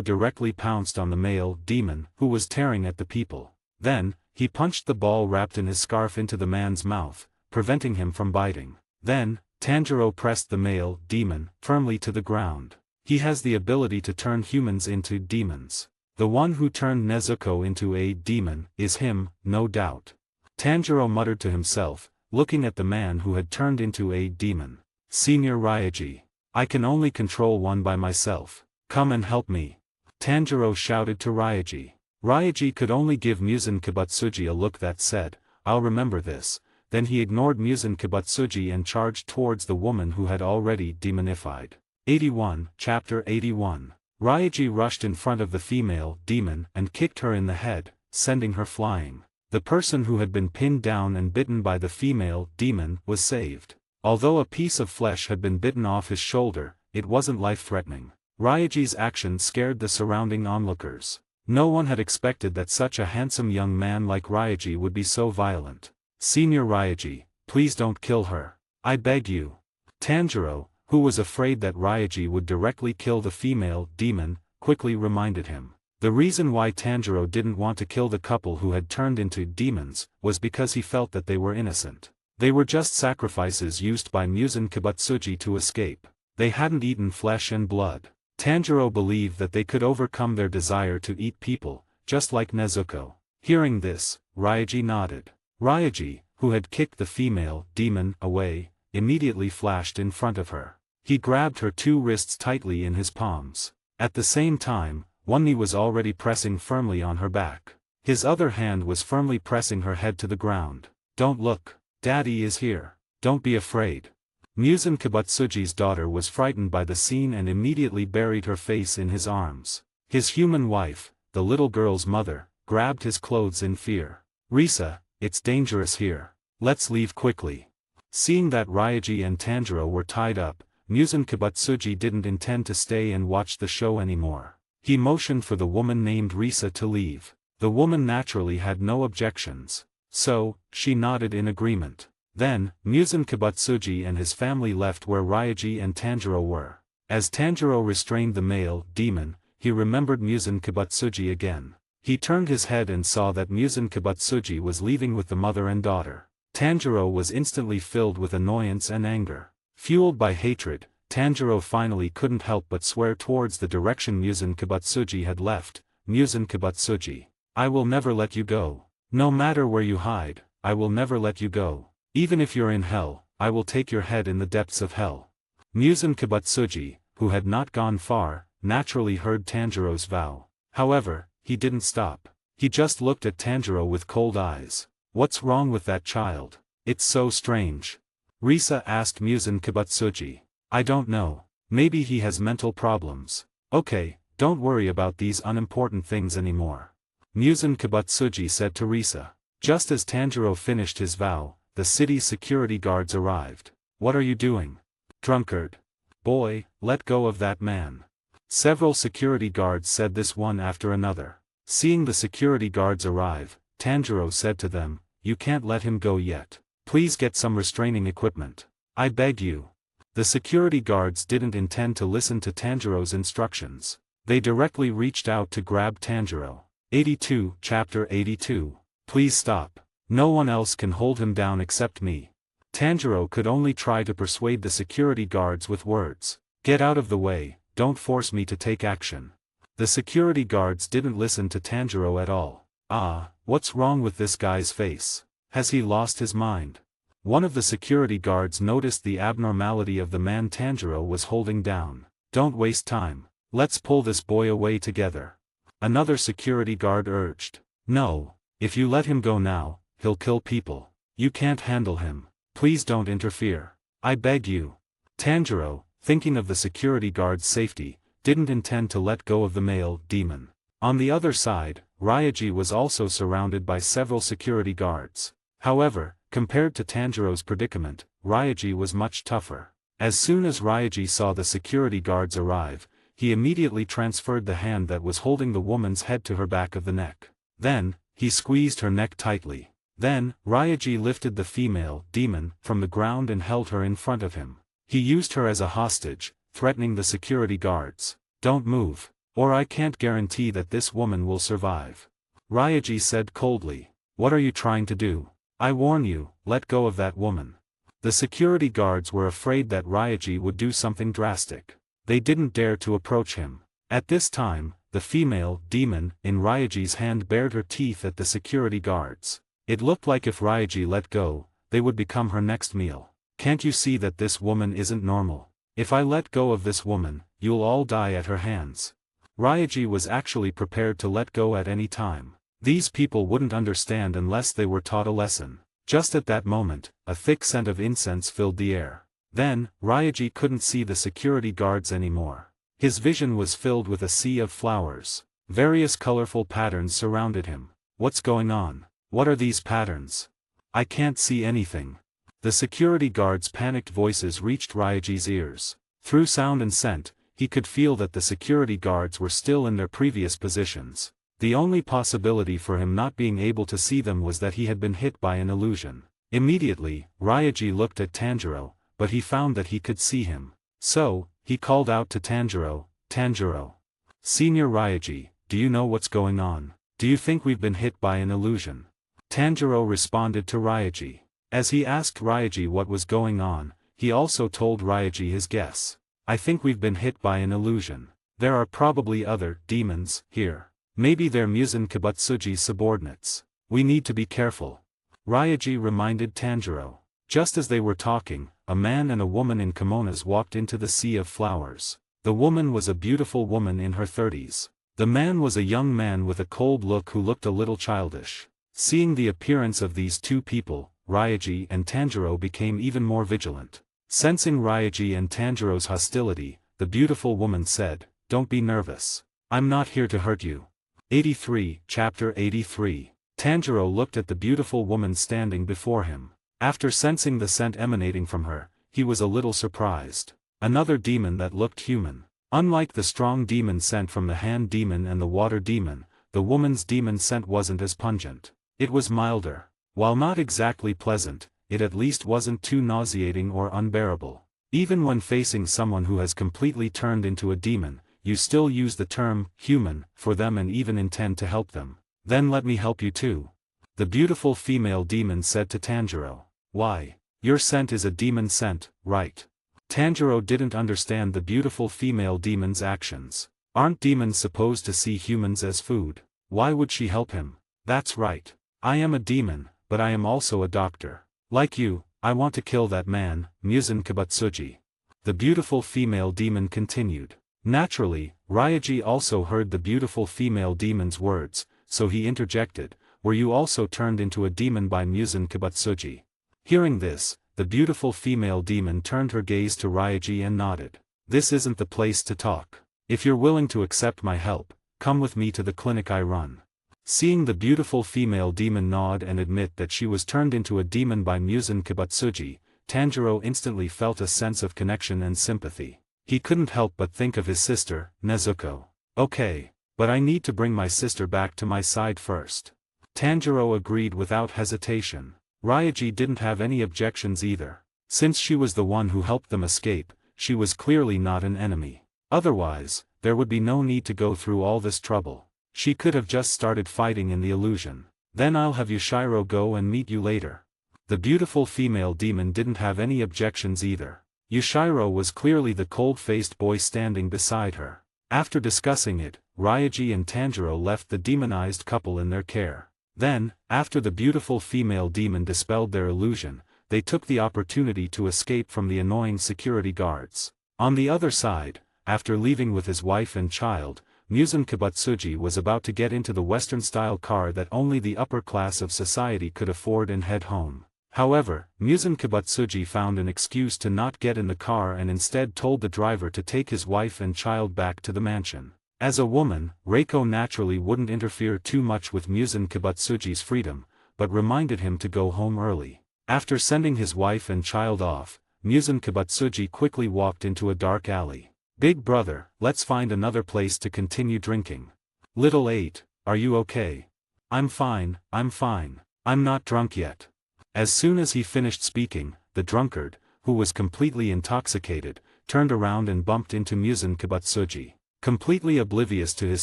directly pounced on the male demon who was tearing at the people. Then, he punched the ball wrapped in his scarf into the man's mouth, preventing him from biting. Then, Tanjiro pressed the male demon firmly to the ground. He has the ability to turn humans into demons. The one who turned Nezuko into a demon is him, no doubt. Tanjiro muttered to himself, looking at the man who had turned into a demon. "Senior Ryaji. I can only control one by myself. Come and help me." Tanjiro shouted to Ryaji. Ryaji could only give Muzan Kibatsuji a look that said, "I'll remember this." Then he ignored Muzan Kibatsuji and charged towards the woman who had already demonified. 81, Chapter 81. Ryaji rushed in front of the female demon and kicked her in the head, sending her flying. The person who had been pinned down and bitten by the female demon was saved. Although a piece of flesh had been bitten off his shoulder, it wasn't life-threatening. Ryaji's action scared the surrounding onlookers. No one had expected that such a handsome young man like Ryaji would be so violent. "Senior Ryaji, please don't kill her. I beg you." Tanjiro, who was afraid that Ryaji would directly kill the female demon, quickly reminded him. The reason why Tanjiro didn't want to kill the couple who had turned into demons was because he felt that they were innocent. They were just sacrifices used by Muzan Kibatsuji to escape. They hadn't eaten flesh and blood. Tanjiro believed that they could overcome their desire to eat people, just like Nezuko. Hearing this, Ryaji nodded. Ryaji, who had kicked the female demon away, immediately flashed in front of her. He grabbed her two wrists tightly in his palms. At the same time, one knee was already pressing firmly on her back. His other hand was firmly pressing her head to the ground. "Don't look. Daddy is here. Don't be afraid." Muzan Kibatsuji's daughter was frightened by the scene and immediately buried her face in his arms. His human wife, the little girl's mother, grabbed his clothes in fear. "Risa, it's dangerous here. Let's leave quickly." Seeing that Ryaji and Tanjiro were tied up, Muzan Kibatsuji didn't intend to stay and watch the show anymore. He motioned for the woman named Risa to leave. The woman naturally had no objections. So, she nodded in agreement. Then, Muzan Kibatsuji and his family left where Ryaji and Tanjiro were. As Tanjiro restrained the male demon, he remembered Muzan Kibatsuji again. He turned his head and saw that Muzan Kibatsuji was leaving with the mother and daughter. Tanjiro was instantly filled with annoyance and anger. Fueled by hatred, Tanjiro finally couldn't help but swear towards the direction Muzan Kibatsuji had left. "Muzan Kibatsuji, I will never let you go. No matter where you hide, I will never let you go. Even if you're in hell, I will take your head in the depths of hell." Muzan Kibatsuji, who had not gone far, naturally heard Tanjiro's vow. However, he didn't stop. He just looked at Tanjiro with cold eyes. "What's wrong with that child? It's so strange." Risa asked Muzan Kibatsuji. "I don't know. Maybe he has mental problems." "Okay, don't worry about these unimportant things anymore," Muzan Kibatsuji said to Risa. Just as Tanjiro finished his vow, the city's security guards arrived. "What are you doing? Drunkard. Boy, let go of that man." Several security guards said this one after another. Seeing the security guards arrive, Tanjiro said to them, "You can't let him go yet. Please get some restraining equipment. I beg you." The security guards didn't intend to listen to Tanjiro's instructions. They directly reached out to grab Tanjiro. 82, Chapter 82. "Please stop. No one else can hold him down except me." Tanjiro could only try to persuade the security guards with words. "Get out of the way, don't force me to take action." The security guards didn't listen to Tanjiro at all. "Ah, what's wrong with this guy's face? Has he lost his mind?" One of the security guards noticed the abnormality of the man Tanjiro was holding down. "Don't waste time. Let's pull this boy away together." Another security guard urged. "No, if you let him go now, he'll kill people. You can't handle him. Please don't interfere. I beg you." Tanjiro, thinking of the security guard's safety, didn't intend to let go of the male demon. On the other side, Ryaji was also surrounded by several security guards. However, compared to Tanjiro's predicament, Ryaji was much tougher. As soon as Ryaji saw the security guards arrive, he immediately transferred the hand that was holding the woman's head to her back of the neck. Then, he squeezed her neck tightly. Then, Ryaji lifted the female demon from the ground and held her in front of him. He used her as a hostage, threatening the security guards. "Don't move, or I can't guarantee that this woman will survive." Ryaji said coldly. "What are you trying to do? I warn you, let go of that woman." The security guards were afraid that Ryaji would do something drastic. They didn't dare to approach him. At this time, the female demon in Ryaji's hand bared her teeth at the security guards. It looked like if Ryaji let go, they would become her next meal. "Can't you see that this woman isn't normal? If I let go of this woman, you'll all die at her hands." Ryaji was actually prepared to let go at any time. These people wouldn't understand unless they were taught a lesson. Just at that moment, a thick scent of incense filled the air. Then, Ryaji couldn't see the security guards anymore. His vision was filled with a sea of flowers. Various colorful patterns surrounded him. "What's going on? What are these patterns? I can't see anything." The security guards' panicked voices reached Ryaji's ears. Through sound and scent, he could feel that the security guards were still in their previous positions. The only possibility for him not being able to see them was that he had been hit by an illusion. Immediately, Ryaji looked at Tanjiro, but he found that he could see him. So, he called out to Tanjiro, "Tanjiro. Senior Ryaji, do you know what's going on? Do you think we've been hit by an illusion?" Tanjiro responded to Ryaji. As he asked Ryaji what was going on, he also told Ryaji his guess. "I think we've been hit by an illusion. There are probably other demons here. Maybe they're Muzan Kibutsuji's subordinates. We need to be careful." Ryaji reminded Tanjiro. Just as they were talking, a man and a woman in kimonos walked into the sea of flowers. The woman was a beautiful woman in her 30s. The man was a young man with a cold look who looked a little childish. Seeing the appearance of these two people, Ryaji and Tanjiro became even more vigilant. Sensing Ryaji and Tanjiro's hostility, the beautiful woman said, "Don't be nervous. I'm not here to hurt you." 83, Chapter 83. Tanjiro looked at the beautiful woman standing before him. After sensing the scent emanating from her, he was a little surprised. Another demon that looked human. Unlike the strong demon scent from the hand demon and the water demon, the woman's demon scent wasn't as pungent. It was milder. While not exactly pleasant, it at least wasn't too nauseating or unbearable. Even when facing someone who has completely turned into a demon, you still use the term human for them and even intend to help them. "Then let me help you too," the beautiful female demon said to Tanjiro. "Why? Your scent is a demon scent, right?" Tanjiro didn't understand the beautiful female demon's actions. Aren't demons supposed to see humans as food? Why would she help him? "That's right. I am a demon, but I am also a doctor. Like you, I want to kill that man, Muzan Kibutsuji." The beautiful female demon continued. Naturally, Ryaji also heard the beautiful female demon's words, so he interjected, "Were you also turned into a demon by Muzan Kibutsuji?" Hearing this, the beautiful female demon turned her gaze to Ryaji and nodded. "This isn't the place to talk. If you're willing to accept my help, come with me to the clinic I run." Seeing the beautiful female demon nod and admit that she was turned into a demon by Muzan Kibatsuji, Tanjiro instantly felt a sense of connection and sympathy. He couldn't help but think of his sister, Nezuko. Okay, but I need to bring my sister back to my side first. Tanjiro agreed without hesitation. Ryaji didn't have any objections either. Since she was the one who helped them escape, she was clearly not an enemy. Otherwise, there would be no need to go through all this trouble. She could have just started fighting in the illusion. Then I'll have Yushiro go and meet you later. The beautiful female demon didn't have any objections either. Yushiro was clearly the cold-faced boy standing beside her. After discussing it, Ryaji and Tanjiro left the demonized couple in their care. Then, after the beautiful female demon dispelled their illusion, they took the opportunity to escape from the annoying security guards. On the other side, after leaving with his wife and child, Muzan Kibatsuji was about to get into the Western-style car that only the upper class of society could afford and head home. However, Muzan Kibatsuji found an excuse to not get in the car and instead told the driver to take his wife and child back to the mansion. As a woman, Reiko naturally wouldn't interfere too much with Muzan Kibatsuji's freedom, but reminded him to go home early. After sending his wife and child off, Muzan Kibatsuji quickly walked into a dark alley. Big brother, let's find another place to continue drinking. Little 8, are you okay? I'm fine, I'm not drunk yet. As soon as he finished speaking, the drunkard, who was completely intoxicated, turned around and bumped into Muzan Kibatsuji. Completely oblivious to his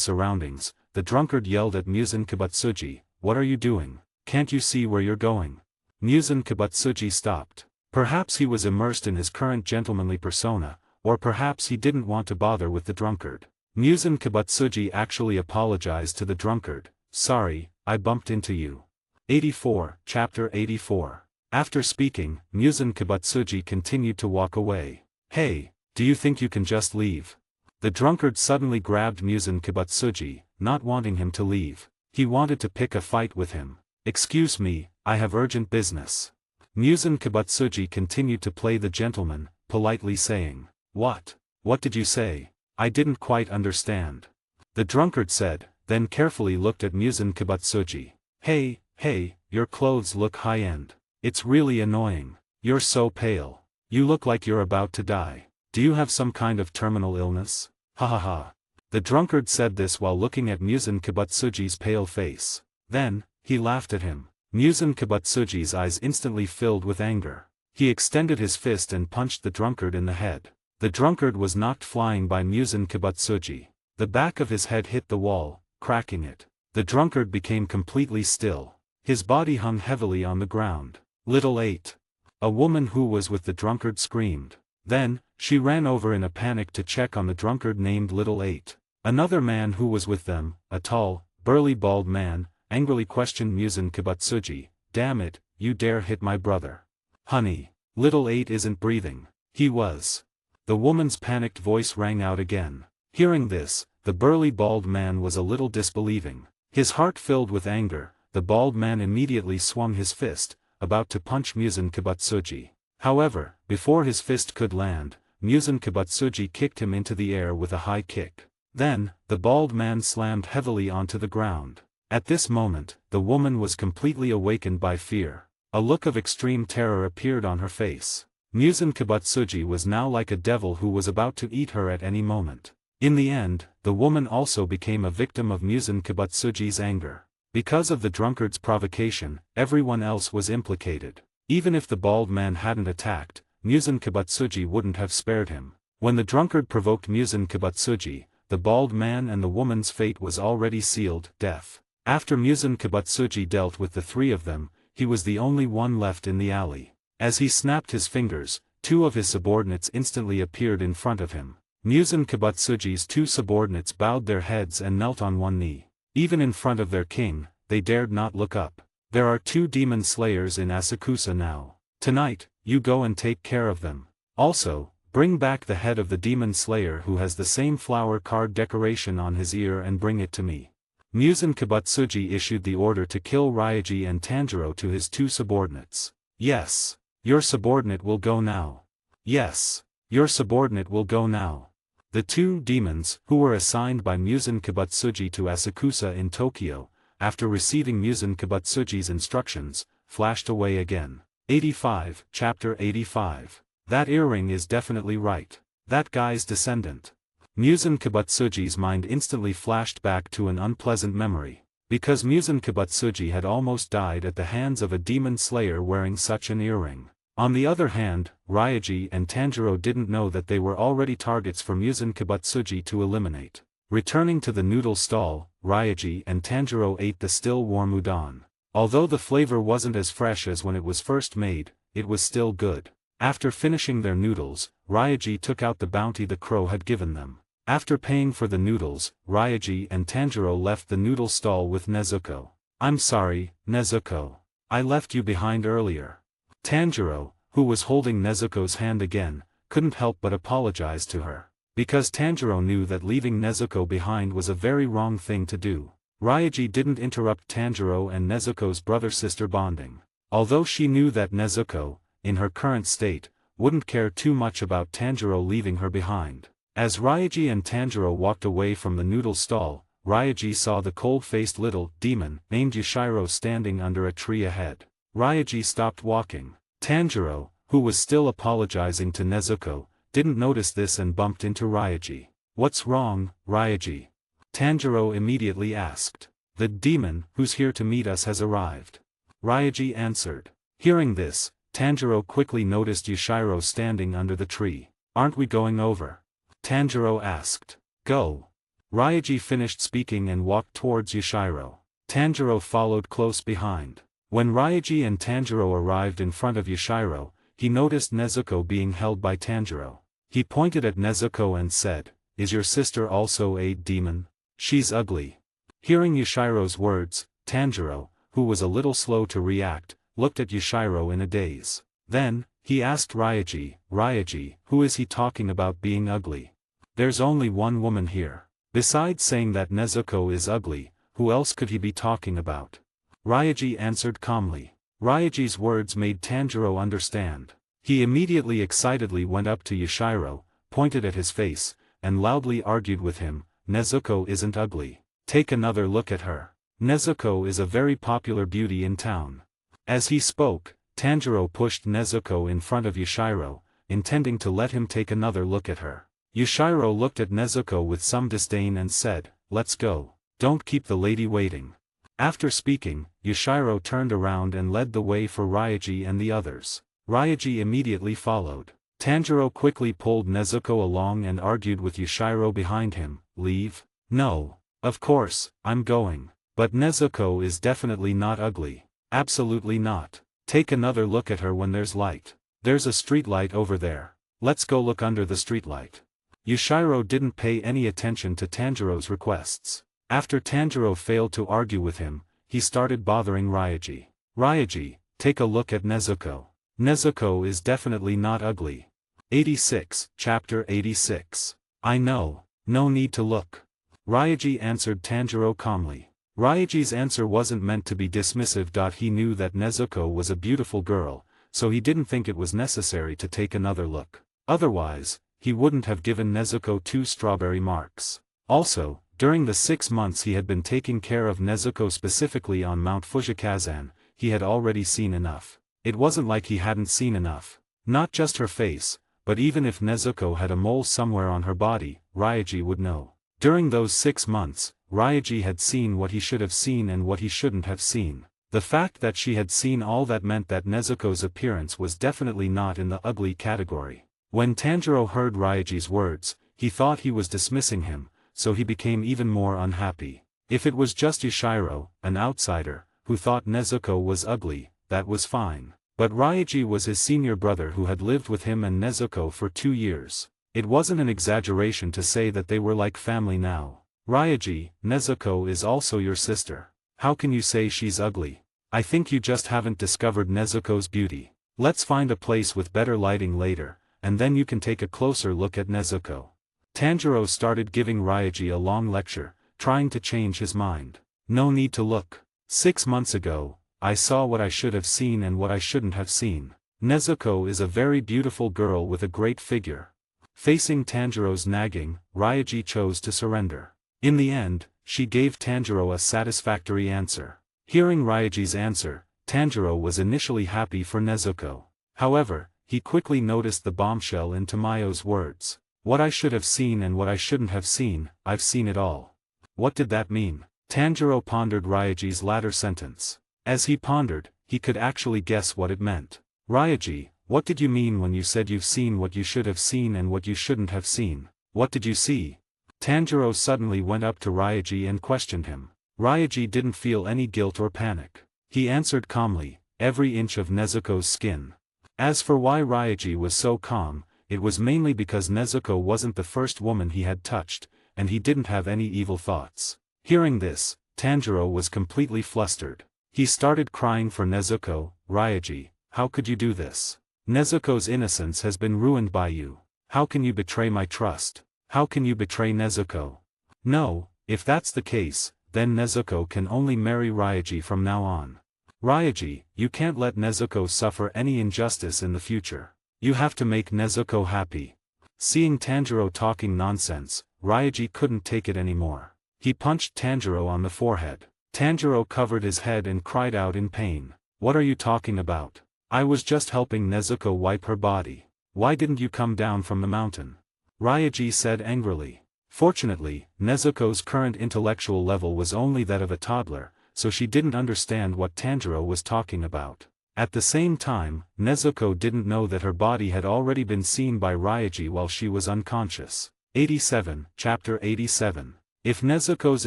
surroundings, the drunkard yelled at Muzan Kibatsuji, "What are you doing? Can't you see where you're going?" Muzan Kibatsuji stopped. Perhaps he was immersed in his current gentlemanly persona, or perhaps he didn't want to bother with the drunkard. Muzan Kibatsuji actually apologized to the drunkard. "Sorry, I bumped into you." 84, Chapter 84. After speaking, Muzan Kibatsuji continued to walk away. "Hey, do you think you can just leave?" The drunkard suddenly grabbed Muzan Kibatsuji, not wanting him to leave. He wanted to pick a fight with him. "Excuse me, I have urgent business." Muzan Kibatsuji continued to play the gentleman, politely saying, What did you say? I didn't quite understand." The drunkard said, then carefully looked at Muzan Kibatsuji. Hey, your clothes look high-end. It's really annoying. You're so pale. You look like you're about to die. Do you have some kind of terminal illness? Ha ha ha. The drunkard said this while looking at Muzan Kibatsuji's pale face. Then, he laughed at him. Muzan Kibatsuji's eyes instantly filled with anger. He extended his fist and punched the drunkard in the head. The drunkard was knocked flying by Muzan Kibatsuji. The back of his head hit the wall, cracking it. The drunkard became completely still. His body hung heavily on the ground. Little 8. A woman who was with the drunkard screamed. Then, she ran over in a panic to check on the drunkard named Little 8. Another man who was with them, a tall, burly bald man, angrily questioned Muzan Kibatsuji, "Damn it, you dare hit my brother. Honey, Little 8 isn't breathing." He was. The woman's panicked voice rang out again. Hearing this, the burly bald man was a little disbelieving. His heart filled with anger, the bald man immediately swung his fist, about to punch Muzan Kibatsuji. However, before his fist could land, Muzan Kibatsuji kicked him into the air with a high kick. Then, the bald man slammed heavily onto the ground. At this moment, the woman was completely awakened by fear. A look of extreme terror appeared on her face. Muzan Kibatsuji was now like a devil who was about to eat her at any moment. In the end, the woman also became a victim of Muzan Kibatsuji's anger. Because of the drunkard's provocation, everyone else was implicated. Even if the bald man hadn't attacked, Muzan Kibatsuji wouldn't have spared him. When the drunkard provoked Muzan Kibatsuji, the bald man and the woman's fate was already sealed, death. After Muzan Kibatsuji dealt with the three of them, he was the only one left in the alley. As he snapped his fingers, two of his subordinates instantly appeared in front of him. Muzan Kibatsuji's two subordinates bowed their heads and knelt on one knee. Even in front of their king, they dared not look up. "There are 2 demon slayers in Asakusa now. Tonight, you go and take care of them. Also, bring back the head of the demon slayer who has the same flower card decoration on his ear and bring it to me." Muzan Kibatsuji issued the order to kill Ryaji and Tanjiro to his 2 subordinates. "Yes. Your subordinate will go now. Yes. Your subordinate will go now." The 2 demons, who were assigned by Muzan Kibatsuji to Asakusa in Tokyo, after receiving Muzan Kibutsuji's instructions, flashed away again. 85, Chapter 85. That earring is definitely right. That guy's descendant. Muzan Kibutsuji's mind instantly flashed back to an unpleasant memory. Because Muzan Kibutsuji had almost died at the hands of a demon slayer wearing such an earring. On the other hand, Ryaji and Tanjiro didn't know that they were already targets for Muzan Kibutsuji to eliminate. Returning to the noodle stall, Ryaji and Tanjiro ate the still warm udon. Although the flavor wasn't as fresh as when it was first made, it was still good. After finishing their noodles, Ryaji took out the bounty the crow had given them. After paying for the noodles, Ryaji and Tanjiro left the noodle stall with Nezuko. "I'm sorry, Nezuko. I left you behind earlier." Tanjiro, who was holding Nezuko's hand again, couldn't help but apologize to her. Because Tanjiro knew that leaving Nezuko behind was a very wrong thing to do. Ryaji didn't interrupt Tanjiro and Nezuko's brother-sister bonding. Although she knew that Nezuko, in her current state, wouldn't care too much about Tanjiro leaving her behind. As Ryaji and Tanjiro walked away from the noodle stall, Ryaji saw the cold-faced little demon named Yushiro standing under a tree ahead. Ryaji stopped walking. Tanjiro, who was still apologizing to Nezuko, didn't notice this and bumped into Ryaji. "What's wrong, Ryaji?" Tanjiro immediately asked. "The demon who's here to meet us has arrived," Ryaji answered. Hearing this, Tanjiro quickly noticed Yushiro standing under the tree. "Aren't we going over?" Tanjiro asked. "Go." Ryaji finished speaking and walked towards Yushiro. Tanjiro followed close behind. When Ryaji and Tanjiro arrived in front of Yushiro, he noticed Nezuko being held by Tanjiro. He pointed at Nezuko and said, "Is your sister also a demon? She's ugly." Hearing Yushiro's words, Tanjiro, who was a little slow to react, looked at Yushiro in a daze. Then, he asked Ryaji, "Ryaji, who is he talking about being ugly? There's only one woman here. Besides saying that Nezuko is ugly, who else could he be talking about?" Ryaji answered calmly. Ryaji's words made Tanjiro understand. He immediately excitedly went up to Yushiro, pointed at his face, and loudly argued with him, "Nezuko isn't ugly. Take another look at her. Nezuko is a very popular beauty in town." As he spoke, Tanjiro pushed Nezuko in front of Yushiro, intending to let him take another look at her. Yushiro looked at Nezuko with some disdain and said, "Let's go. Don't keep the lady waiting." After speaking, Yushiro turned around and led the way for Ryaji and the others. Ryaji immediately followed. Tanjiro quickly pulled Nezuko along and argued with Yushiro behind him, "Leave? No. Of course, I'm going. But Nezuko is definitely not ugly. Absolutely not. Take another look at her when there's light. There's a street light over there. Let's go look under the street light." Yushiro didn't pay any attention to Tanjiro's requests. After Tanjiro failed to argue with him, he started bothering Ryaji. "Ryaji, take a look at Nezuko. Nezuko is definitely not ugly." 86, Chapter 86. "I know. No need to look," Ryaji answered Tanjiro calmly. Ryaji's answer wasn't meant to be dismissive. He knew that Nezuko was a beautiful girl, so he didn't think it was necessary to take another look. Otherwise, he wouldn't have given Nezuko 2 strawberry marks. Also, during the 6 months he had been taking care of Nezuko, specifically on Mount Fujikazan, he had already seen enough. It wasn't like he hadn't seen enough. Not just her face, but even if Nezuko had a mole somewhere on her body, Ryaji would know. During those 6 months, Ryaji had seen what he should have seen and what he shouldn't have seen. The fact that she had seen all that meant that Nezuko's appearance was definitely not in the ugly category. When Tanjiro heard Ryaji's words, he thought he was dismissing him, so he became even more unhappy. If it was just Yushiro, an outsider, who thought Nezuko was ugly, that was fine. But Ryaji was his senior brother who had lived with him and Nezuko for 2 years. It wasn't an exaggeration to say that they were like family now. "Ryaji, Nezuko is also your sister. How can you say she's ugly? I think you just haven't discovered Nezuko's beauty. Let's find a place with better lighting later, and then you can take a closer look at Nezuko." Tanjiro started giving Ryaji a long lecture, trying to change his mind. "No need to look. 6 months ago, I saw what I should have seen and what I shouldn't have seen. Nezuko is a very beautiful girl with a great figure." Facing Tanjiro's nagging, Ryaji chose to surrender. In the end, She gave Tanjiro a satisfactory answer. Hearing Ryaji's answer, Tanjiro was initially happy for Nezuko. However, he quickly noticed the bombshell in Tamayo's words. What I should have seen and what I shouldn't have seen, I've seen it all. What did that mean? Tanjiro pondered Ryaji's latter sentence. As he pondered, he could actually guess what it meant. Ryaji, what did you mean when you said you've seen what you should have seen and what you shouldn't have seen? What did you see? Tanjiro suddenly went up to Ryaji and questioned him. Ryaji didn't feel any guilt or panic. He answered calmly, every inch of Nezuko's skin. As for why Ryaji was so calm, it was mainly because Nezuko wasn't the first woman he had touched, and he didn't have any evil thoughts. Hearing this, Tanjiro was completely flustered. He started crying for Nezuko. Ryaji, how could you do this? Nezuko's innocence has been ruined by you. How can you betray my trust? How can you betray Nezuko? No, if that's the case, then Nezuko can only marry Ryaji from now on. Ryaji, you can't let Nezuko suffer any injustice in the future. You have to make Nezuko happy. Seeing Tanjiro talking nonsense, Ryaji couldn't take it anymore. He punched Tanjiro on the forehead. Tanjiro covered his head and cried out in pain. What are you talking about? I was just helping Nezuko wipe her body. Why didn't you come down from the mountain? Ryaji said angrily. Fortunately, Nezuko's current intellectual level was only that of a toddler, so she didn't understand what Tanjiro was talking about. At the same time, Nezuko didn't know that her body had already been seen by Ryaji while she was unconscious. 87, Chapter 87. If Nezuko's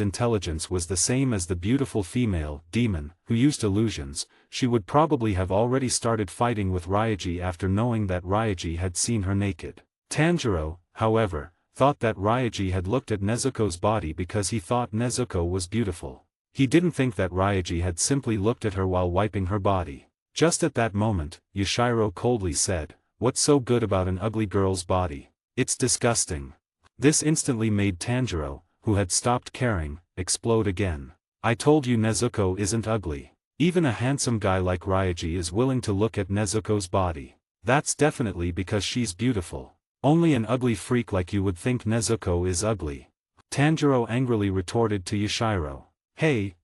intelligence was the same as the beautiful female demon who used illusions, she would probably have already started fighting with Ryaji after knowing that Ryaji had seen her naked. Tanjiro, however, thought that Ryaji had looked at Nezuko's body because he thought Nezuko was beautiful. He didn't think that Ryaji had simply looked at her while wiping her body. Just at that moment, Yushiro coldly said, "What's so good about an ugly girl's body? It's disgusting." This instantly made Tanjiro, who had stopped caring, explode again. I told you Nezuko isn't ugly. Even a handsome guy like Ryaji is willing to look at Nezuko's body. That's definitely because she's beautiful. Only an ugly freak like you would think Nezuko is ugly. Tanjiro angrily retorted to Yushiro. Hey,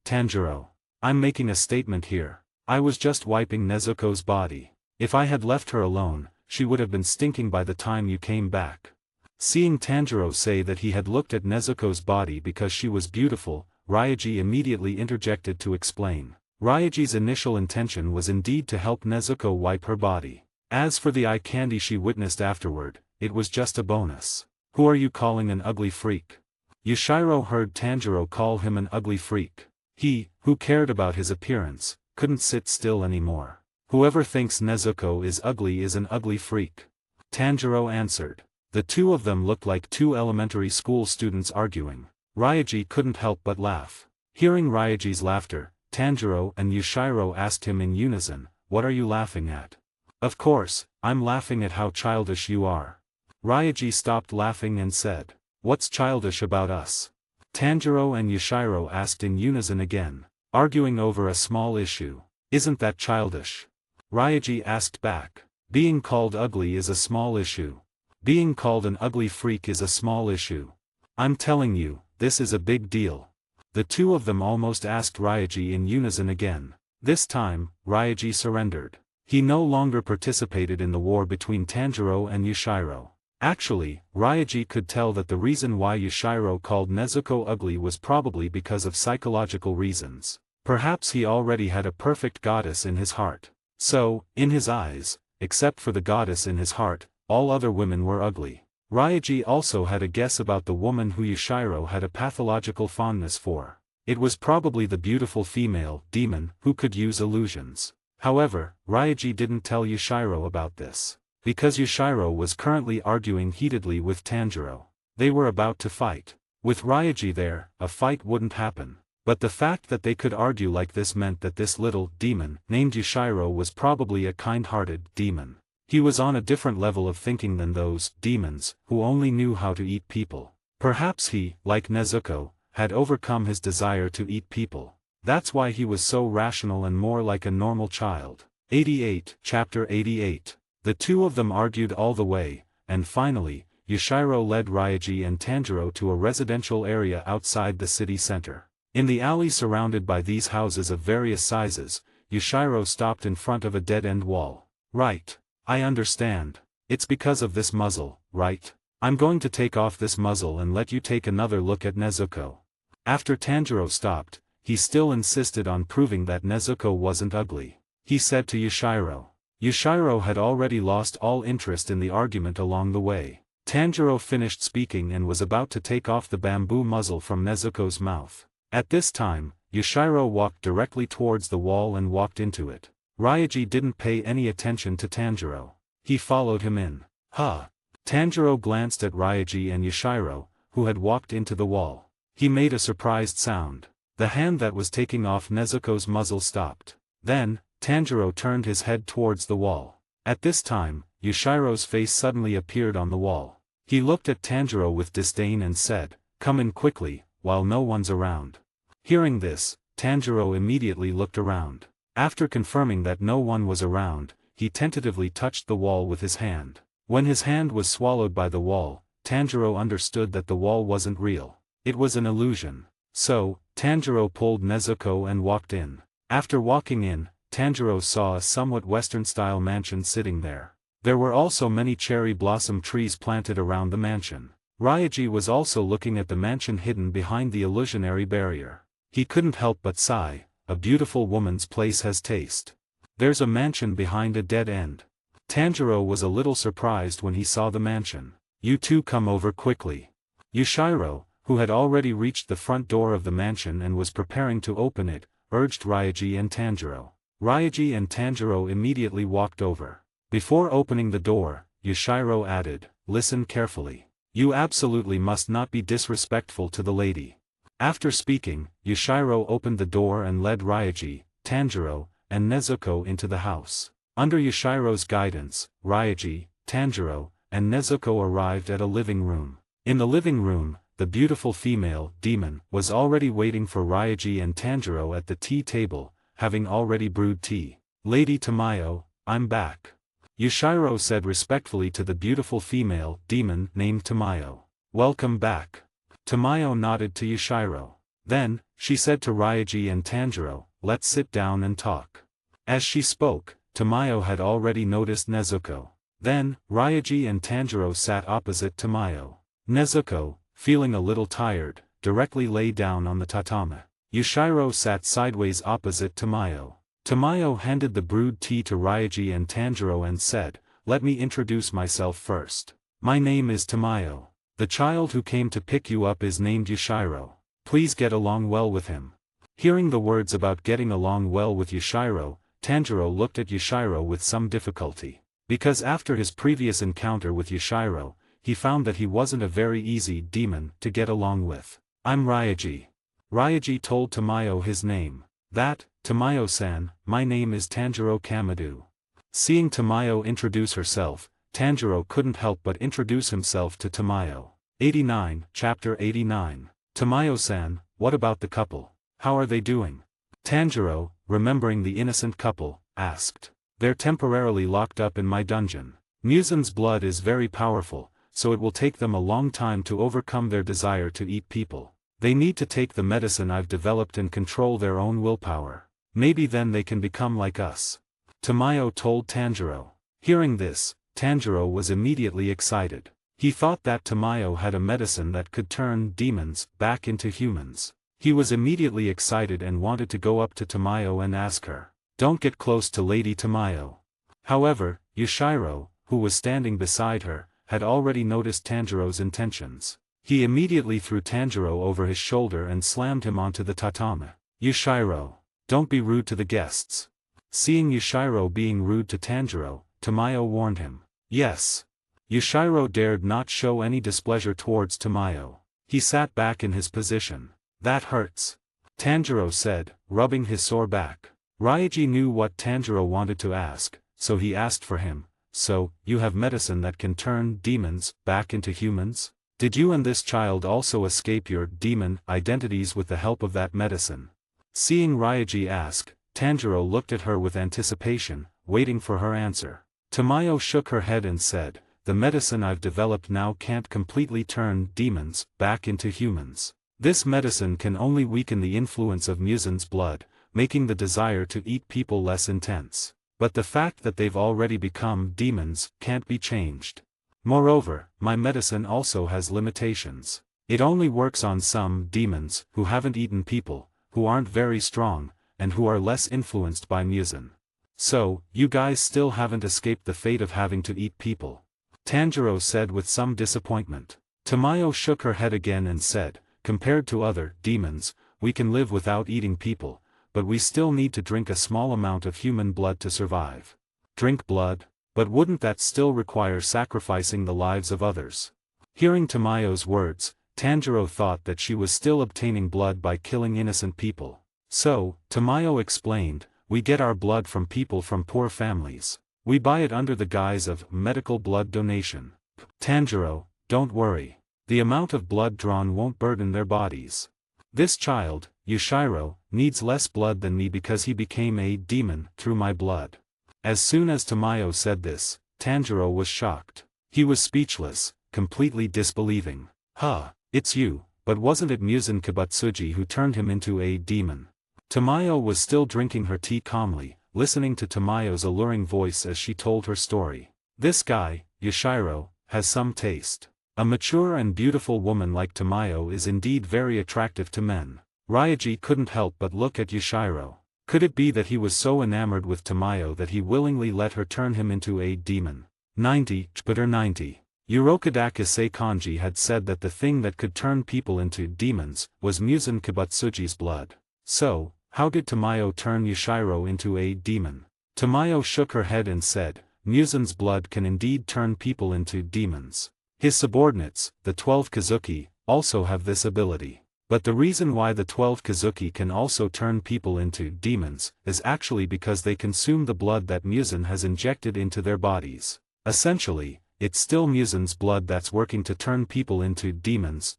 Tanjiro. I'm making a statement here. I was just wiping Nezuko's body. If I had left her alone, she would have been stinking by the time you came back. Seeing Tanjiro say that he had looked at Nezuko's body because she was beautiful, Ryaji immediately interjected to explain. Ryaji's initial intention was indeed to help Nezuko wipe her body. As for the eye candy she witnessed afterward, it was just a bonus. Who are you calling an ugly freak? Yushiro heard Tanjiro call him an ugly freak. He, who cared about his appearance, couldn't sit still anymore. Whoever thinks Nezuko is ugly is an ugly freak. Tanjiro answered. The two of them looked like two elementary school students arguing. Ryaji couldn't help but laugh. Hearing Ryaji's laughter, Tanjiro and Yushiro asked him in unison, "What are you laughing at?" "Of course, I'm laughing at how childish you are." Ryaji stopped laughing and said, "What's childish about us?" Tanjiro and Yushiro asked in unison again, arguing over a small issue. "Isn't that childish?" Ryaji asked back. "Being called ugly is a small issue. Being called an ugly freak is a small issue. I'm telling you, this is a big deal." The two of them almost asked Ryaji in unison again. This time, Ryaji surrendered. He no longer participated in the war between Tanjiro and Yushiro. Actually, Ryaji could tell that the reason why Yushiro called Nezuko ugly was probably because of psychological reasons. Perhaps he already had a perfect goddess in his heart. So, in his eyes, except for the goddess in his heart, all other women were ugly. Ryaji also had a guess about the woman who Yushiro had a pathological fondness for. It was probably the beautiful female demon who could use illusions. However, Ryaji didn't tell Yushiro about this. Because Yushiro was currently arguing heatedly with Tanjiro. They were about to fight. With Ryaji there, a fight wouldn't happen. But the fact that they could argue like this meant that this little demon named Yushiro was probably a kind-hearted demon. He was on a different level of thinking than those demons who only knew how to eat people. Perhaps he, like Nezuko, had overcome his desire to eat people. That's why he was so rational and more like a normal child. 88, Chapter 88. The two of them argued all the way, and finally, Yushiro led Ryaji and Tanjiro to a residential area outside the city center. In the alley surrounded by these houses of various sizes, Yushiro stopped in front of a dead-end wall. Right. I understand. It's because of this muzzle, right? I'm going to take off this muzzle and let you take another look at Nezuko. After Tanjiro stopped, he still insisted on proving that Nezuko wasn't ugly. He said to Yushiro. Yushiro had already lost all interest in the argument along the way. Tanjiro finished speaking and was about to take off the bamboo muzzle from Nezuko's mouth. At this time, Yushiro walked directly towards the wall and walked into it. Ryaji didn't pay any attention to Tanjiro. He followed him in. Huh. Tanjiro glanced at Ryaji and Yushiro, who had walked into the wall. He made a surprised sound. The hand that was taking off Nezuko's muzzle stopped. Then, Tanjiro turned his head towards the wall. At this time, Yushiro's face suddenly appeared on the wall. He looked at Tanjiro with disdain and said, "Come in quickly, while no one's around." Hearing this, Tanjiro immediately looked around. After confirming that no one was around, he tentatively touched the wall with his hand. When his hand was swallowed by the wall, Tanjiro understood that the wall wasn't real. It was an illusion. So, Tanjiro pulled Nezuko and walked in. After walking in, Tanjiro saw a somewhat Western-style mansion sitting there. There were also many cherry blossom trees planted around the mansion. Ryaji was also looking at the mansion hidden behind the illusionary barrier. He couldn't help but sigh, a beautiful woman's place has taste. There's a mansion behind a dead end. Tanjiro was a little surprised when he saw the mansion. You two come over quickly. Yushiro, who had already reached the front door of the mansion and was preparing to open it, urged Ryaji and Tanjiro. Ryaji and Tanjiro immediately walked over. Before opening the door, Yushiro added, "Listen carefully. You absolutely must not be disrespectful to the lady." After speaking, Yushiro opened the door and led Ryaji, Tanjiro, and Nezuko into the house. Under Yushiro's guidance, Ryaji, Tanjiro, and Nezuko arrived at a living room. In the living room, the beautiful female, demon, was already waiting for Ryaji and Tanjiro at the tea table, having already brewed tea. "Lady Tamayo, I'm back," Yushiro said respectfully to the beautiful female, demon, named Tamayo. "Welcome back." Tamayo nodded to Yushiro. Then, she said to Ryaji and Tanjiro, "Let's sit down and talk." As she spoke, Tamayo had already noticed Nezuko. Then, Ryaji and Tanjiro sat opposite Tamayo. Nezuko, feeling a little tired, directly lay down on the tatami. Yushiro sat sideways opposite Tamayo. Tamayo handed the brewed tea to Ryaji and Tanjiro and said, "Let me introduce myself first. My name is Tamayo. The child who came to pick you up is named Yushiro. Please get along well with him." Hearing the words about getting along well with Yushiro, Tanjiro looked at Yushiro with some difficulty. Because after his previous encounter with Yushiro, he found that he wasn't a very easy demon to get along with. "I'm Ryaji." Ryaji told Tamayo his name. "That, Tamayo-san, my name is Tanjiro Kamadu." Seeing Tamayo introduce herself, Tanjiro couldn't help but introduce himself to Tamayo. 89, Chapter 89. "Tamayo-san, what about the couple? How are they doing?" Tanjiro, remembering the innocent couple, asked. "They're temporarily locked up in my dungeon. Musen's blood is very powerful, so it will take them a long time to overcome their desire to eat people. They need to take the medicine I've developed and control their own willpower. Maybe then they can become like us," Tamayo told Tanjiro. Hearing this, Tanjiro was immediately excited. He thought that Tamayo had a medicine that could turn demons back into humans. He was immediately excited and wanted to go up to Tamayo and ask her, "Don't get close to Lady Tamayo." However, Yushiro, who was standing beside her, had already noticed Tanjiro's intentions. He immediately threw Tanjiro over his shoulder and slammed him onto the tatami. "Yushiro, don't be rude to the guests." Seeing Yushiro being rude to Tanjiro, Tamayo warned him. "Yes." Yushiro dared not show any displeasure towards Tamayo. He sat back in his position. "That hurts," Tanjiro said, rubbing his sore back. Ryaji knew what Tanjiro wanted to ask, so he asked for him. "So, you have medicine that can turn demons back into humans? Did you and this child also escape your demon identities with the help of that medicine?" Seeing Ryaji ask, Tanjiro looked at her with anticipation, waiting for her answer. Tamayo shook her head and said, the medicine I've developed now can't completely turn demons back into humans. This medicine can only weaken the influence of Muzin's blood, making the desire to eat people less intense. But the fact that they've already become demons can't be changed. Moreover, my medicine also has limitations. It only works on some demons who haven't eaten people, who aren't very strong, and who are less influenced by Muzin. So, you guys still haven't escaped the fate of having to eat people? Tanjiro said with some disappointment. Tamayo shook her head again and said, compared to other demons, we can live without eating people, but we still need to drink a small amount of human blood to survive. Drink blood? But wouldn't that still require sacrificing the lives of others? Hearing Tamayo's words, Tanjiro thought that she was still obtaining blood by killing innocent people. So, Tamayo explained, we get our blood from people from poor families. We buy it under the guise of medical blood donation. Tanjiro, don't worry. The amount of blood drawn won't burden their bodies. This child, Yushiro, needs less blood than me because he became a demon through my blood. As soon as Tamayo said this, Tanjiro was shocked. He was speechless, completely disbelieving. Huh, it's you, but wasn't it Muzin Kibutsuji who turned him into a demon? Tamayo was still drinking her tea calmly, listening to Tamayo's alluring voice as she told her story. This guy, Yushiro, has some taste. A mature and beautiful woman like Tamayo is indeed very attractive to men. Ryaji couldn't help but look at Yushiro. Could it be that he was so enamored with Tamayo that he willingly let her turn him into a demon? 90. Chapter 90. Urokadaka Seikanji had said that the thing that could turn people into demons was Muzin Kibutsuji's blood. So, how did Tamayo turn Yushiro into a demon? Tamayo shook her head and said, Muzin's blood can indeed turn people into demons. His subordinates, the 12 Kazuki, also have this ability. But the reason why the 12 Kazuki can also turn people into demons is actually because they consume the blood that Muzin has injected into their bodies. Essentially, it's still Muzin's blood that's working to turn people into demons.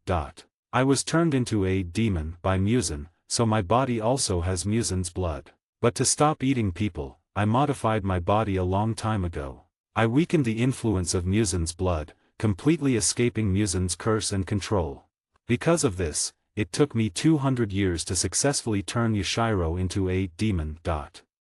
I was turned into a demon by Muzin, so my body also has Muzin's blood. But to stop eating people, I modified my body a long time ago. I weakened the influence of Muzin's blood, completely escaping Muzin's curse and control. Because of this, it took me 200 years to successfully turn Yushiro into a demon.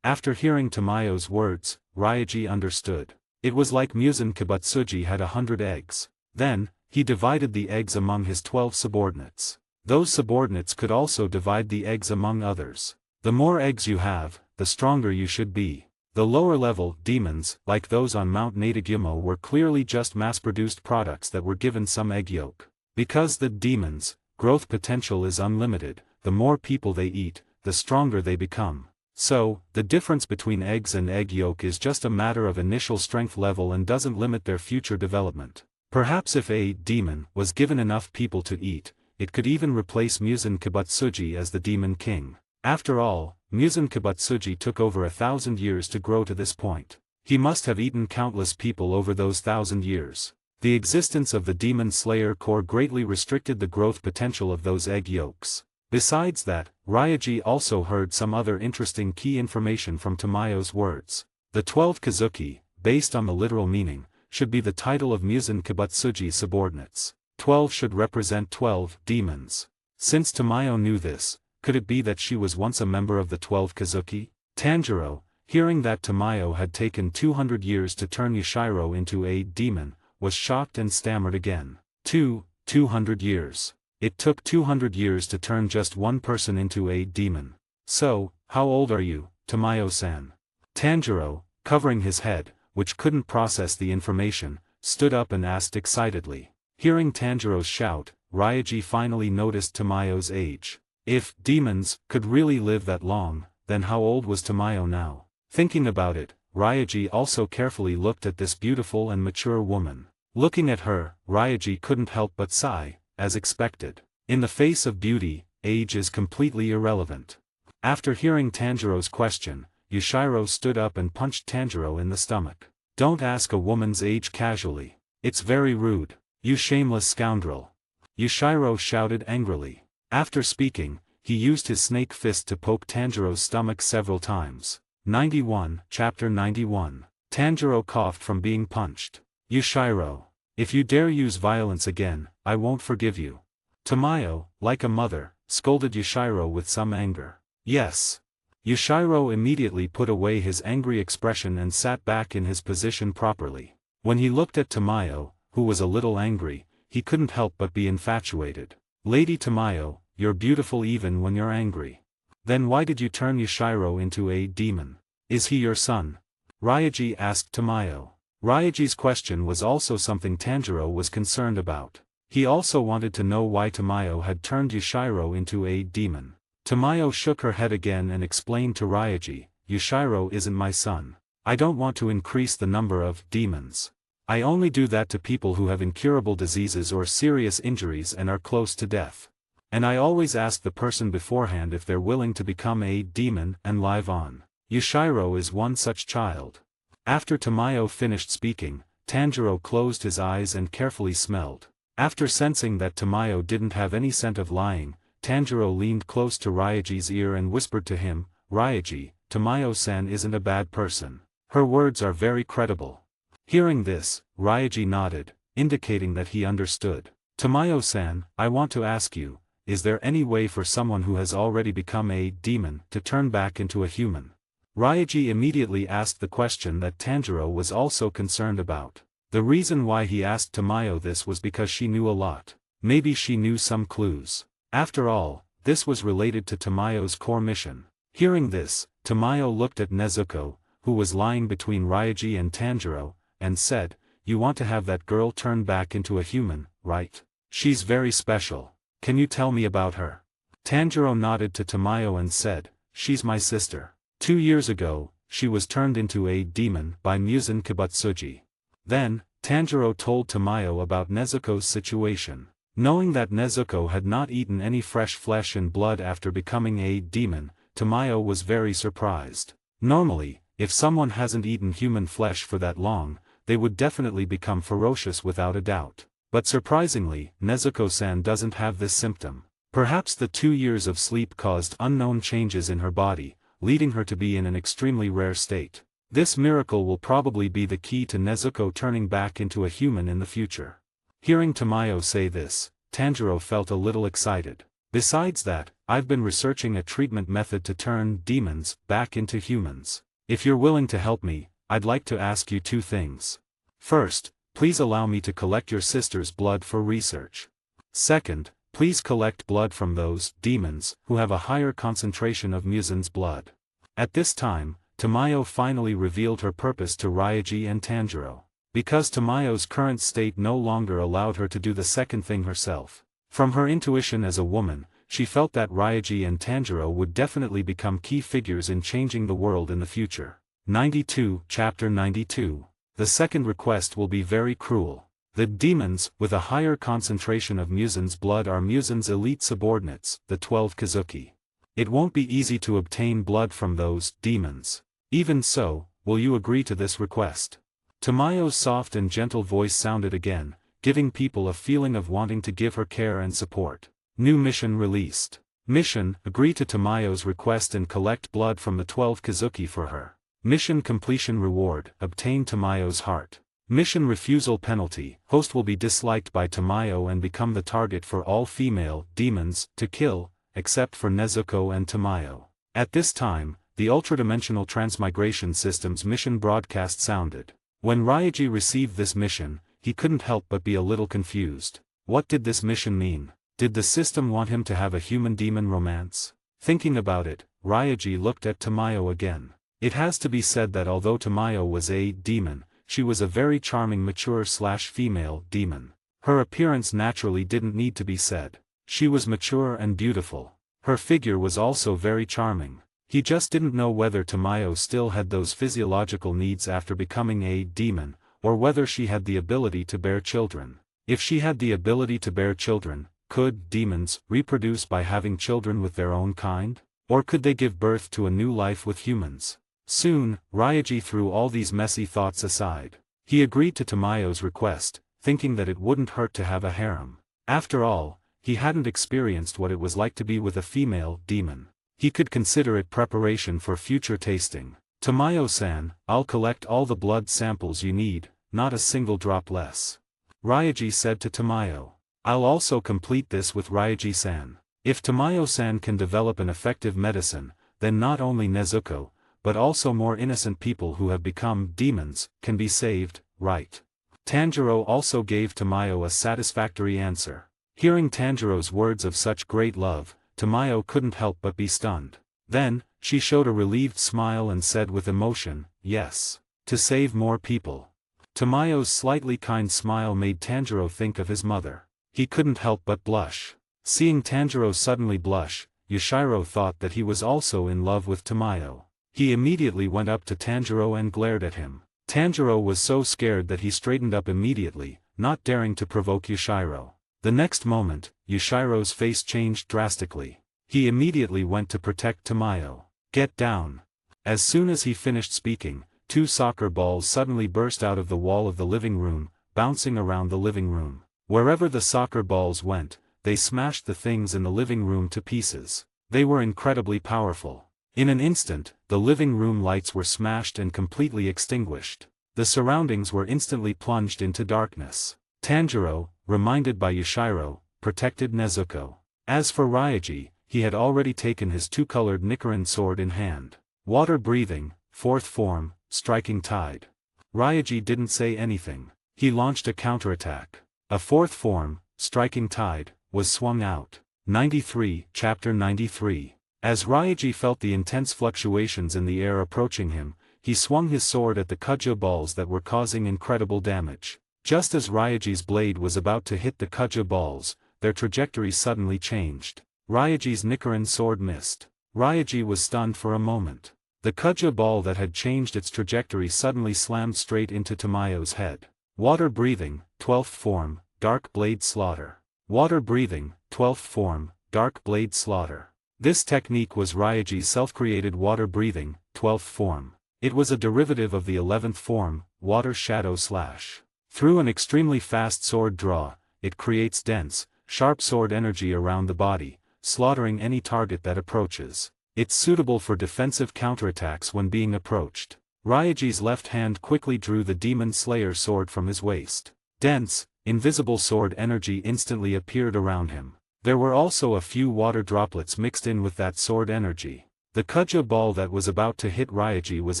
After hearing Tamayo's words, Ryaji understood. It was like Muzin Kibutsuji had 100 eggs. Then, he divided the eggs among his 12 subordinates. Those subordinates could also divide the eggs among others. The more eggs you have, the stronger you should be. The lower-level demons, like those on Mount Natagumo, were clearly just mass-produced products that were given some egg yolk. Because the demons' growth potential is unlimited, the more people they eat, the stronger they become. So, the difference between eggs and egg yolk is just a matter of initial strength level and doesn't limit their future development. Perhaps if a demon was given enough people to eat, it could even replace Muzin Kibutsuji as the demon king. After all, Muzin Kibutsuji took over 1,000 years to grow to this point. He must have eaten countless people over those 1,000 years. The existence of the Demon Slayer core greatly restricted the growth potential of those egg yolks. Besides that, Ryaji also heard some other interesting key information from Tamayo's words. The 12 Kazuki, based on the literal meaning, should be the title of Muzin Kibutsuji's subordinates. 12 should represent 12 demons. Since Tamayo knew this, could it be that she was once a member of the 12 Kazuki? Tanjiro, hearing that Tamayo had taken 200 years to turn Yushiro into a demon, was shocked and stammered again. 200 years. It took 200 years to turn just one person into a demon. So, how old are you, Tamayo-san? Tanjiro, covering his head, which couldn't process the information, stood up and asked excitedly. Hearing Tanjiro's shout, Ryaji finally noticed Tamayo's age. If demons could really live that long, then how old was Tamayo now? Thinking about it, Ryaji also carefully looked at this beautiful and mature woman. Looking at her, Ryaji couldn't help but sigh, as expected. In the face of beauty, age is completely irrelevant. After hearing Tanjiro's question, Yushiro stood up and punched Tanjiro in the stomach. Don't ask a woman's age casually. It's very rude. You shameless scoundrel. Yushiro shouted angrily. After speaking, he used his snake fist to poke Tanjiro's stomach several times. 91. Chapter 91. Tanjiro coughed from being punched. Yushiro. If you dare use violence again, I won't forgive you. Tamayo, like a mother, scolded Yushiro with some anger. Yes. Yushiro immediately put away his angry expression and sat back in his position properly. When he looked at Tamayo, who was a little angry, he couldn't help but be infatuated. Lady Tamayo, you're beautiful even when you're angry. Then why did you turn Yushiro into a demon? Is he your son? Ryaji asked Tamayo. Ryaji's question was also something Tanjiro was concerned about. He also wanted to know why Tamayo had turned Yushiro into a demon. Tamayo shook her head again and explained to Ryaji, Yushiro isn't my son. I don't want to increase the number of demons. I only do that to people who have incurable diseases or serious injuries and are close to death. And I always ask the person beforehand if they're willing to become a demon and live on. Yushiro is one such child. After Tamayo finished speaking, Tanjiro closed his eyes and carefully smelled. After sensing that Tamayo didn't have any scent of lying, Tanjiro leaned close to Ryaji's ear and whispered to him, Ryaji, Tamayo-san isn't a bad person. Her words are very credible. Hearing this, Ryaji nodded, indicating that he understood. Tamayo-san, I want to ask you, is there any way for someone who has already become a demon to turn back into a human? Ryaji immediately asked the question that Tanjiro was also concerned about. The reason why he asked Tamayo this was because she knew a lot. Maybe she knew some clues. After all, this was related to Tamayo's core mission. Hearing this, Tamayo looked at Nezuko, who was lying between Ryaji and Tanjiro, and said, You want to have that girl turn back into a human, right? She's very special. Can you tell me about her? Tanjiro nodded to Tamayo and said, She's my sister. 2 years ago, she was turned into a demon by Muzan Kibutsuji. Then, Tanjiro told Tamayo about Nezuko's situation. Knowing that Nezuko had not eaten any fresh flesh and blood after becoming a demon, Tamayo was very surprised. Normally, if someone hasn't eaten human flesh for that long, they would definitely become ferocious without a doubt. But surprisingly, Nezuko-san doesn't have this symptom. Perhaps the 2 years of sleep caused unknown changes in her body, leading her to be in an extremely rare state. This miracle will probably be the key to Nezuko turning back into a human in the future. Hearing Tamayo say this, Tanjiro felt a little excited. Besides that, I've been researching a treatment method to turn demons back into humans. If you're willing to help me, I'd like to ask you 2 things. First, please allow me to collect your sister's blood for research. Second, please collect blood from those demons who have a higher concentration of Muzan's blood. At this time, Tamayo finally revealed her purpose to Ryaji and Tanjiro. Because Tamayo's current state no longer allowed her to do the second thing herself. From her intuition as a woman, she felt that Ryaji and Tanjiro would definitely become key figures in changing the world in the future. 92 Chapter 92. The second request will be very cruel. The demons, with a higher concentration of Muzan's blood are Muzan's elite subordinates, the 12 Kazuki. It won't be easy to obtain blood from those demons. Even so, will you agree to this request? Tamayo's soft and gentle voice sounded again, giving people a feeling of wanting to give her care and support. New mission released. Mission, agree to Tamayo's request and collect blood from the 12 Kazuki for her. Mission completion reward, obtain Tamayo's heart. Mission refusal penalty, host will be disliked by Tamayo and become the target for all female demons to kill, except for Nezuko and Tamayo. At this time, the ultradimensional transmigration system's mission broadcast sounded. When Ryaji received this mission, he couldn't help but be a little confused. What did this mission mean? Did the system want him to have a human-demon romance? Thinking about it, Ryaji looked at Tamayo again. It has to be said that although Tamayo was a demon, she was a very charming mature/female demon. Her appearance naturally didn't need to be said. She was mature and beautiful. Her figure was also very charming. He just didn't know whether Tamayo still had those physiological needs after becoming a demon, or whether she had the ability to bear children. If she had the ability to bear children, could demons reproduce by having children with their own kind? Or could they give birth to a new life with humans? Soon, Ryaji threw all these messy thoughts aside. He agreed to Tamayo's request, thinking that it wouldn't hurt to have a harem. After all, he hadn't experienced what it was like to be with a female demon. He could consider it preparation for future tasting. Tamayo-san, I'll collect all the blood samples you need, not a single drop less. Ryaji said to Tamayo. I'll also complete this with Ryaji-san. If Tamayo-san can develop an effective medicine, then not only Nezuko, but also more innocent people who have become demons, can be saved, right? Tanjiro also gave Tamayo a satisfactory answer. Hearing Tanjiro's words of such great love, Tamayo couldn't help but be stunned. Then, she showed a relieved smile and said with emotion, yes. To save more people. Tamayo's slightly kind smile made Tanjiro think of his mother. He couldn't help but blush. Seeing Tanjiro suddenly blush, Yushiro thought that he was also in love with Tamayo. He immediately went up to Tanjiro and glared at him. Tanjiro was so scared that he straightened up immediately, not daring to provoke Yushiro. The next moment, Yushiro's face changed drastically. He immediately went to protect Tamayo. Get down. As soon as he finished speaking, 2 soccer balls suddenly burst out of the wall of the living room, bouncing around the living room. Wherever the soccer balls went, they smashed the things in the living room to pieces. They were incredibly powerful. In an instant, the living room lights were smashed and completely extinguished. The surroundings were instantly plunged into darkness. Tanjiro, reminded by Yushiro, protected Nezuko. As for Ryaji, he had already taken his 2-colored Nichiren sword in hand. Water breathing, 4th form, striking tide. Ryaji didn't say anything. He launched a counterattack. A 4th form, striking tide, was swung out. 93, Chapter 93. As Ryaji felt the intense fluctuations in the air approaching him, he swung his sword at the Kujo balls that were causing incredible damage. Just as Ryaji's blade was about to hit the Kujo balls, their trajectory suddenly changed. Ryaji's Nichiren sword missed. Ryaji was stunned for a moment. The Kujo ball that had changed its trajectory suddenly slammed straight into Tamayo's head. Water breathing, 12th form, dark blade slaughter. Water breathing, 12th form, dark blade slaughter. This technique was Ryaji's self-created water breathing, 12th form. It was a derivative of the 11th form, water shadow slash. Through an extremely fast sword draw, it creates dense, sharp sword energy around the body, slaughtering any target that approaches. It's suitable for defensive counterattacks when being approached. Ryaji's left hand quickly drew the Demon Slayer sword from his waist. Dense, invisible sword energy instantly appeared around him. There were also a few water droplets mixed in with that sword energy. The Kujo ball that was about to hit Ryaji was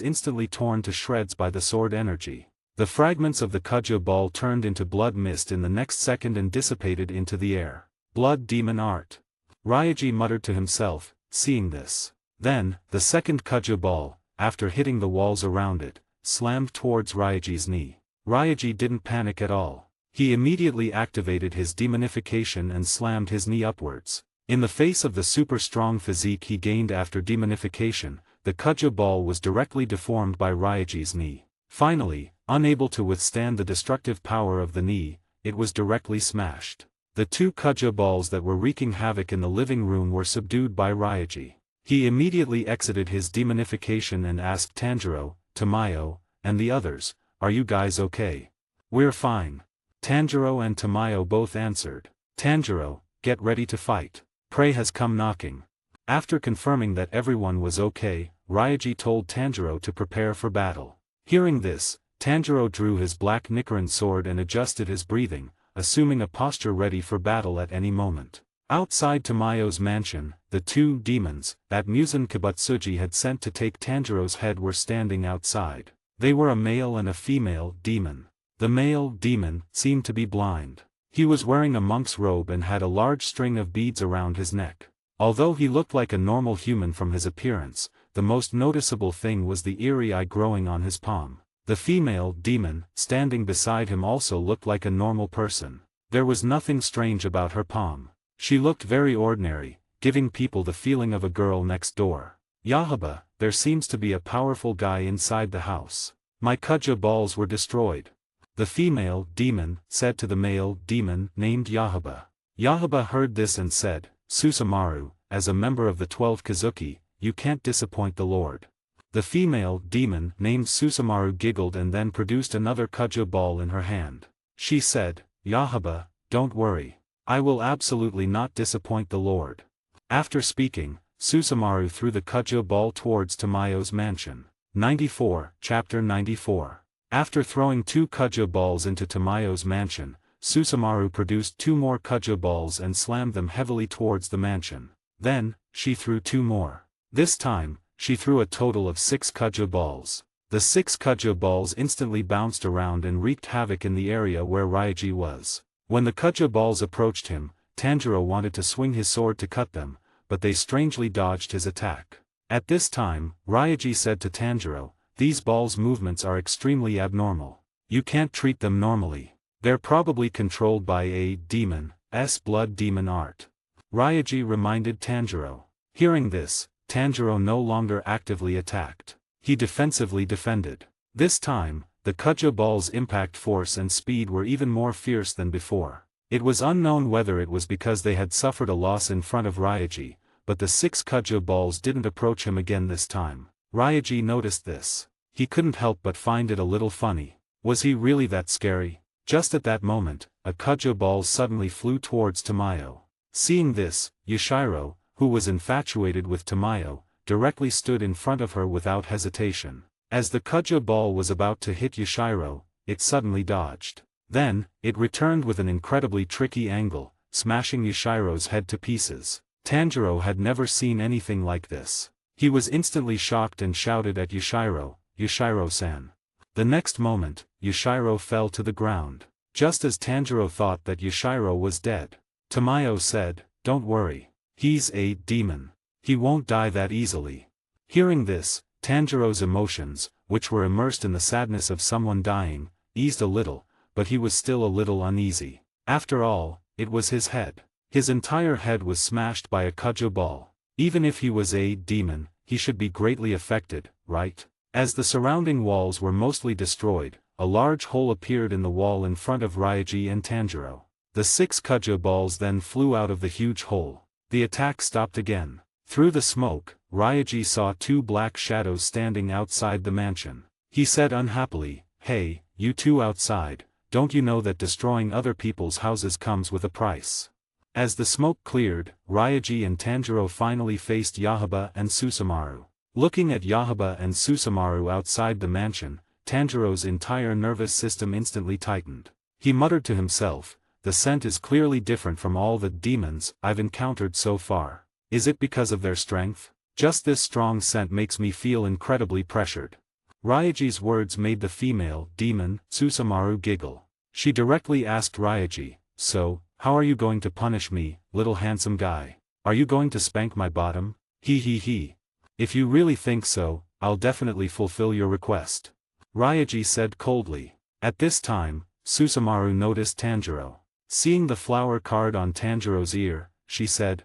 instantly torn to shreds by the sword energy. The fragments of the Kujo ball turned into blood mist in the next second and dissipated into the air. Blood demon art. Ryaji muttered to himself, seeing this. Then, the second Kujo ball, after hitting the walls around it, slammed towards Ryaji's knee. Ryaji didn't panic at all. He immediately activated his demonification and slammed his knee upwards. In the face of the super strong physique he gained after demonification, the Kujo ball was directly deformed by Ryaji's knee. Finally, unable to withstand the destructive power of the knee, it was directly smashed. The 2 Kujo balls that were wreaking havoc in the living room were subdued by Ryaji. He immediately exited his demonification and asked Tanjiro, Tamayo, and the others, "Are you guys okay?" "We're fine." Tanjiro and Tamayo both answered. "Tanjiro, get ready to fight. Prey has come knocking." After confirming that everyone was okay, Ryaji told Tanjiro to prepare for battle. Hearing this, Tanjiro drew his black Nichiren sword and adjusted his breathing, assuming a posture ready for battle at any moment. Outside Tamayo's mansion, the 2 demons that Muzan Kibutsuji had sent to take Tanjiro's head were standing outside. They were a male and a female demon. The male demon seemed to be blind. He was wearing a monk's robe and had a large string of beads around his neck. Although he looked like a normal human from his appearance, the most noticeable thing was the eerie eye growing on his palm. The female demon, standing beside him, also looked like a normal person. There was nothing strange about her palm. She looked very ordinary, giving people the feeling of a girl next door. "Yahaba, there seems to be a powerful guy inside the house. My Kujo balls were destroyed." The female demon said to the male demon named Yahaba. Yahaba heard this and said, "Susamaru, as a member of the 12 Kazuki, you can't disappoint the Lord." The female demon named Susamaru giggled and then produced another Kujo ball in her hand. She said, "Yahaba, don't worry. I will absolutely not disappoint the Lord." After speaking, Susamaru threw the Kujo ball towards Tamayo's mansion. 94, Chapter 94. After throwing 2 Kuja balls into Tamayo's mansion, Susumaru produced 2 more Kuja balls and slammed them heavily towards the mansion. Then, she threw 2 more. This time, she threw a total of 6 Kuja balls. The 6 Kuja balls instantly bounced around and wreaked havoc in the area where Ryaji was. When the Kuja balls approached him, Tanjiro wanted to swing his sword to cut them, but they strangely dodged his attack. At this time, Ryaji said to Tanjiro, "These balls' movements are extremely abnormal. You can't treat them normally. They're probably controlled by a demon's blood demon art." Ryaji reminded Tanjiro. Hearing this, Tanjiro no longer actively attacked. He defensively defended. This time, the Kuja ball's impact force and speed were even more fierce than before. It was unknown whether it was because they had suffered a loss in front of Ryaji, but the 6 Kuja balls didn't approach him again this time. Ryaji noticed this. He couldn't help but find it a little funny. Was he really that scary? Just at that moment, a Kuja ball suddenly flew towards Tamayo. Seeing this, Yushiro, who was infatuated with Tamayo, directly stood in front of her without hesitation. As the Kuja ball was about to hit Yushiro, it suddenly dodged. Then, it returned with an incredibly tricky angle, smashing Yushiro's head to pieces. Tanjiro had never seen anything like this. He was instantly shocked and shouted at Yushiro, "Yushiro-san." The next moment, Yushiro fell to the ground. Just as Tanjiro thought that Yushiro was dead, Tamayo said, "Don't worry. He's a demon. He won't die that easily." Hearing this, Tanjiro's emotions, which were immersed in the sadness of someone dying, eased a little, but he was still a little uneasy. After all, it was his head. His entire head was smashed by a Kuja ball. Even if he was a demon, he should be greatly affected, right? As the surrounding walls were mostly destroyed, a large hole appeared in the wall in front of Ryaji and Tanjiro. The 6 Kuja balls then flew out of the huge hole. The attack stopped again. Through the smoke, Ryaji saw 2 black shadows standing outside the mansion. He said unhappily, "Hey, you two outside, don't you know that destroying other people's houses comes with a price?" As the smoke cleared, Ryaji and Tanjiro finally faced Yahaba and Susumaru. Looking at Yahaba and Susumaru outside the mansion, Tanjiro's entire nervous system instantly tightened. He muttered to himself, "The scent is clearly different from all the demons I've encountered so far. Is it because of their strength? Just this strong scent makes me feel incredibly pressured." Ryaji's words made the female demon, Susumaru, giggle. She directly asked Ryaji, "So, how are you going to punish me, little handsome guy? Are you going to spank my bottom? He. If you really think so, I'll definitely fulfill your request," Ryaji said coldly. At this time, Susumaru noticed Tanjiro. Seeing the flower card on Tanjiro's ear, she said,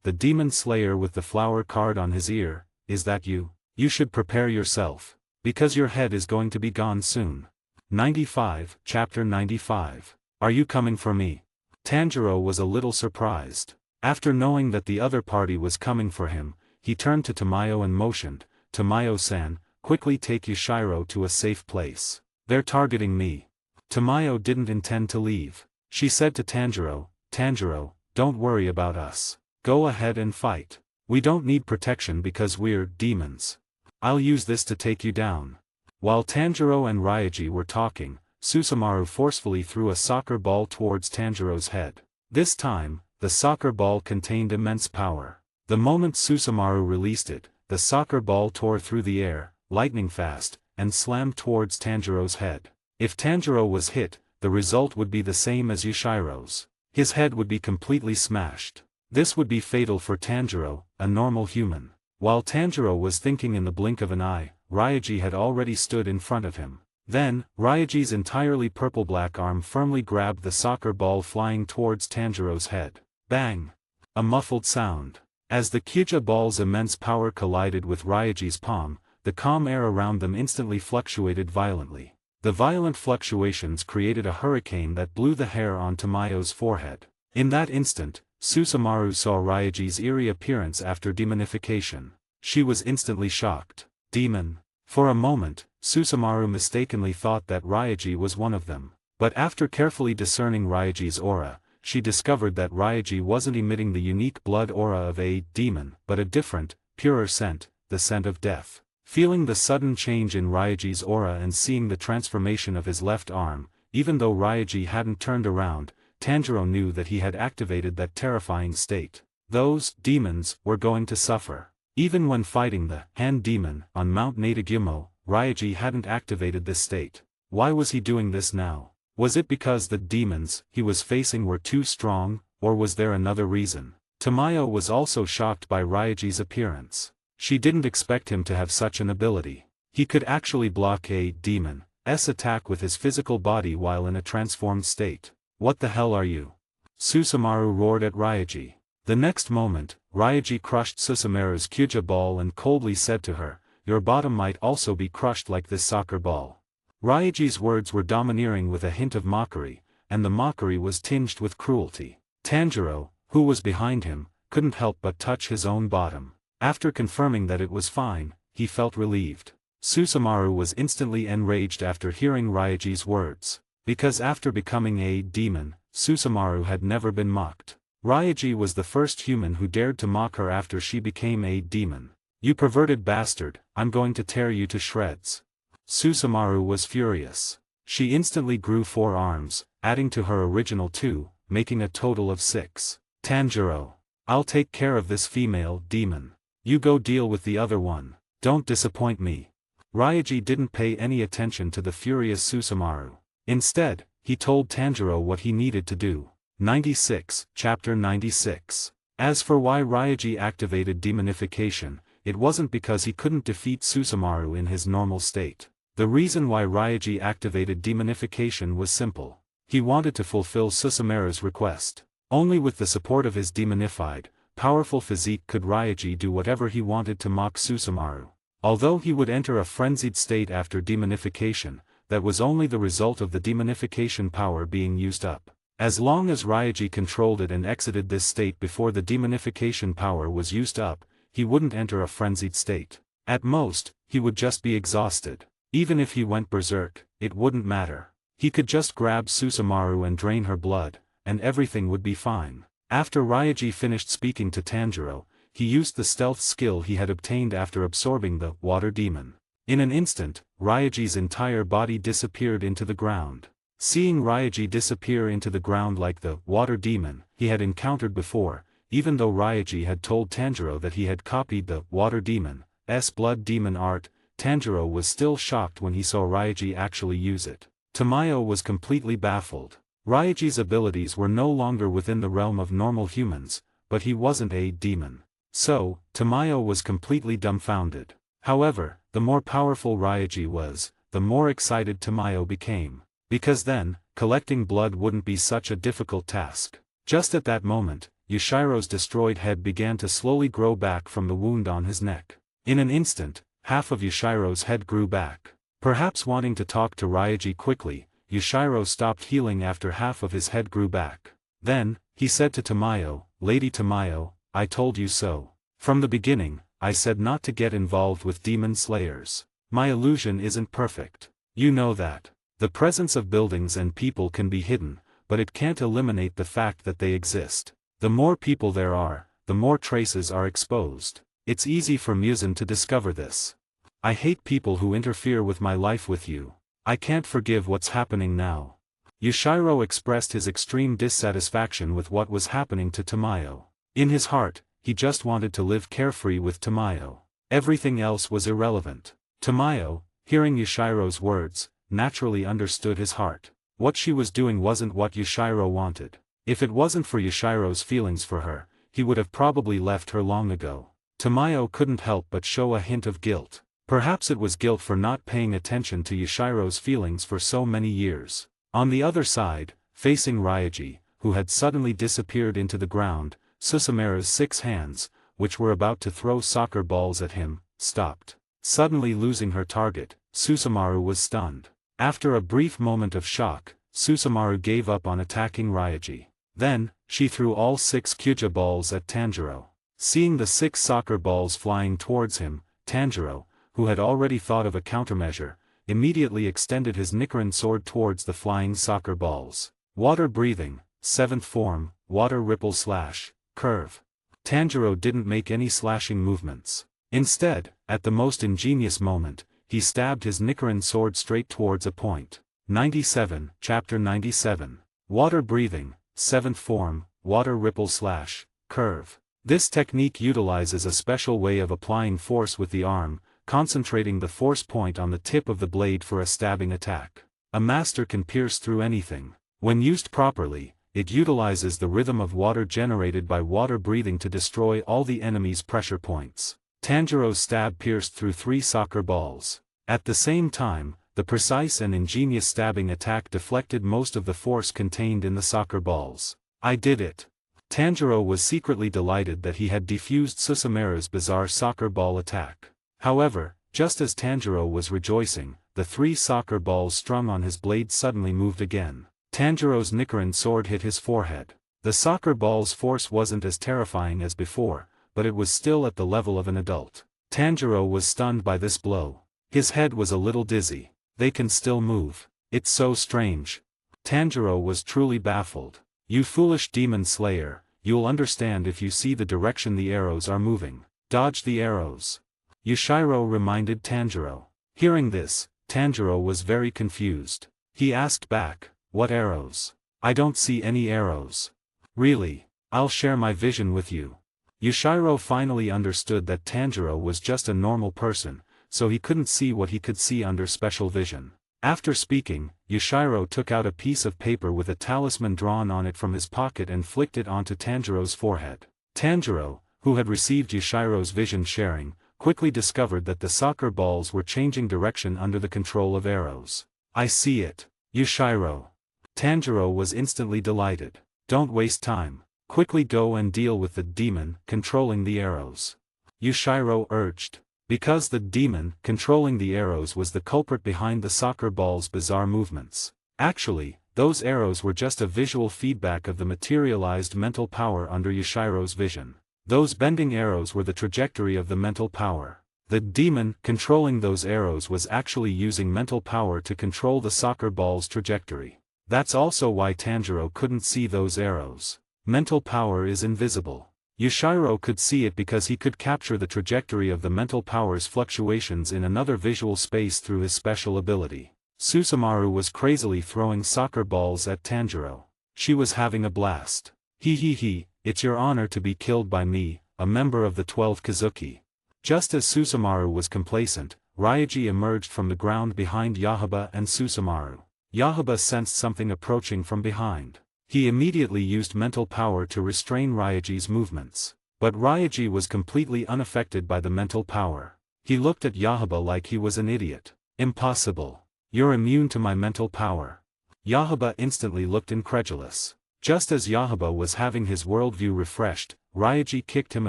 "The demon slayer with the flower card on his ear, is that you? You should prepare yourself, because your head is going to be gone soon." 95, Chapter 95. Are you coming for me? Tanjiro was a little surprised. After knowing that the other party was coming for him, he turned to Tamayo and motioned, "Tamayo-san, quickly take Yushiro to a safe place. They're targeting me." Tamayo didn't intend to leave. She said to Tanjiro, "Tanjiro, don't worry about us. Go ahead and fight. We don't need protection because we're demons. I'll use this to take you down." While Tanjiro and Ryaji were talking, Susumaru forcefully threw a soccer ball towards Tanjiro's head. This time, the soccer ball contained immense power. The moment Susumaru released it, the soccer ball tore through the air, lightning fast, and slammed towards Tanjiro's head. If Tanjiro was hit, the result would be the same as Yushiro's. His head would be completely smashed. This would be fatal for Tanjiro, a normal human. While Tanjiro was thinking in the blink of an eye, Ryaji had already stood in front of him. Then, Ryaji's entirely purple-black arm firmly grabbed the soccer ball flying towards Tanjiro's head. Bang! A muffled sound. As the Kuja ball's immense power collided with Ryaji's palm, the calm air around them instantly fluctuated violently. The violent fluctuations created a hurricane that blew the hair on Tamayo's forehead. In that instant, Susumaru saw Ryaji's eerie appearance after demonification. She was instantly shocked. Demon. For a moment, Susumaru mistakenly thought that Ryaji was one of them. But after carefully discerning Ryaji's aura, she discovered that Ryaji wasn't emitting the unique blood aura of a demon, but a different, purer scent, the scent of death. Feeling the sudden change in Ryaji's aura and seeing the transformation of his left arm, even though Ryaji hadn't turned around, Tanjiro knew that he had activated that terrifying state. Those demons were going to suffer. Even when fighting the hand demon on Mount Natagumo, Ryaji hadn't activated this state. Why was he doing this now? Was it because the demons he was facing were too strong, or was there another reason? Tamayo was also shocked by Ryaji's appearance. She didn't expect him to have such an ability. He could actually block a demon's attack with his physical body while in a transformed state. What the hell are you? Susumaru roared at Ryaji. The next moment, Ryaji crushed Susumaru's Kyuja ball and coldly said to her, "Your bottom might also be crushed like this soccer ball." Ryaji's words were domineering with a hint of mockery, and the mockery was tinged with cruelty. Tanjiro, who was behind him, couldn't help but touch his own bottom. After confirming that it was fine, he felt relieved. Susumaru was instantly enraged after hearing Ryaji's words. Because after becoming a demon, Susumaru had never been mocked. Ryaji was the first human who dared to mock her after she became a demon. "You perverted bastard, I'm going to tear you to shreds." Susumaru was furious. She instantly grew 4 arms, adding to her original 2, making a total of 6. "Tanjiro, I'll take care of this female demon. You go deal with the other one. Don't disappoint me." Ryaji didn't pay any attention to the furious Susumaru. Instead, he told Tanjiro what he needed to do. 96, Chapter 96. As for why Ryaji activated demonification, it wasn't because he couldn't defeat Susumaru in his normal state. The reason why Ryaji activated demonification was simple. He wanted to fulfill Susumaru's request. Only with the support of his demonified, powerful physique could Ryaji do whatever he wanted to mock Susumaru. Although he would enter a frenzied state after demonification, that was only the result of the demonification power being used up. As long as Ryaji controlled it and exited this state before the demonification power was used up, he wouldn't enter a frenzied state. At most, he would just be exhausted. Even if he went berserk, it wouldn't matter. He could just grab Susumaru and drain her blood, and everything would be fine. After Ryaji finished speaking to Tanjiro, he used the stealth skill he had obtained after absorbing the water demon. In an instant, Ryaji's entire body disappeared into the ground. Seeing Ryaji disappear into the ground like the water demon he had encountered before, even though Ryaji had told Tanjiro that he had copied the water demon's blood demon art, Tanjiro was still shocked when he saw Ryaji actually use it. Tamayo was completely baffled. Ryaji's abilities were no longer within the realm of normal humans, but he wasn't a demon. So, Tamayo was completely dumbfounded. However, the more powerful Ryaji was, the more excited Tamayo became. Because then, collecting blood wouldn't be such a difficult task. Just at that moment, Yoshiro's destroyed head began to slowly grow back from the wound on his neck. In an instant, half of Yoshiro's head grew back. Perhaps wanting to talk to Ryaji quickly, Yoshiro stopped healing after half of his head grew back. Then, he said to Tamayo, "Lady Tamayo, I told you so. From the beginning, I said not to get involved with demon slayers. My illusion isn't perfect. You know that. The presence of buildings and people can be hidden, but it can't eliminate the fact that they exist. The more people there are, the more traces are exposed. It's easy for Muzan to discover this. I hate people who interfere with my life with you. I can't forgive what's happening now." Yoshiro expressed his extreme dissatisfaction with what was happening to Tamayo. In his heart, he just wanted to live carefree with Tamayo. Everything else was irrelevant. Tamayo, hearing Yoshiro's words, naturally understood his heart. What she was doing wasn't what Yoshiro wanted. If it wasn't for Yoshiro's feelings for her, he would have probably left her long ago. Tamayo couldn't help but show a hint of guilt. Perhaps it was guilt for not paying attention to Yoshiro's feelings for so many years. On the other side, facing Ryaji, who had suddenly disappeared into the ground, Susumaru's 6 hands, which were about to throw soccer balls at him, stopped. Suddenly losing her target, Susumaru was stunned. After a brief moment of shock, Susumaru gave up on attacking Ryaji. Then, she threw all 6 Kyuja balls at Tanjiro. Seeing the 6 soccer balls flying towards him, Tanjiro, who had already thought of a countermeasure, immediately extended his Nichiren sword towards the flying soccer balls. Water breathing, 7th form, water ripple slash, curve. Tanjiro didn't make any slashing movements. Instead, at the most ingenious moment, he stabbed his Nichiren sword straight towards a point. 97, Chapter 97. Water Breathing, 7th Form, Water Ripple/Curve. This technique utilizes a special way of applying force with the arm, concentrating the force point on the tip of the blade for a stabbing attack. A master can pierce through anything. When used properly, it utilizes the rhythm of water generated by water breathing to destroy all the enemy's pressure points. Tanjiro's stab pierced through 3 soccer balls. At the same time, the precise and ingenious stabbing attack deflected most of the force contained in the soccer balls. I did it. Tanjiro was secretly delighted that he had defused Susumaru's bizarre soccer ball attack. However, just as Tanjiro was rejoicing, the 3 soccer balls strung on his blade suddenly moved again. Tanjiro's Nichiren sword hit his forehead. The soccer ball's force wasn't as terrifying as before, but it was still at the level of an adult. Tanjiro was stunned by this blow. His head was a little dizzy. They can still move. It's so strange. Tanjiro was truly baffled. You foolish demon slayer, you'll understand if you see the direction the arrows are moving. Dodge the arrows. Yushiro reminded Tanjiro. Hearing this, Tanjiro was very confused. He asked back, what arrows? I don't see any arrows. Really? I'll share my vision with you. Yushiro finally understood that Tanjiro was just a normal person, so he couldn't see what he could see under special vision. After speaking, Yushiro took out a piece of paper with a talisman drawn on it from his pocket and flicked it onto Tanjiro's forehead. Tanjiro, who had received Yushiro's vision sharing, quickly discovered that the soccer balls were changing direction under the control of arrows. I see it. Yushiro. Tanjiro was instantly delighted. Don't waste time. Quickly go and deal with the demon controlling the arrows. Yushiro urged. Because the demon controlling the arrows was the culprit behind the soccer ball's bizarre movements. Actually, those arrows were just a visual feedback of the materialized mental power under Yushiro's vision. Those bending arrows were the trajectory of the mental power. The demon controlling those arrows was actually using mental power to control the soccer ball's trajectory. That's also why Tanjiro couldn't see those arrows. Mental power is invisible. Yushiro could see it because he could capture the trajectory of the mental power's fluctuations in another visual space through his special ability. Susumaru was crazily throwing soccer balls at Tanjiro. She was having a blast. He, it's your honor to be killed by me, a member of the 12 Kazuki. Just as Susumaru was complacent, Ryaji emerged from the ground behind Yahuba and Susumaru. Yahuba sensed something approaching from behind. He immediately used mental power to restrain Ryaji's movements. But Ryaji was completely unaffected by the mental power. He looked at Yahuba like he was an idiot. Impossible. You're immune to my mental power. Yahuba instantly looked incredulous. Just as Yahuba was having his worldview refreshed, Ryaji kicked him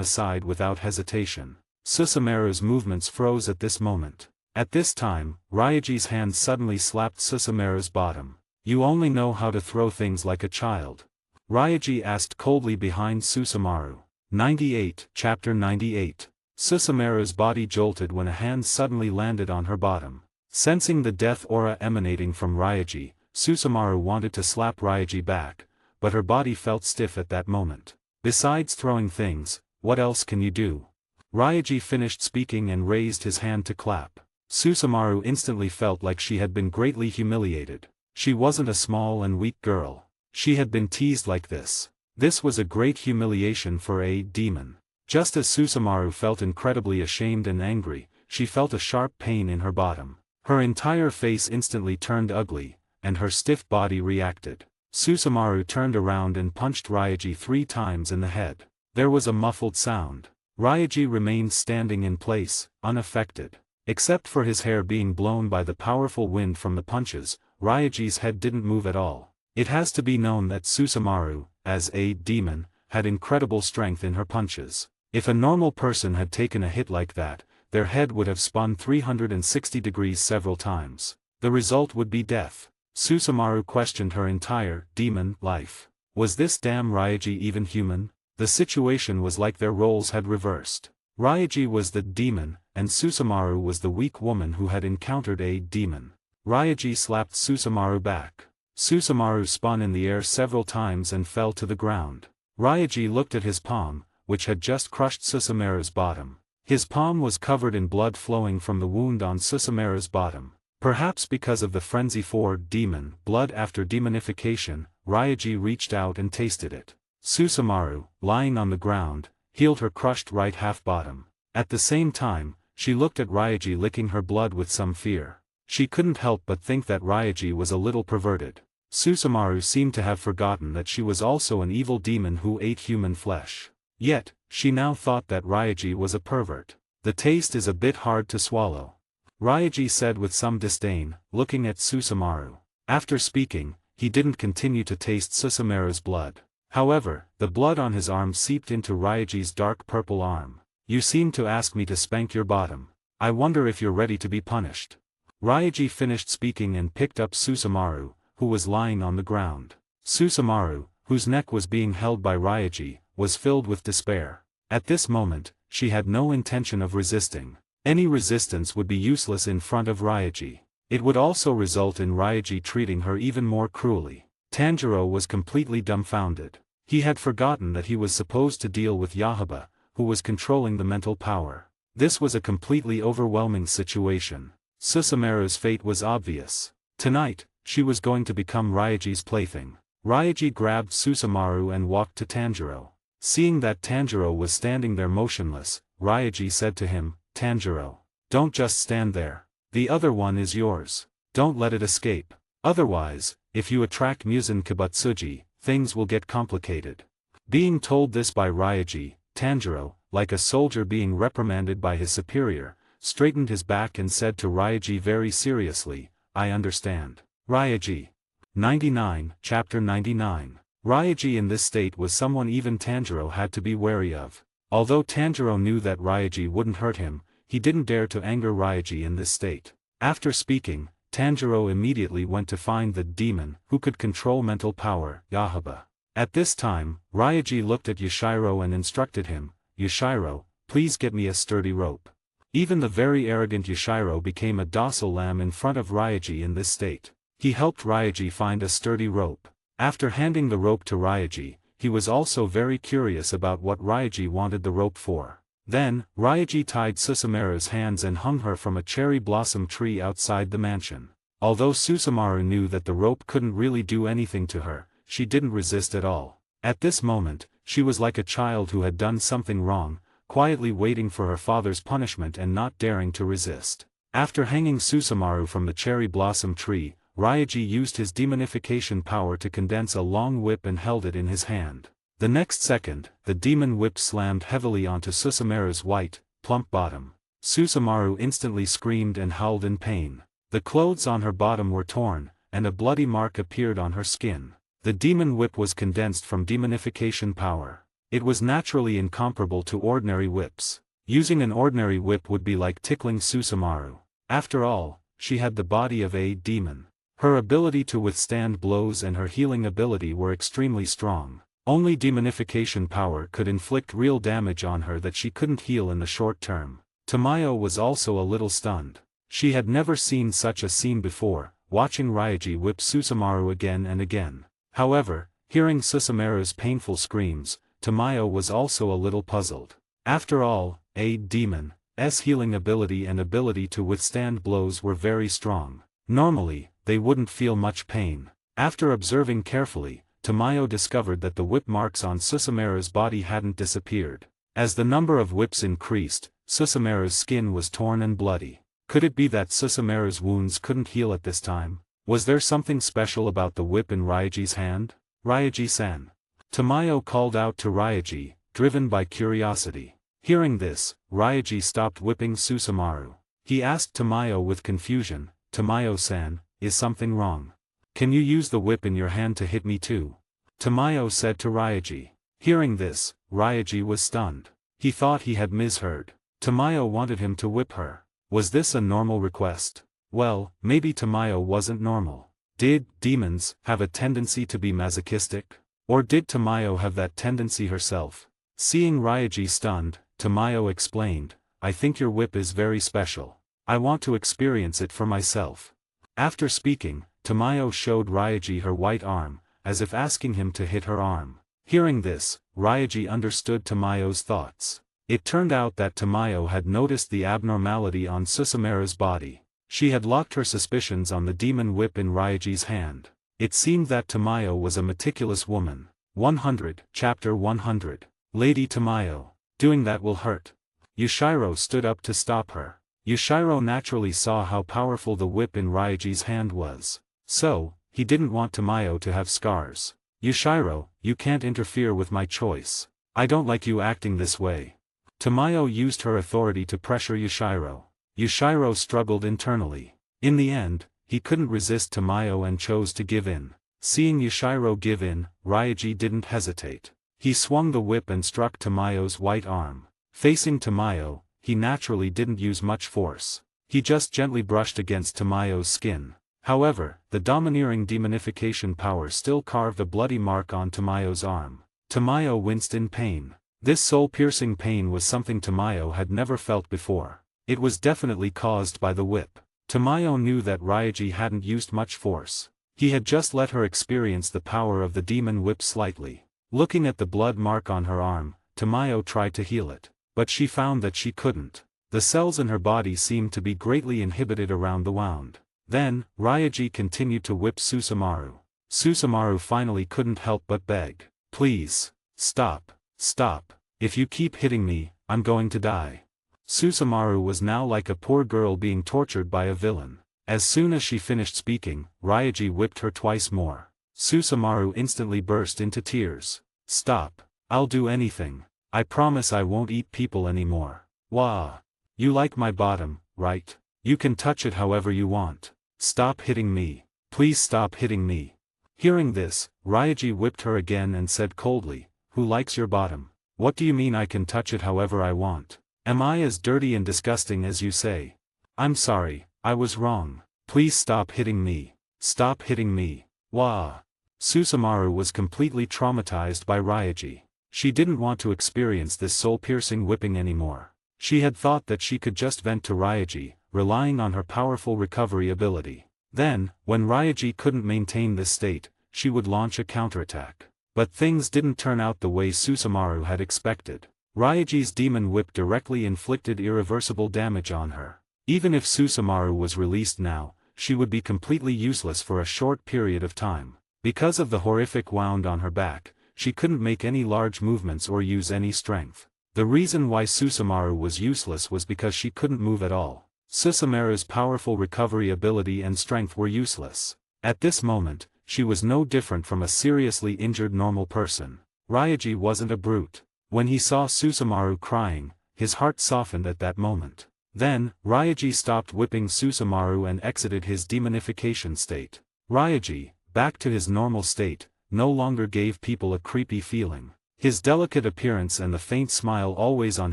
aside without hesitation. Susumaru's movements froze at this moment. At this time, Ryaji's hand suddenly slapped Susumaru's bottom. You only know how to throw things like a child. Ryaji asked coldly behind Susumaru. 98, Chapter 98. Susumaru's body jolted when a hand suddenly landed on her bottom. Sensing the death aura emanating from Ryaji, Susumaru wanted to slap Ryaji back, but her body felt stiff at that moment. Besides throwing things, what else can you do? Ryaji finished speaking and raised his hand to clap. Susumaru instantly felt like she had been greatly humiliated. She wasn't a small and weak girl. She had been teased like this. This was a great humiliation for a demon. Just as Susumaru felt incredibly ashamed and angry, she felt a sharp pain in her bottom. Her entire face instantly turned ugly, and her stiff body reacted. Susumaru turned around and punched Ryaji 3 times in the head. There was a muffled sound. Ryaji remained standing in place, unaffected. Except for his hair being blown by the powerful wind from the punches, Ryaji's head didn't move at all. It has to be known that Susumaru, as a demon, had incredible strength in her punches. If a normal person had taken a hit like that, their head would have spun 360 degrees several times. The result would be death. Susumaru questioned her entire demon life. Was this damn Ryaji even human? The situation was like their roles had reversed. Ryaji was the demon, and Susumaru was the weak woman who had encountered a demon. Ryaji slapped Susumaru back. Susumaru spun in the air several times and fell to the ground. Ryaji looked at his palm, which had just crushed Susumaru's bottom. His palm was covered in blood flowing from the wound on Susumaru's bottom. Perhaps because of the frenzy for demon blood after demonification, Ryaji reached out and tasted it. Susumaru, lying on the ground, healed her crushed right half-bottom. At the same time, she looked at Ryaji licking her blood with some fear. She couldn't help but think that Ryaji was a little perverted. Susumaru seemed to have forgotten that she was also an evil demon who ate human flesh. Yet, she now thought that Ryaji was a pervert. The taste is a bit hard to swallow, Ryaji said with some disdain, looking at Susumaru. After speaking, he didn't continue to taste Susumaru's blood. However, the blood on his arm seeped into Ryaji's dark purple arm. You seem to ask me to spank your bottom. I wonder if you're ready to be punished. Ryaji finished speaking and picked up Susumaru, who was lying on the ground. Susumaru, whose neck was being held by Ryaji, was filled with despair. At this moment, she had no intention of resisting. Any resistance would be useless in front of Ryaji. It would also result in Ryaji treating her even more cruelly. Tanjiro was completely dumbfounded. He had forgotten that he was supposed to deal with Yahaba, who was controlling the mental power. This was a completely overwhelming situation. Susumaru's fate was obvious. Tonight, she was going to become Ryaji's plaything. Ryaji grabbed Susumaru and walked to Tanjiro. Seeing that Tanjiro was standing there motionless, Ryaji said to him, Tanjiro, don't just stand there. The other one is yours. Don't let it escape. Otherwise, if you attract Muzan Kibutsuji, things will get complicated. Being told this by Ryaji, Tanjiro, like a soldier being reprimanded by his superior, straightened his back and said to Ryaji very seriously, I understand. Ryaji. 99, Chapter 99. Ryaji in this state was someone even Tanjiro had to be wary of. Although Tanjiro knew that Ryaji wouldn't hurt him, he didn't dare to anger Ryaji in this state. After speaking, Tanjiro immediately went to find the demon who could control mental power, Yahaba. At this time, Ryaji looked at Yashiro and instructed him, Yashiro, please get me a sturdy rope. Even the very arrogant Yashiro became a docile lamb in front of Ryaji in this state. He helped Ryaji find a sturdy rope. After handing the rope to Ryaji, he was also very curious about what Ryaji wanted the rope for. Then, Ryaji tied Susumaru's hands and hung her from a cherry blossom tree outside the mansion. Although Susumaru knew that the rope couldn't really do anything to her, she didn't resist at all. At this moment, she was like a child who had done something wrong, quietly waiting for her father's punishment and not daring to resist. After hanging Susumaru from the cherry blossom tree, Ryaji used his demonification power to condense a long whip and held it in his hand. The next second, the demon whip slammed heavily onto Susumaru's white, plump bottom. Susumaru instantly screamed and howled in pain. The clothes on her bottom were torn, and a bloody mark appeared on her skin. The demon whip was condensed from demonification power. It was naturally incomparable to ordinary whips. Using an ordinary whip would be like tickling Susumaru. After all, she had the body of a demon. Her ability to withstand blows and her healing ability were extremely strong. Only demonification power could inflict real damage on her that she couldn't heal in the short term. Tamayo was also a little stunned. She had never seen such a scene before, watching Ryaji whip Susumaru again and again. However, hearing Susumaru's painful screams, Tamayo was also a little puzzled. After all, a demon's healing ability and ability to withstand blows were very strong. Normally, they wouldn't feel much pain. After observing carefully, Tamayo discovered that the whip marks on Susumaru's body hadn't disappeared. As the number of whips increased, Susumaru's skin was torn and bloody. Could it be that Susumaru's wounds couldn't heal at this time? Was there something special about the whip in Ryaji's hand? Ryaji-san. Tamayo called out to Ryaji, driven by curiosity. Hearing this, Ryaji stopped whipping Susumaru. He asked Tamayo with confusion, Tamayo-san, is something wrong? Can you use the whip in your hand to hit me too? Tamayo said to Ryaji. Hearing this, Ryaji was stunned. He thought he had misheard. Tamayo wanted him to whip her. Was this a normal request? Well, maybe Tamayo wasn't normal. Did demons have a tendency to be masochistic? Or did Tamayo have that tendency herself? Seeing Ryaji stunned, Tamayo explained, I think your whip is very special. I want to experience it for myself. After speaking, Tamayo showed Ryaji her white arm, as if asking him to hit her arm. Hearing this, Ryaji understood Tamayo's thoughts. It turned out that Tamayo had noticed the abnormality on Susumaru's body. She had locked her suspicions on the demon whip in Ryaji's hand. It seemed that Tamayo was a meticulous woman. 100, Chapter 100. Lady Tamayo. Doing that will hurt. Yushiro stood up to stop her. Yushiro naturally saw how powerful the whip in Ryaji's hand was. So, he didn't want Tamayo to have scars. Yushiro, you can't interfere with my choice. I don't like you acting this way. Tamayo used her authority to pressure Yushiro. Yushiro struggled internally. In the end, he couldn't resist Tamayo and chose to give in. Seeing Yushiro give in, Ryaji didn't hesitate. He swung the whip and struck Tamayo's white arm. Facing Tamayo, he naturally didn't use much force. He just gently brushed against Tamayo's skin. However, the domineering demonification power still carved a bloody mark on Tamayo's arm. Tamayo winced in pain. This soul-piercing pain was something Tamayo had never felt before. It was definitely caused by the whip. Tamayo knew that Ryaji hadn't used much force. He had just let her experience the power of the demon whip slightly. Looking at the blood mark on her arm, Tamayo tried to heal it. But she found that she couldn't. The cells in her body seemed to be greatly inhibited around the wound. Then, Ryaji continued to whip Susumaru. Susumaru finally couldn't help but beg. Please. Stop. Stop. If you keep hitting me, I'm going to die. Susumaru was now like a poor girl being tortured by a villain. As soon as she finished speaking, Ryaji whipped her twice more. Susumaru instantly burst into tears. Stop. I'll do anything. I promise I won't eat people anymore. Wah. You like my bottom, right? You can touch it however you want. Stop hitting me. Please stop hitting me. Hearing this, Ryaji whipped her again and said coldly, Who likes your bottom? What do you mean I can touch it however I want? Am I as dirty and disgusting as you say? I'm sorry, I was wrong. Please stop hitting me. Stop hitting me. Wah. Susumaru was completely traumatized by Ryaji. She didn't want to experience this soul-piercing whipping anymore. She had thought that she could just vent to Ryaji, relying on her powerful recovery ability. Then, when Ryaji couldn't maintain this state, she would launch a counterattack. But things didn't turn out the way Susumaru had expected. Ryaji's demon whip directly inflicted irreversible damage on her. Even if Susumaru was released now, she would be completely useless for a short period of time. Because of the horrific wound on her back, she couldn't make any large movements or use any strength. The reason why Susumaru was useless was because she couldn't move at all. Susumaru's powerful recovery ability and strength were useless. At this moment, she was no different from a seriously injured normal person. Ryaji wasn't a brute. When he saw Susumaru crying, his heart softened at that moment. Then, Ryaji stopped whipping Susumaru and exited his demonification state. Ryaji, back to his normal state, no longer gave people a creepy feeling. His delicate appearance and the faint smile always on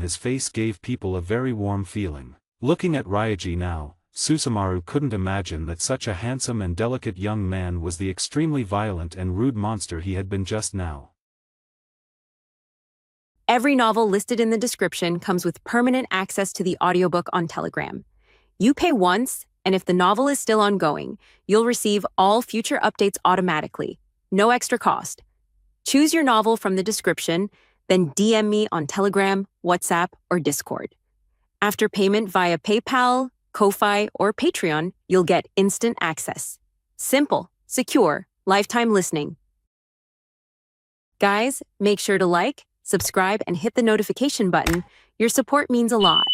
his face gave people a very warm feeling. Looking at Ryaji now, Susumaru couldn't imagine that such a handsome and delicate young man was the extremely violent and rude monster he had been just now. Every novel listed in the description comes with permanent access to the audiobook on Telegram. You pay once, and if the novel is still ongoing, you'll receive all future updates automatically. No extra cost. Choose your novel from the description, then DM me on Telegram, WhatsApp, or Discord. After payment via PayPal, Ko-Fi, or Patreon, you'll get instant access. Simple, secure, lifetime listening. Guys, make sure to like, subscribe, and hit the notification button. Your support means a lot.